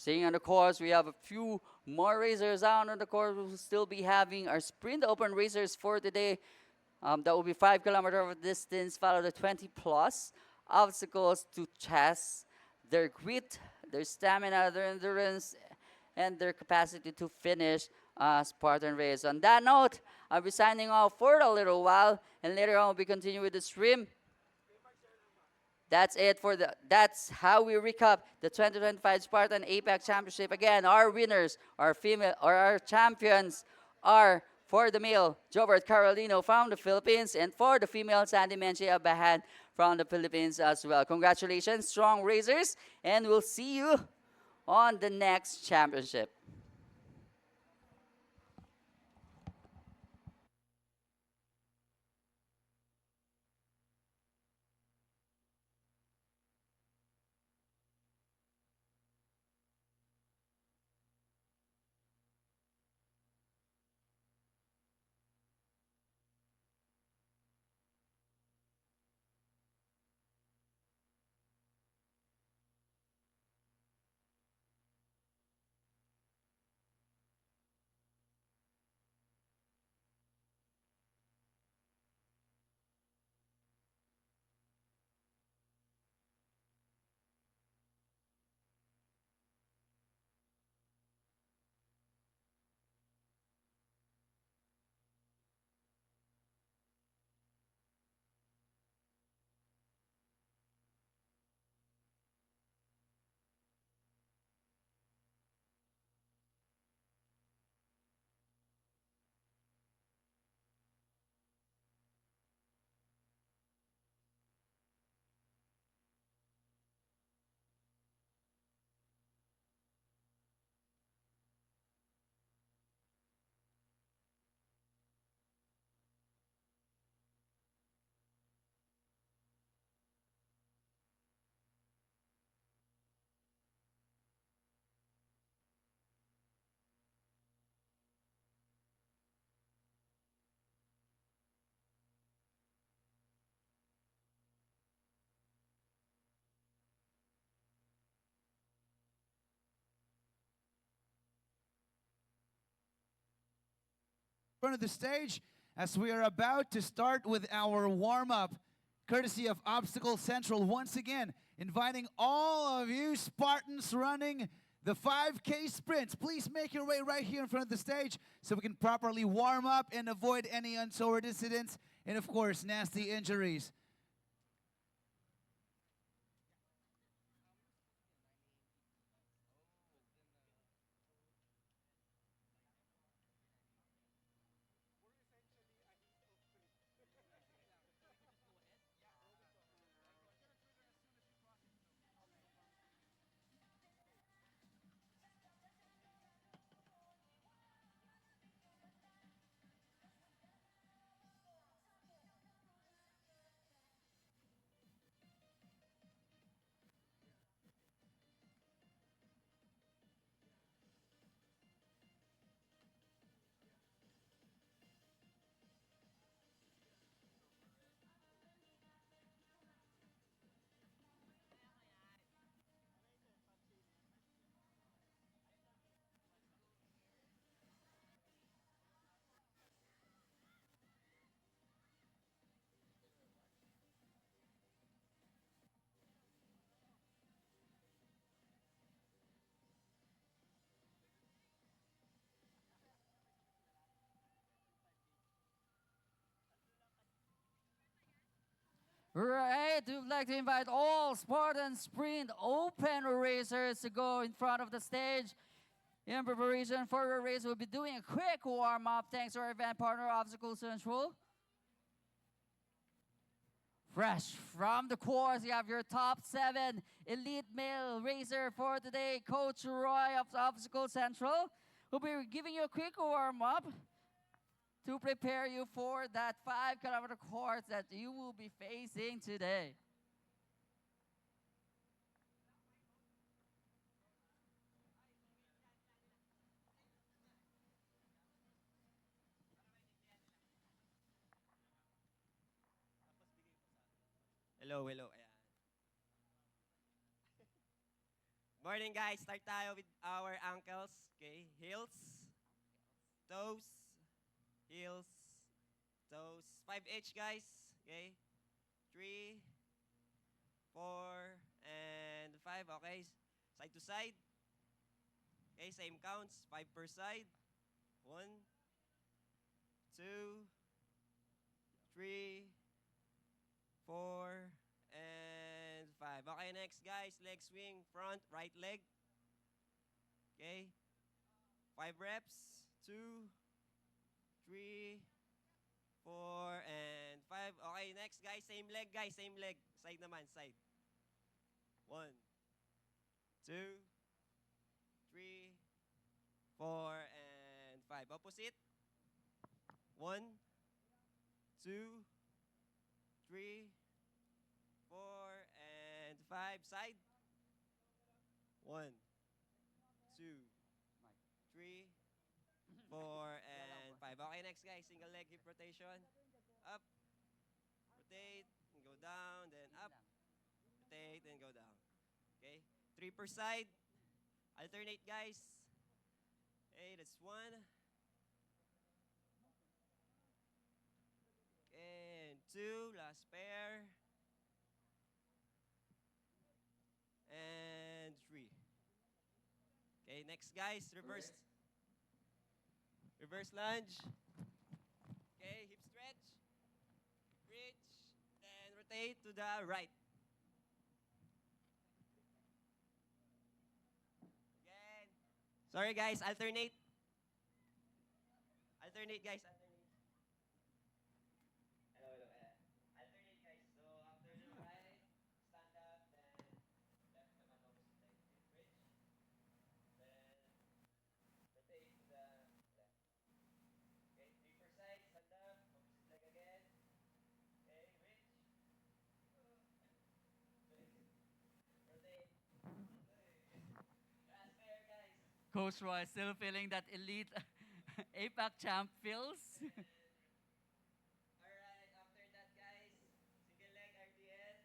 Staying on the course, we have a few more racers out on the course. We'll still be having our sprint open racers for today. That will be 5-kilometer of distance, followed by 20+ obstacles to test their grit, their stamina, their endurance, and their capacity to finish a Spartan race. On that note, I'll be signing off for a little while, and later on we'll be continuing with the stream. That's it for that's how we recap the 2025 Spartan APAC Championship. Again, our winners, our female, or our champions are for the male, Jobert Carolino from the Philippines, and for the female, Sandy Menchie Abahan from the Philippines as well. Congratulations, strong racers, and we'll see you on the next championship. Front of the stage as we are about to start with our warm-up, courtesy of Obstacle Central. Once again, inviting all of you Spartans running the 5K sprints. Please make your way right here in front of the stage so we can properly warm up and avoid any untoward incidents and, of course, nasty injuries. Right, we'd like to invite all Spartan Sprint Open racers to go in front of the stage. In preparation for the race, we'll be doing a quick warm-up thanks to our event partner, Obstacle Central. Fresh from the course, you have your top 7 elite male racer for today, Coach Roy of Obstacle Central, who'll be giving you a quick warm-up to prepare you for that 5-kilometer course that you will be facing today. Hello, hello. Ayan. Morning guys, start tayo with our ankles. Okay, heels, toes, heels, toes. 5 each guys. Okay, 3, 4, and 5. Okay, side to side. Okay, same counts. 5 per side. 1, 2, 3, 4, and 5. Okay, next guys, leg swing, front, right leg. Okay, 5 reps, 2, 3, 4, and 5. Okay, next guys, same leg guys, same leg. Side naman, side. 1, 2, 3, 4, and 5. Opposite. 1, 2, 3, 4, and 5. Side. 1, 2, 3, 4, and 5. Okay, next guys, single leg hip rotation. Up, rotate, and go down, then up, rotate, and go down. Okay, 3 per side. Alternate guys. Okay, that's 1. And 2, last pair. And 3. Okay, next guys, reverse. Reverse lunge. Okay, hip stretch. Reach. Then rotate to the right. Again. Sorry guys, alternate. Alternate guys, alternate. Hello, hello. Alternate guys. So after the right, stand up, then left naman opposite leg. Hip bridge. Then rotate to the left. Okay, 3 per side, stand up, opposite leg again. Okay, reach. Rotate. Last pair, guys. Coach Roy still feeling that elite APAC champ feels. Alright, after that, guys, single leg RDL.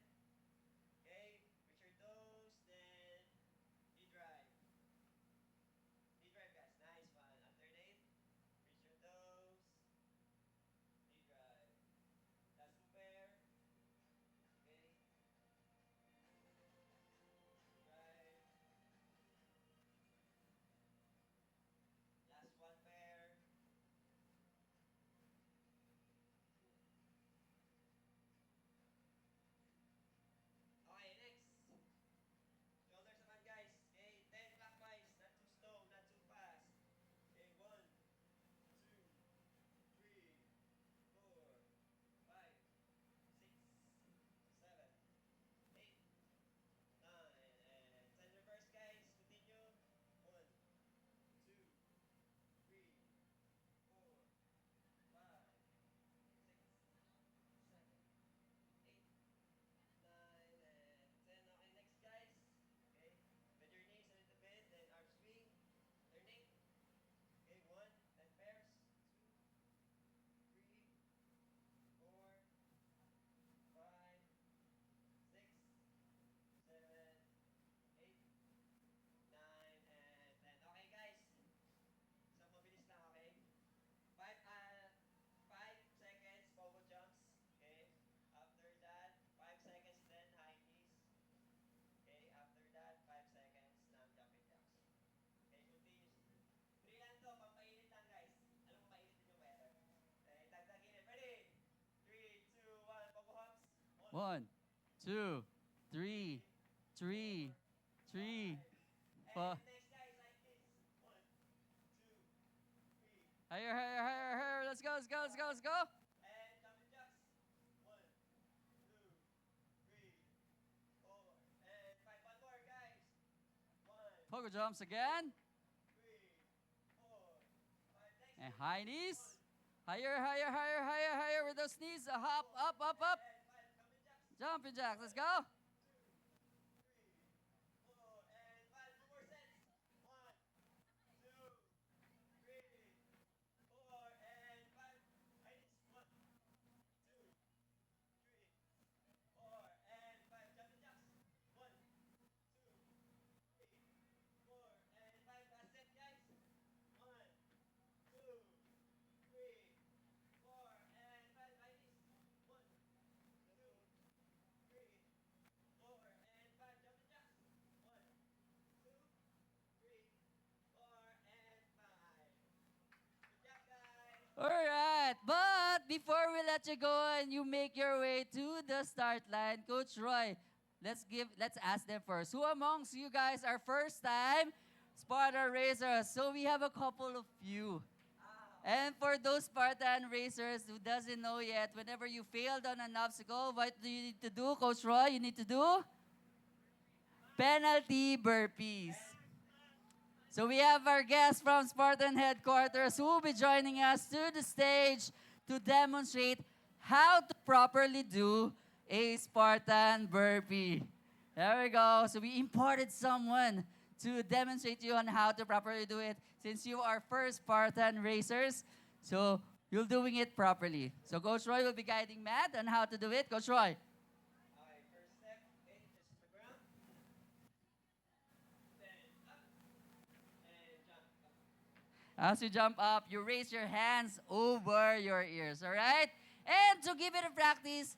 Okay, with your toes, then knee drive. Knee drive, guys. Nice one. Alternate. Reach your toes. Knee drive. Last 2 pair. Okay. Drive. Last 1 pair. 1, 2, 3, 3, 3, 4. Next guy is like this. 1, 2, 3. Higher, higher, higher, higher. Let's go, let's go, let's go, let's go. And jumping jacks. 1, 2, 3, 4, and 5. One more, guys. 1, Pogo jumps again. 3, 4, 5. Next. And high knees. Higher, higher, higher, higher, higher with those knees. A hop, up, up, up. And 5. Jumping jacks. Jumping jacks. Let's go. 4, and 5. 2 more sets. 1, 2, 3, 4, and 5. High knees. 1, 2, 3, 4, and 5. Jumping jacks. 1, 2, 3, 4, and 5. Last set, guys. 1, 2, 3, 4, and 5. High knees. 1, 2, 3, 4, and 5. Jumping jacks. 1, 2, 3, 4, and 5. Good job, guys. All right, but before we let you go and you make your way to the start line, Coach Roy, let's ask them first. Who amongst you guys are first time Spartan racers? So we have a couple of you. And for those Spartan racers who doesn't know yet, whenever you failed on an obstacle, what do you need to do, Coach Roy? You need to do penalty burpees. So we have our guests from Spartan headquarters who will be joining us to the stage to demonstrate how to properly do a Spartan burpee. There we go. So we imported someone to demonstrate to you on how to properly do it since you are first Spartan racers. So you're doing it properly. So Coach Roy will be guiding Matt on how to do it. Coach Roy. Alright, first step, okay, this is the ground. Then up, and jump up. As you jump up, you raise your hands over your ears, all right? And to give it a practice,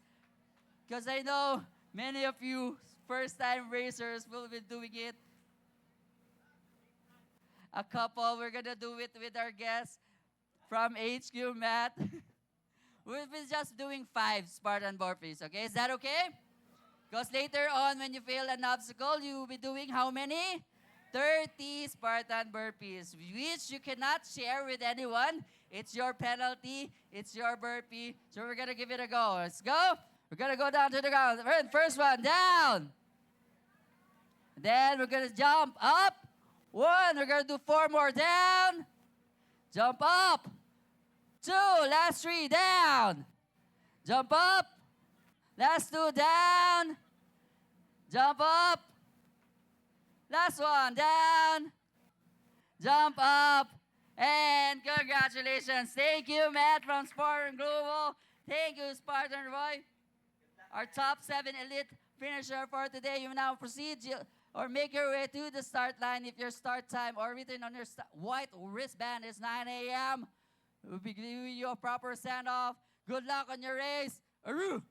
because I know many of you first-time racers will be doing it. A couple, we're gonna do it with our guests from HQ, Matt. We'll be just doing 5 Spartan burpees, okay? Is that okay? Because later on, when you fail an obstacle, you will be doing how many? 30 Spartan burpees, which you cannot share with anyone. It's your penalty. It's your burpee. So we're going to give it a go. Let's go. We're going to go down to the ground. First one, down. Then we're going to jump up. 1. We're going to do 4 more, down. Jump up. 2. Last 3, down. Jump up. Last 2, down. Jump up. Last one, down. Jump up. And congratulations. Thank you, Matt from Spartan Global. Thank you, Spartan Roy. Our top 7 elite finisher for today. You now proceed or make your way to the start line. If your start time or written on your white wristband is 9 a.m., we'll be giving you a proper send-off. Good luck on your race. Aroo!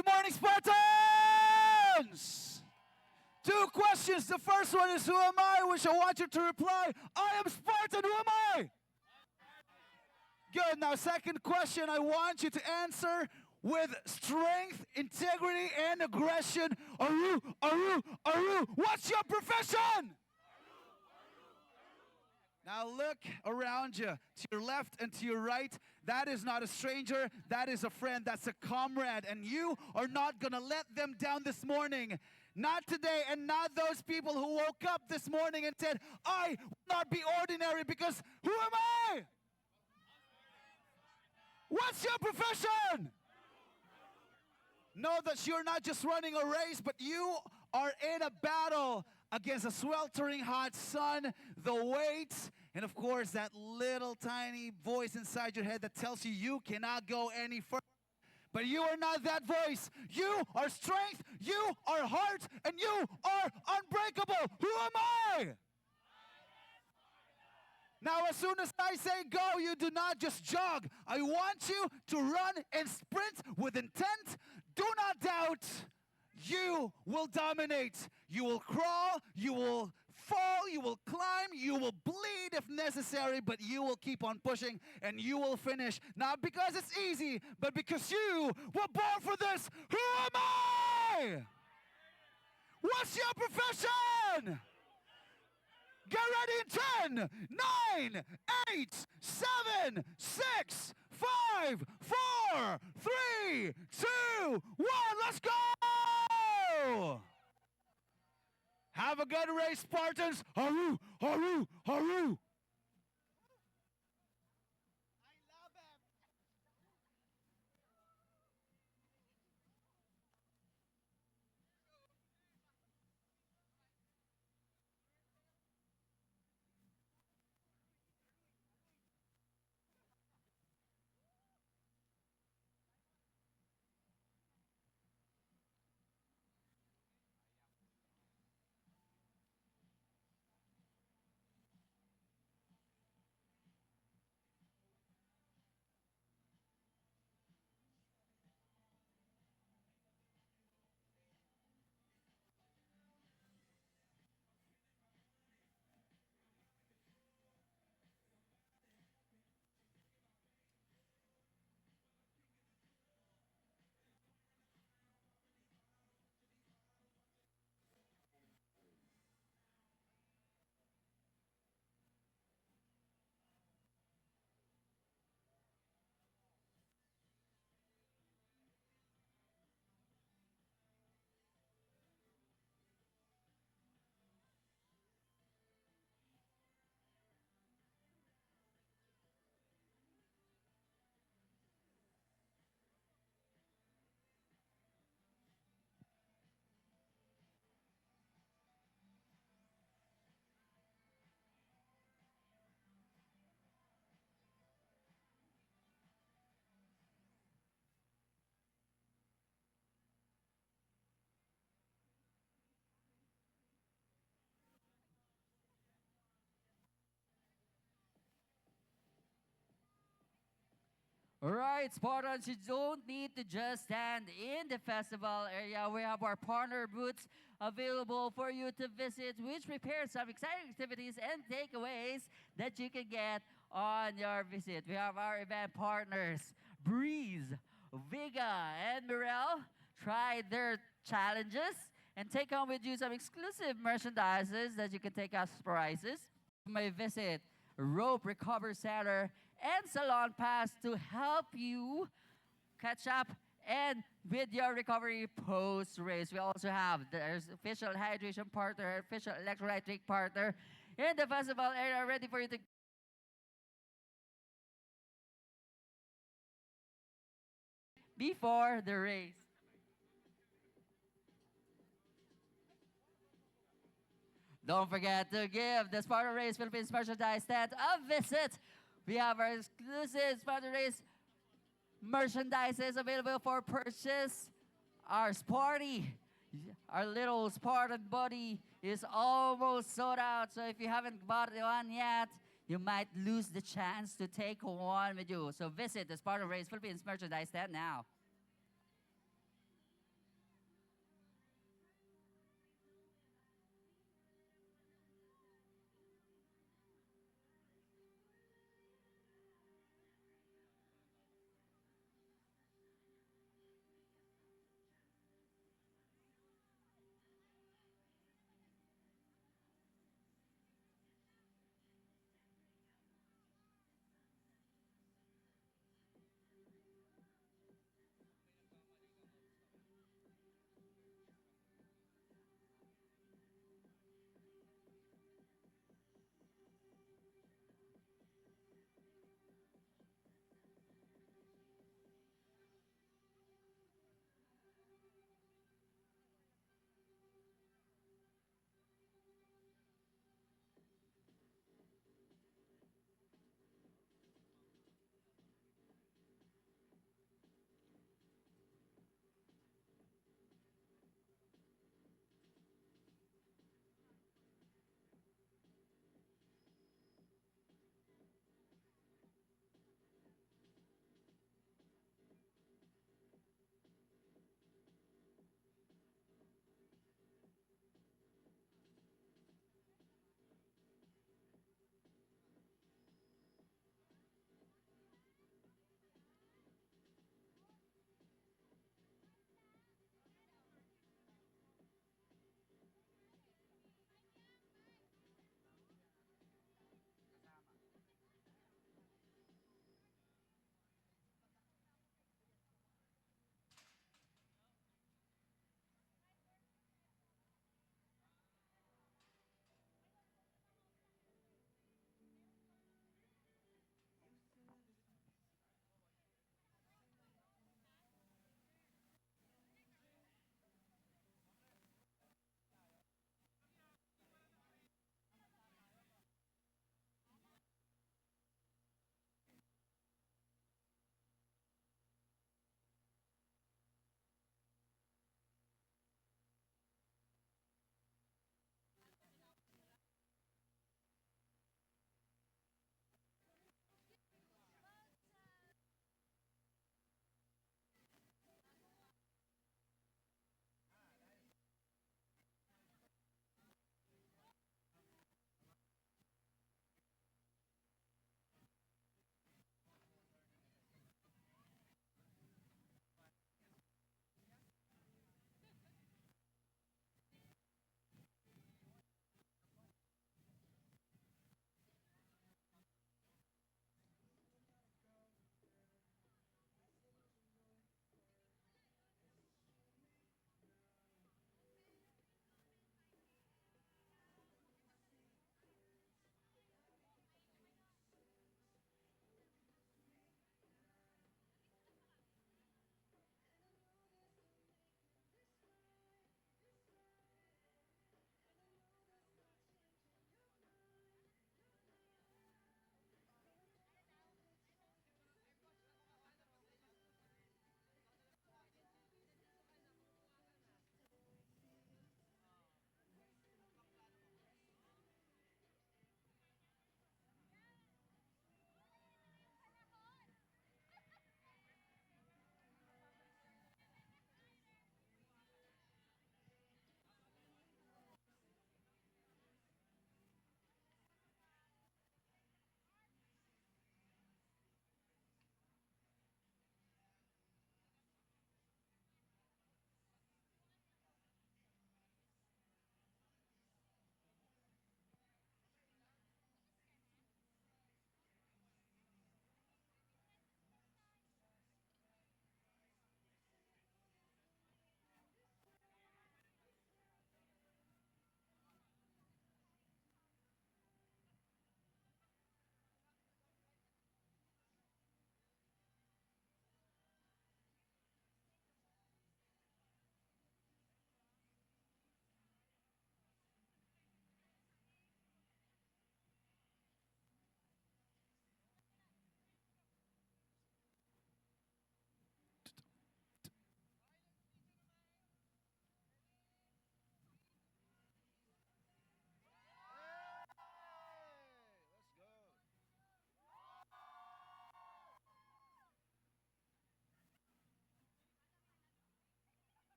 Good morning, Spartans! 2 questions. The first one is, who am I? Which I want you to reply, I am Spartan. Who am I? Good. Now, second question, I want you to answer with strength, integrity, and aggression. Aru, aru, aru. What's your profession? Now look around you, to your left and to your right. That is not a stranger, that is a friend, that's a comrade. And you are not going to let them down this morning. Not today, and not those people who woke up this morning and said, I will not be ordinary, because who am I? What's your profession? Know that you're not just running a race, but you are in a battle against a sweltering hot sun, the weight, and of course that little tiny voice inside your head that tells you you cannot go any further. But you are not that voice. You are strength, you are heart, and you are unbreakable. Who am I? Now, as soon as I say go, you do not just jog. I want you to run and sprint with intent. Do not doubt. You will dominate. You will crawl. You will fall. You will climb. You will bleed if necessary, but you will keep on pushing and you will finish. Not because it's easy, but because you were born for this. Who am I? What's your profession? Get ready in 10, 9, 8, 7, 6, 5, 4, 3, 2, 1. Let's go! Have a good race, Spartans. Haru, haru, haru. Alright, Spartans, you don't need to just stand in the festival area. We have our partner booths available for you to visit, which prepares some exciting activities and takeaways that you can get on your visit. We have our event partners, Breeze, Vega, and Mirel. Try their challenges and take home with you some exclusive merchandises that you can take as prizes. You may visit Rope Recovery Center and Salon Pass to help you catch up and with your recovery post-race. We also have there's official hydration partner, official electrolyte drink partner in the festival area ready for you to before the race. Don't forget to give the Spartan Race Philippines merchandise stand a visit. We have our exclusive Spartan Race merchandises available for purchase. Our Sparty, our little Spartan body is almost sold out. So if you haven't bought one yet, you might lose the chance to take one with you. So visit the Spartan Race Philippines merchandise stand now.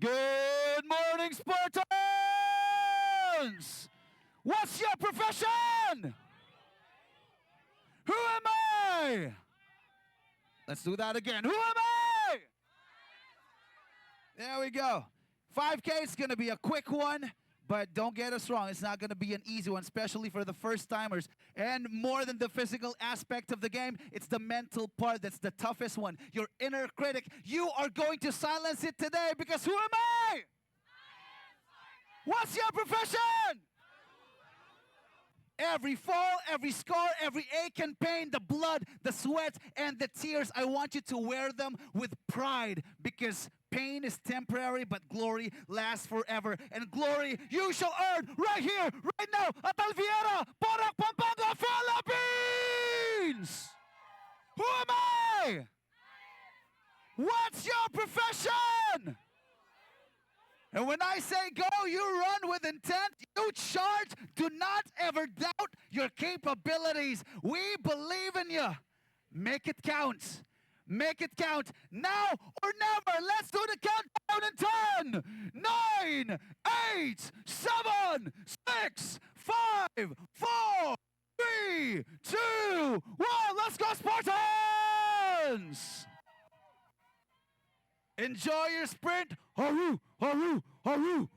Good morning, Spartans! What's your profession? Who am I? Let's do that again. Who am I? There we go. 5K is going to be a quick one, but don't get us wrong. It's not going to be an easy one, especially for the first-timers. And more than the physical aspect of the game, it's the mental part that's the toughest one. Your inner critic. You are going to silence it today because who am I? What's your profession? Every fall, every scar, every ache and pain, the blood, the sweat, and the tears, I want you to wear them with pride because pain is temporary, but glory lasts forever. And glory you shall earn right here, right now, at Alviera, Porac, Pampanga, Philippines! Who am I? What's your profession? And when I say go, you run with intent, you charge, do not ever doubt your capabilities. We believe in you. Make it count. Make it count. Now or never. Let's do the countdown in 10, 9, 8, 7, 6, 5, 4, 3, 2, 1. Let's go, Spartans! Enjoy your sprint. Haru, haru, haru.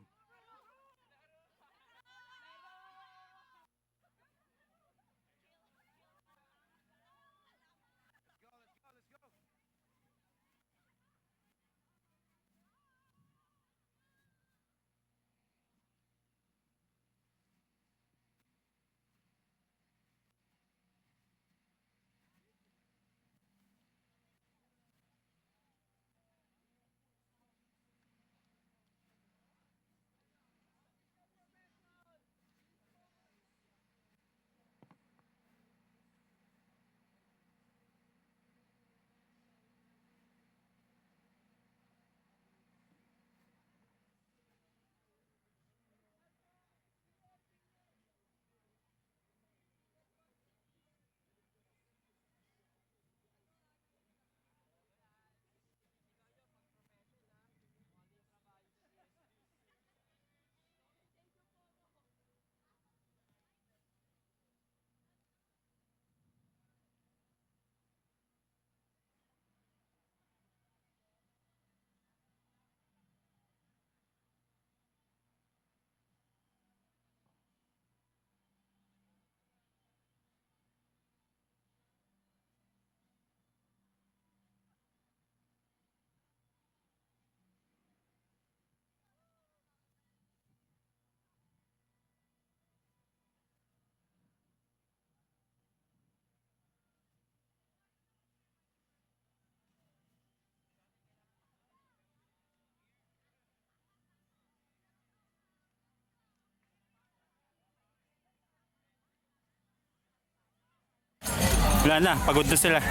Wala na, pagod na sila.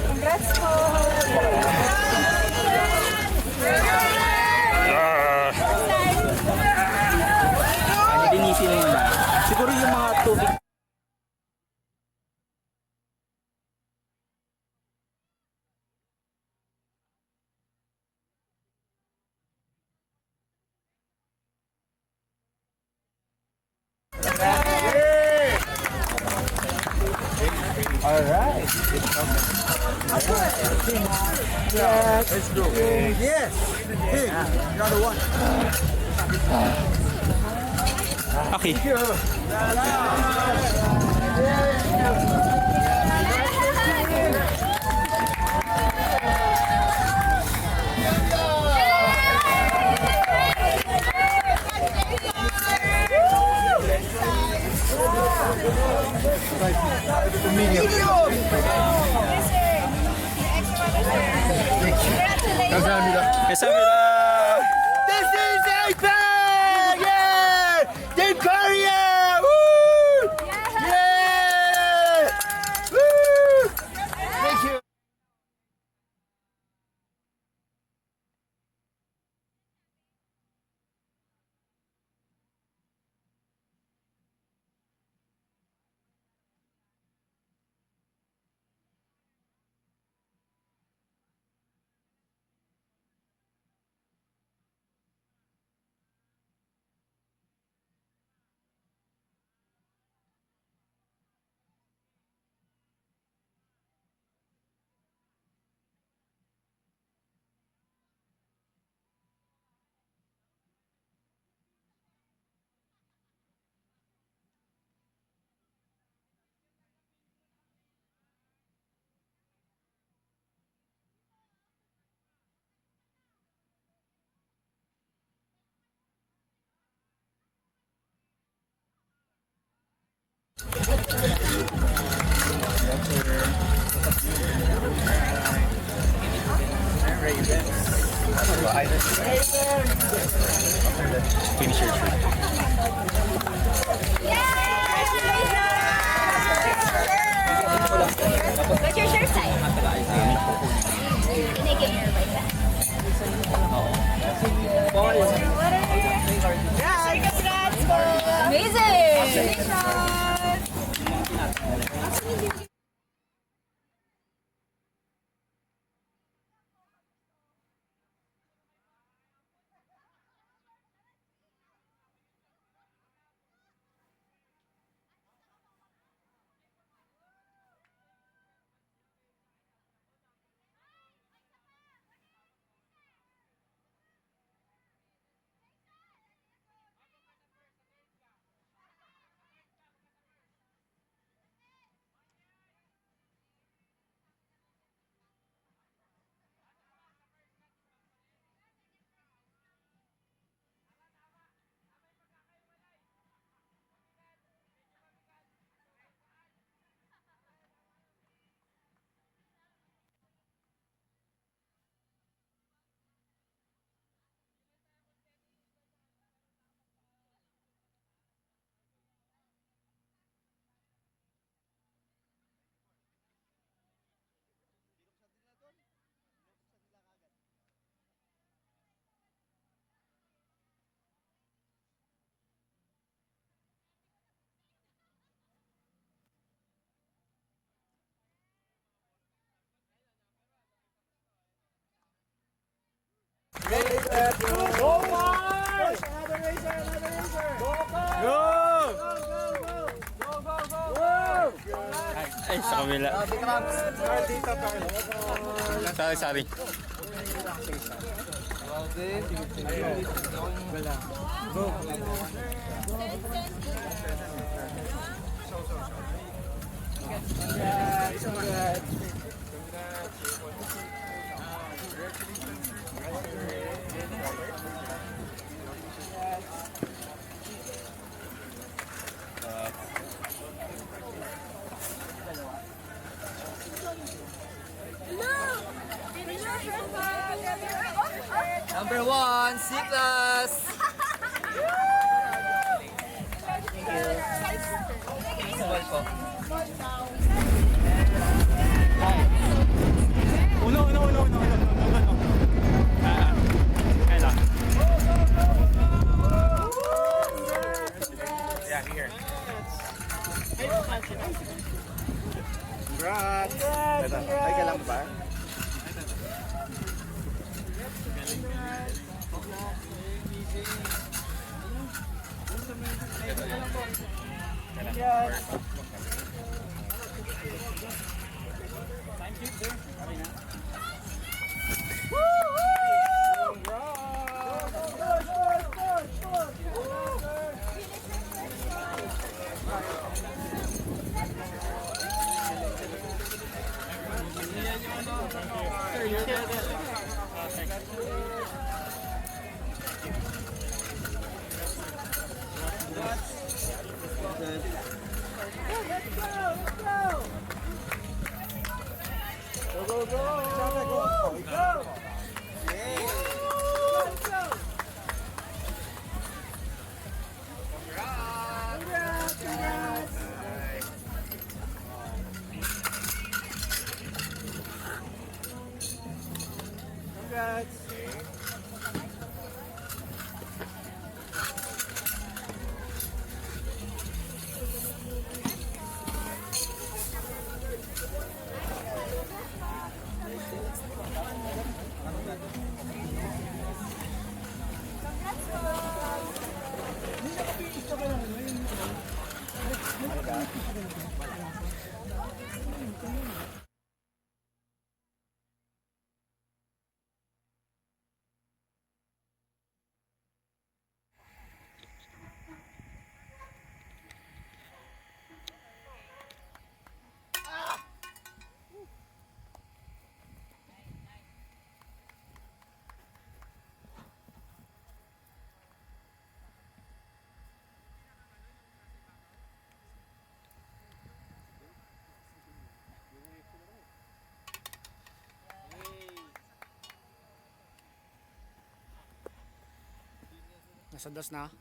Congrats po! Linisin mo na. Siguro yung mga tubig. All right. Yes. Let's go. Yes. Hey, another one. Okay. Kamsahamnida. This is APAC! Yeah! Team Korea! Woo! Yeah! Woo! Thank you. Finish your shirt. What's your shirt size? Can I get your right back? Amazing! Ay, sa kabila. Sorry, sorry. Number 1, C+. Uno. Kaya lang. Yeah, here. Congrats! Ay ka lang ba? Nasa dos na.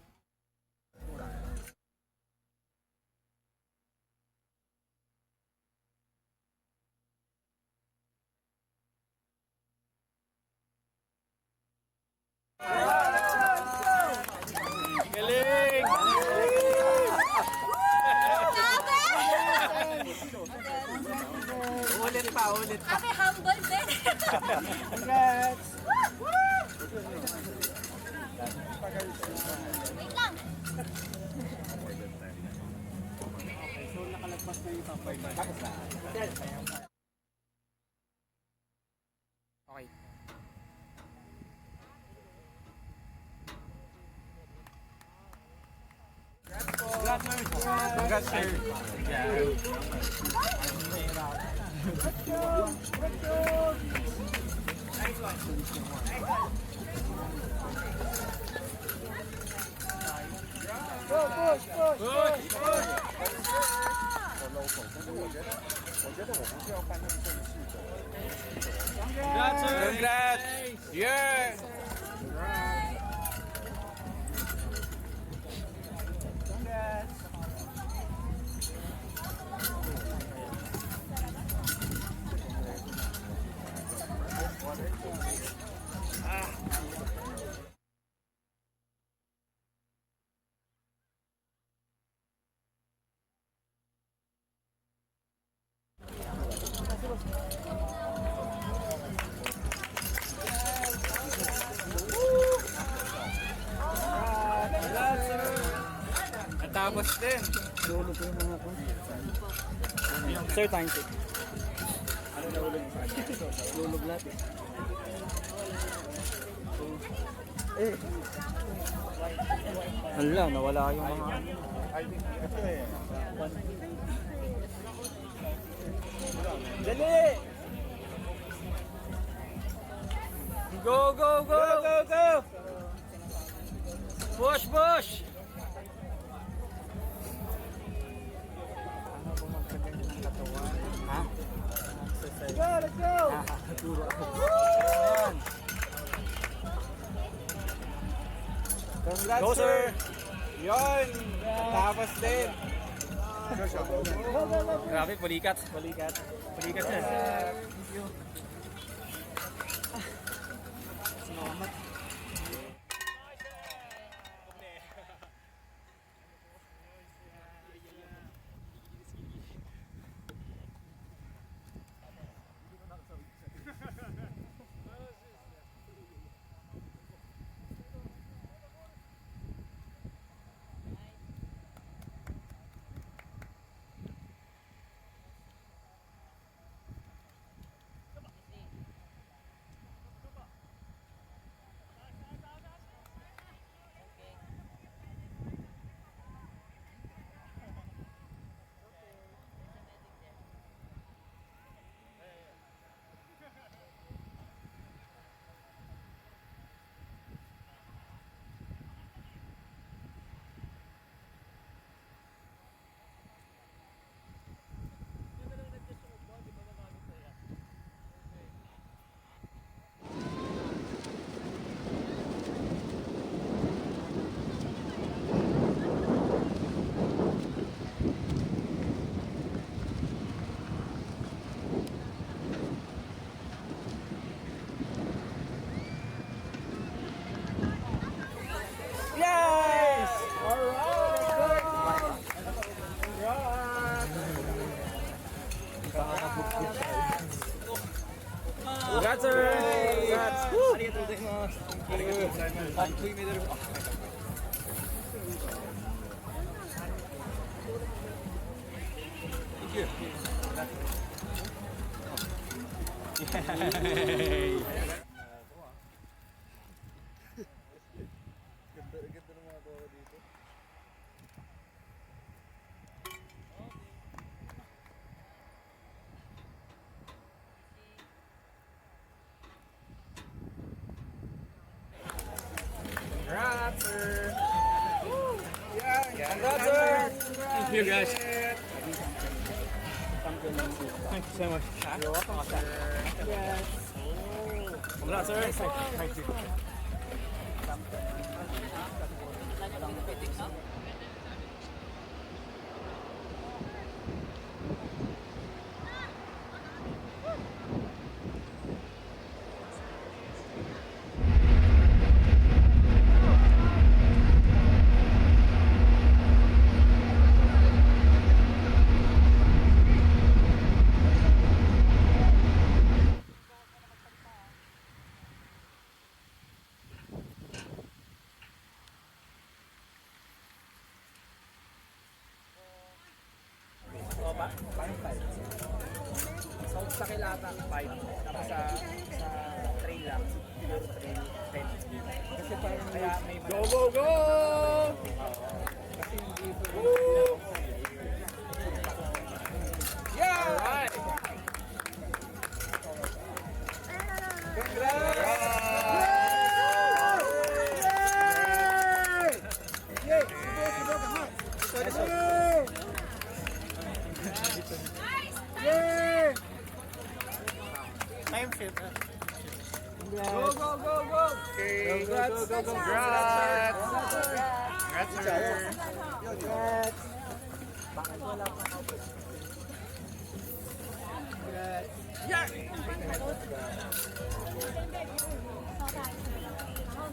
Galing! Ulit pa. Kami humble din. Congrats! Wait lang. So, nakalagpas na yung top 5. Okay. Congrats, sir. Congrats! Yeah! Natapos din. Lulog ko yung mga ko. Sir, time check. Ano nahulog? Lulog lahat eh. Hala, nawala yung mga... Dali! Go, go, go! Go, go, go! Push, push! Ha? Let's go, let's go! Nakakaturo ako. Ayan. Congrats, Go, sir! Yun! Tapos din! Grabe, pulikat. Pulikat. Pulikat yan. Salamat. Yes! Congrats, sir! Congrats! Yay! Ganda ng mga gawa dito. Congrats, sir! Congrats, sir! Thank you, guys. Thank you so much. You're welcome, sir. Yes. Congrats, sir. Thank you. Sa kilata, 5. Tapos sa trail lang, siguro trail 10. Kasi parang kaya may go, go, go! Kasi hindi ito. Yeah! Alright! Congrats! Yay! Yay! Time shift. Go, go, go, go! Okay. Congrats! Go, go, go, congrats! Congrats, sir! Congrats! Bakit wala pa ako? Congrats! Yeah!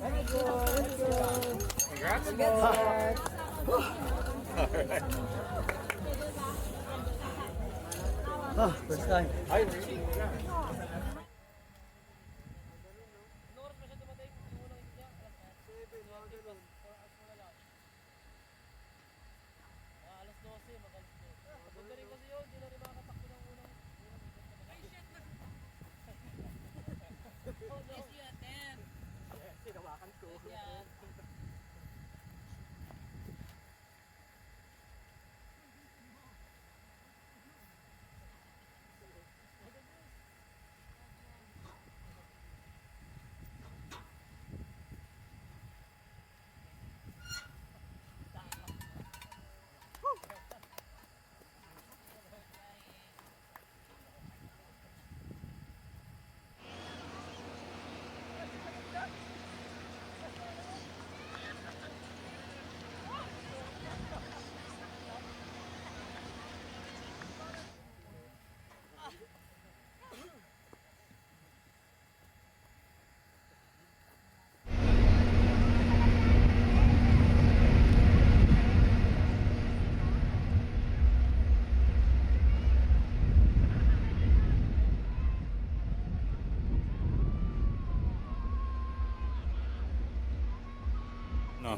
Let's go! Let's go! Congrats, boys! Alright. Oh, first time. Hi, really? No.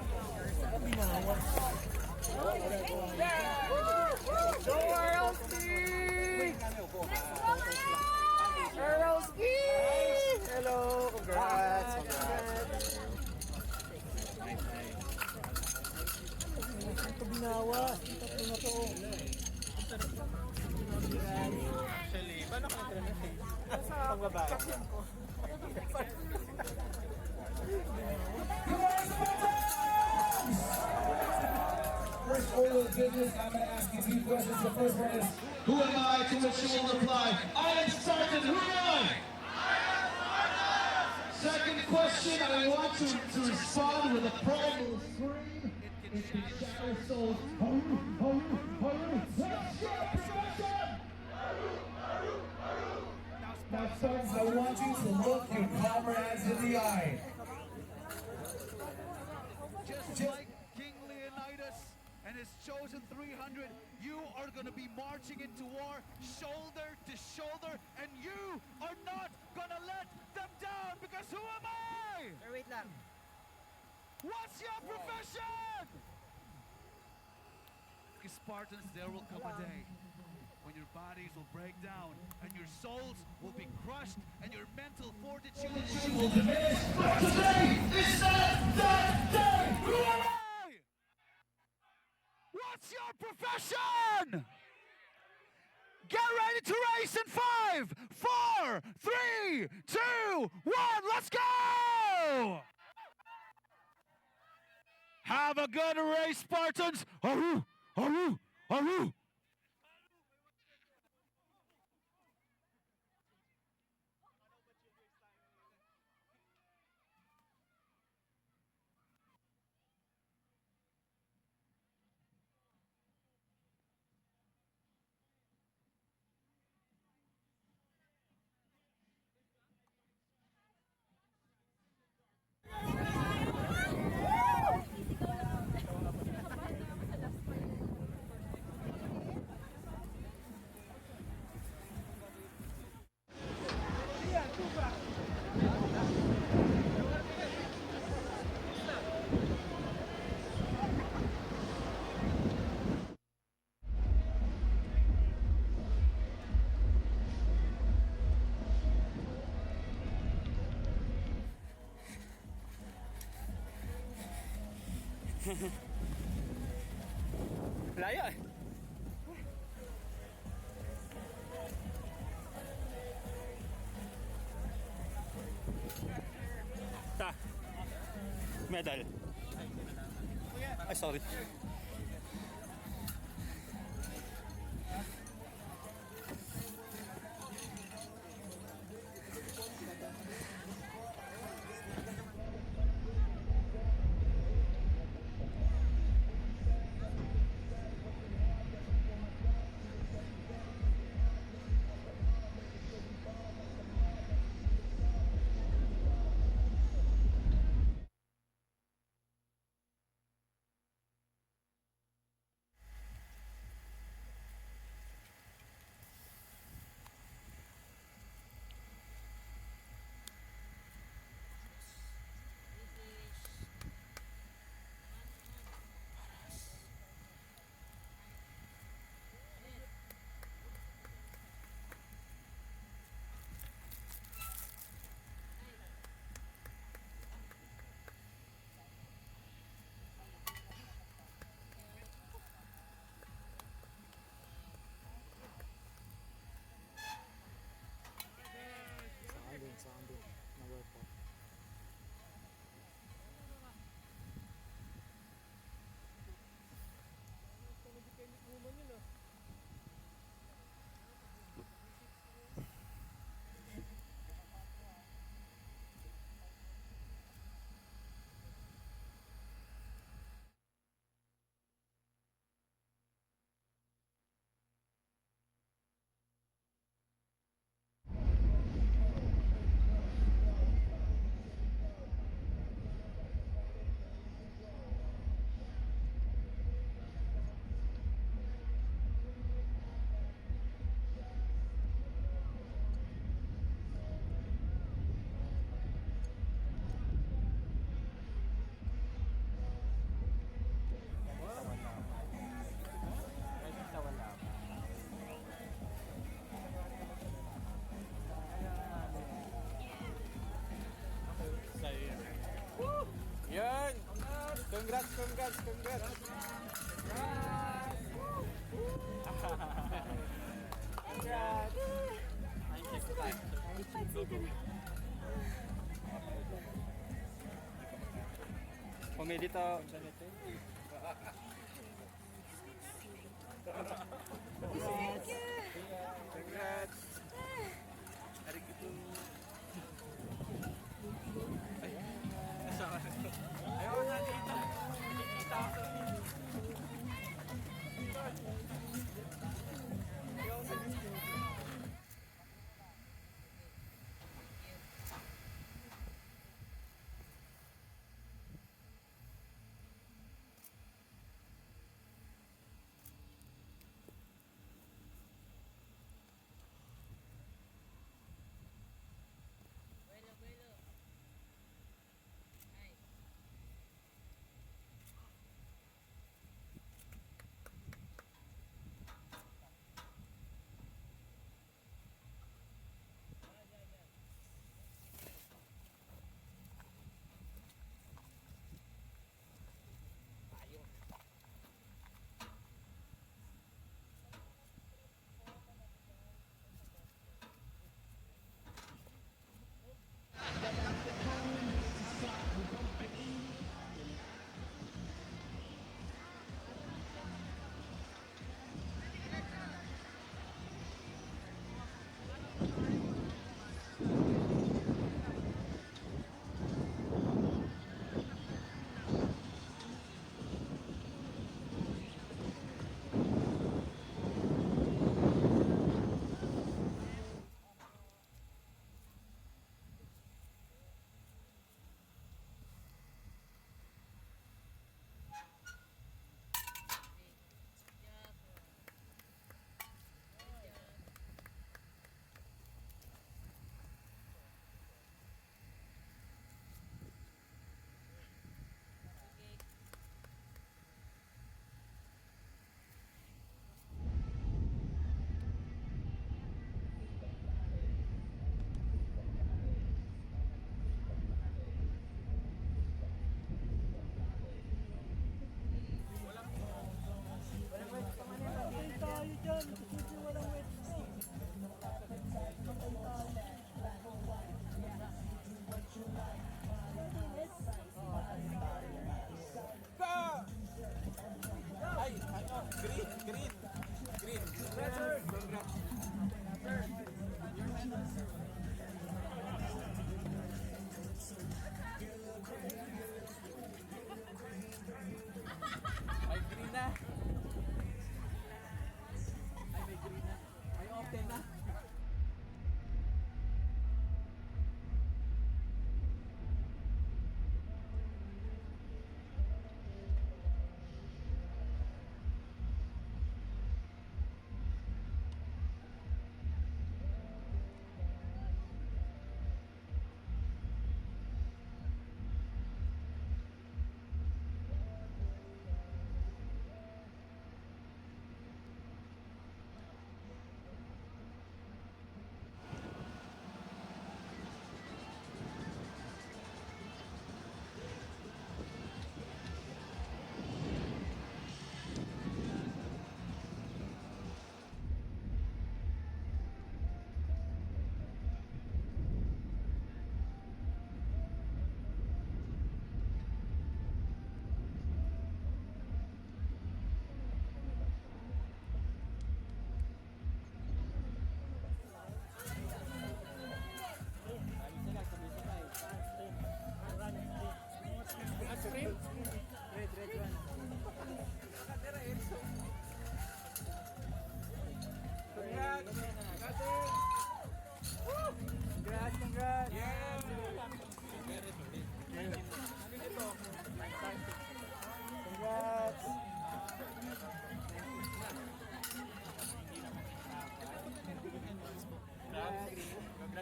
Hello, congrats! Ito binawa. Ito na to. Actually, paano ka nagtransfer? Pagbabae. First order of business, I'm going to ask you a few questions. The first one is, who am I? To which you will reply, I am Spartan. Who am I? Second question, I want you to respond with a primal scream. It can shatter souls. What's your profession? Now, Spartans, I want you to look your comrades in the eye. Just like King Leonidas and his chosen 300, you are going to be marching into war shoulder to shoulder, and you are not going to let them down, because who am I? Wait lang. What's your profession? Because Spartans, there will come a day when your bodies will break down and your souls will be crushed and your mental fortitude will diminish. But today is that day. Who am I? What's your profession? Get ready to race in 5, 4, 3, 2, 1. Let's go! Have a good race, Spartans. Aru, aru, aru. Layo eh. Ta. Medal. Ay, sorry. Sa andun, na workout. Yan! Congrats, congrats, congrats! Congrats! Pumili to. Thank you. Congrats! Arigato! Ayaw na dito. Nakikita ako sa video. Ayaw na dito.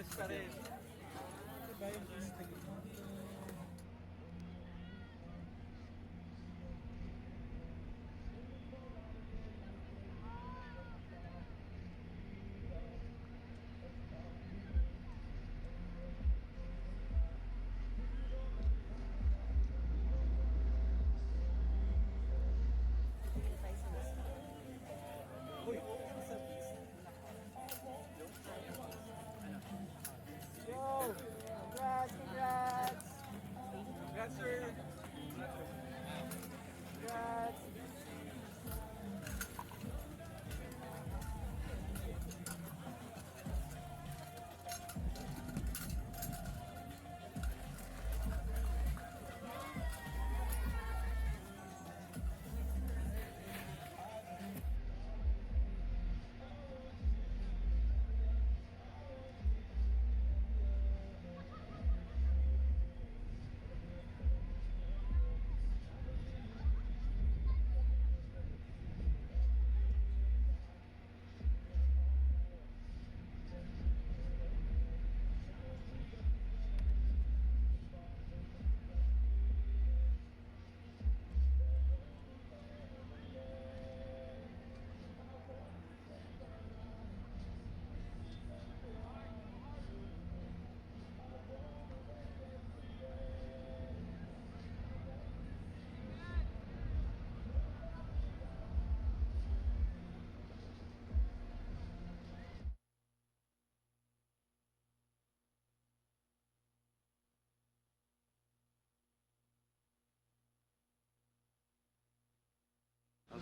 Nice pa rin. Go! Congrats, congrats! Congrats, sir. Congrats!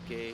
Okay.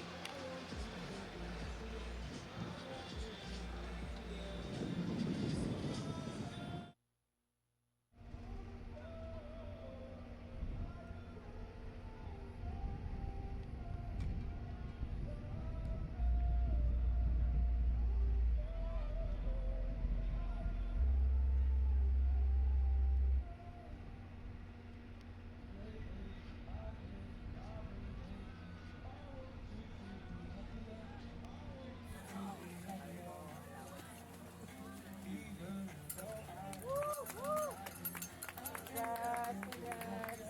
Congrats, congrats!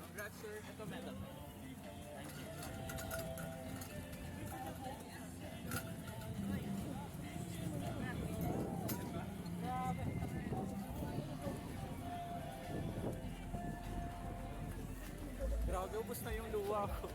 Congrats, sir. Ito, medal. Grabe, ubos na yung luwa ko.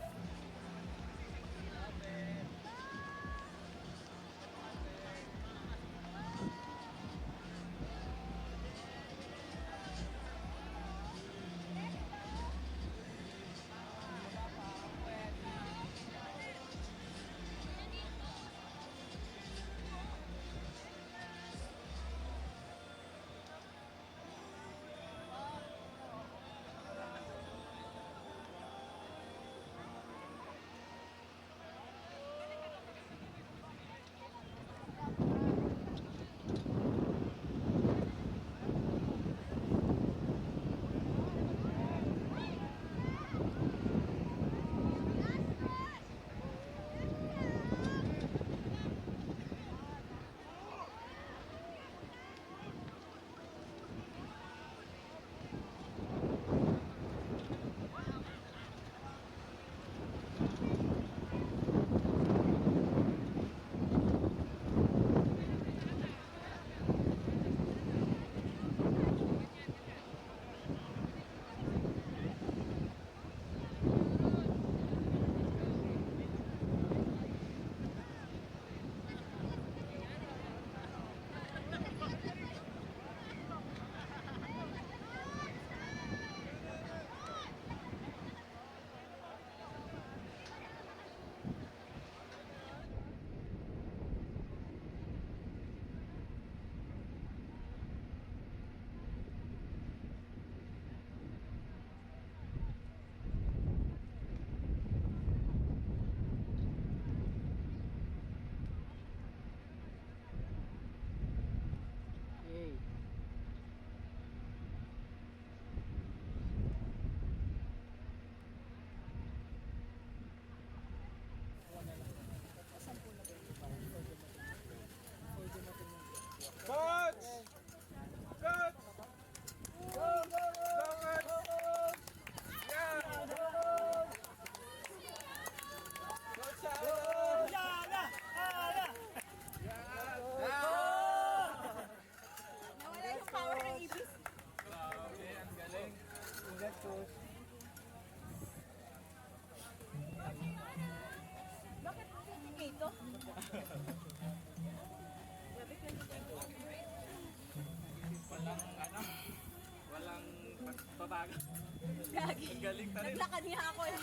Naglakad niya ako eh.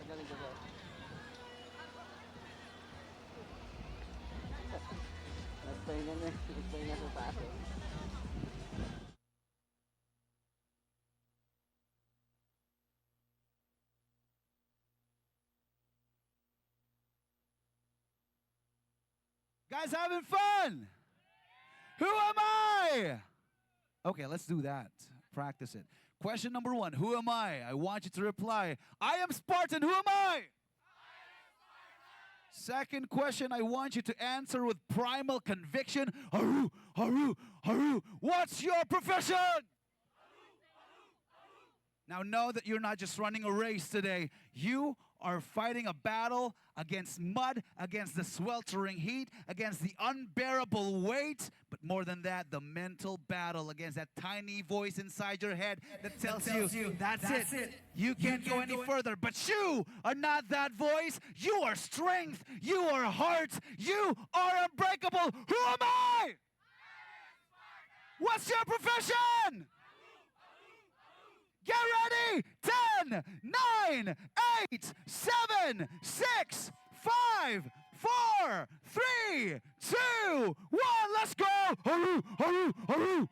Galing ko ba? Nagpahinga sa taas eh. Guys having fun? Who am I? Okay, let's do that. Practice it. Question number 1. Who am I? I want you to reply, I am Spartan. Who am I? Second question, I want you to answer with primal conviction. Haru, haru, haru. What's your profession? Now know that you're not just running a race today. You are fighting a battle against mud, against the sweltering heat, against the unbearable weight, but more than that, the mental battle against that tiny voice inside your head that tells you, that's it. You can't go any further. But you are not that voice. You are strength. You are heart. You are unbreakable. Who am I? What's your profession? Get ready! 10, 9, 8, 7, 6, 5, 4, 3, 2, 1. Let's go! Haru, haru, haru.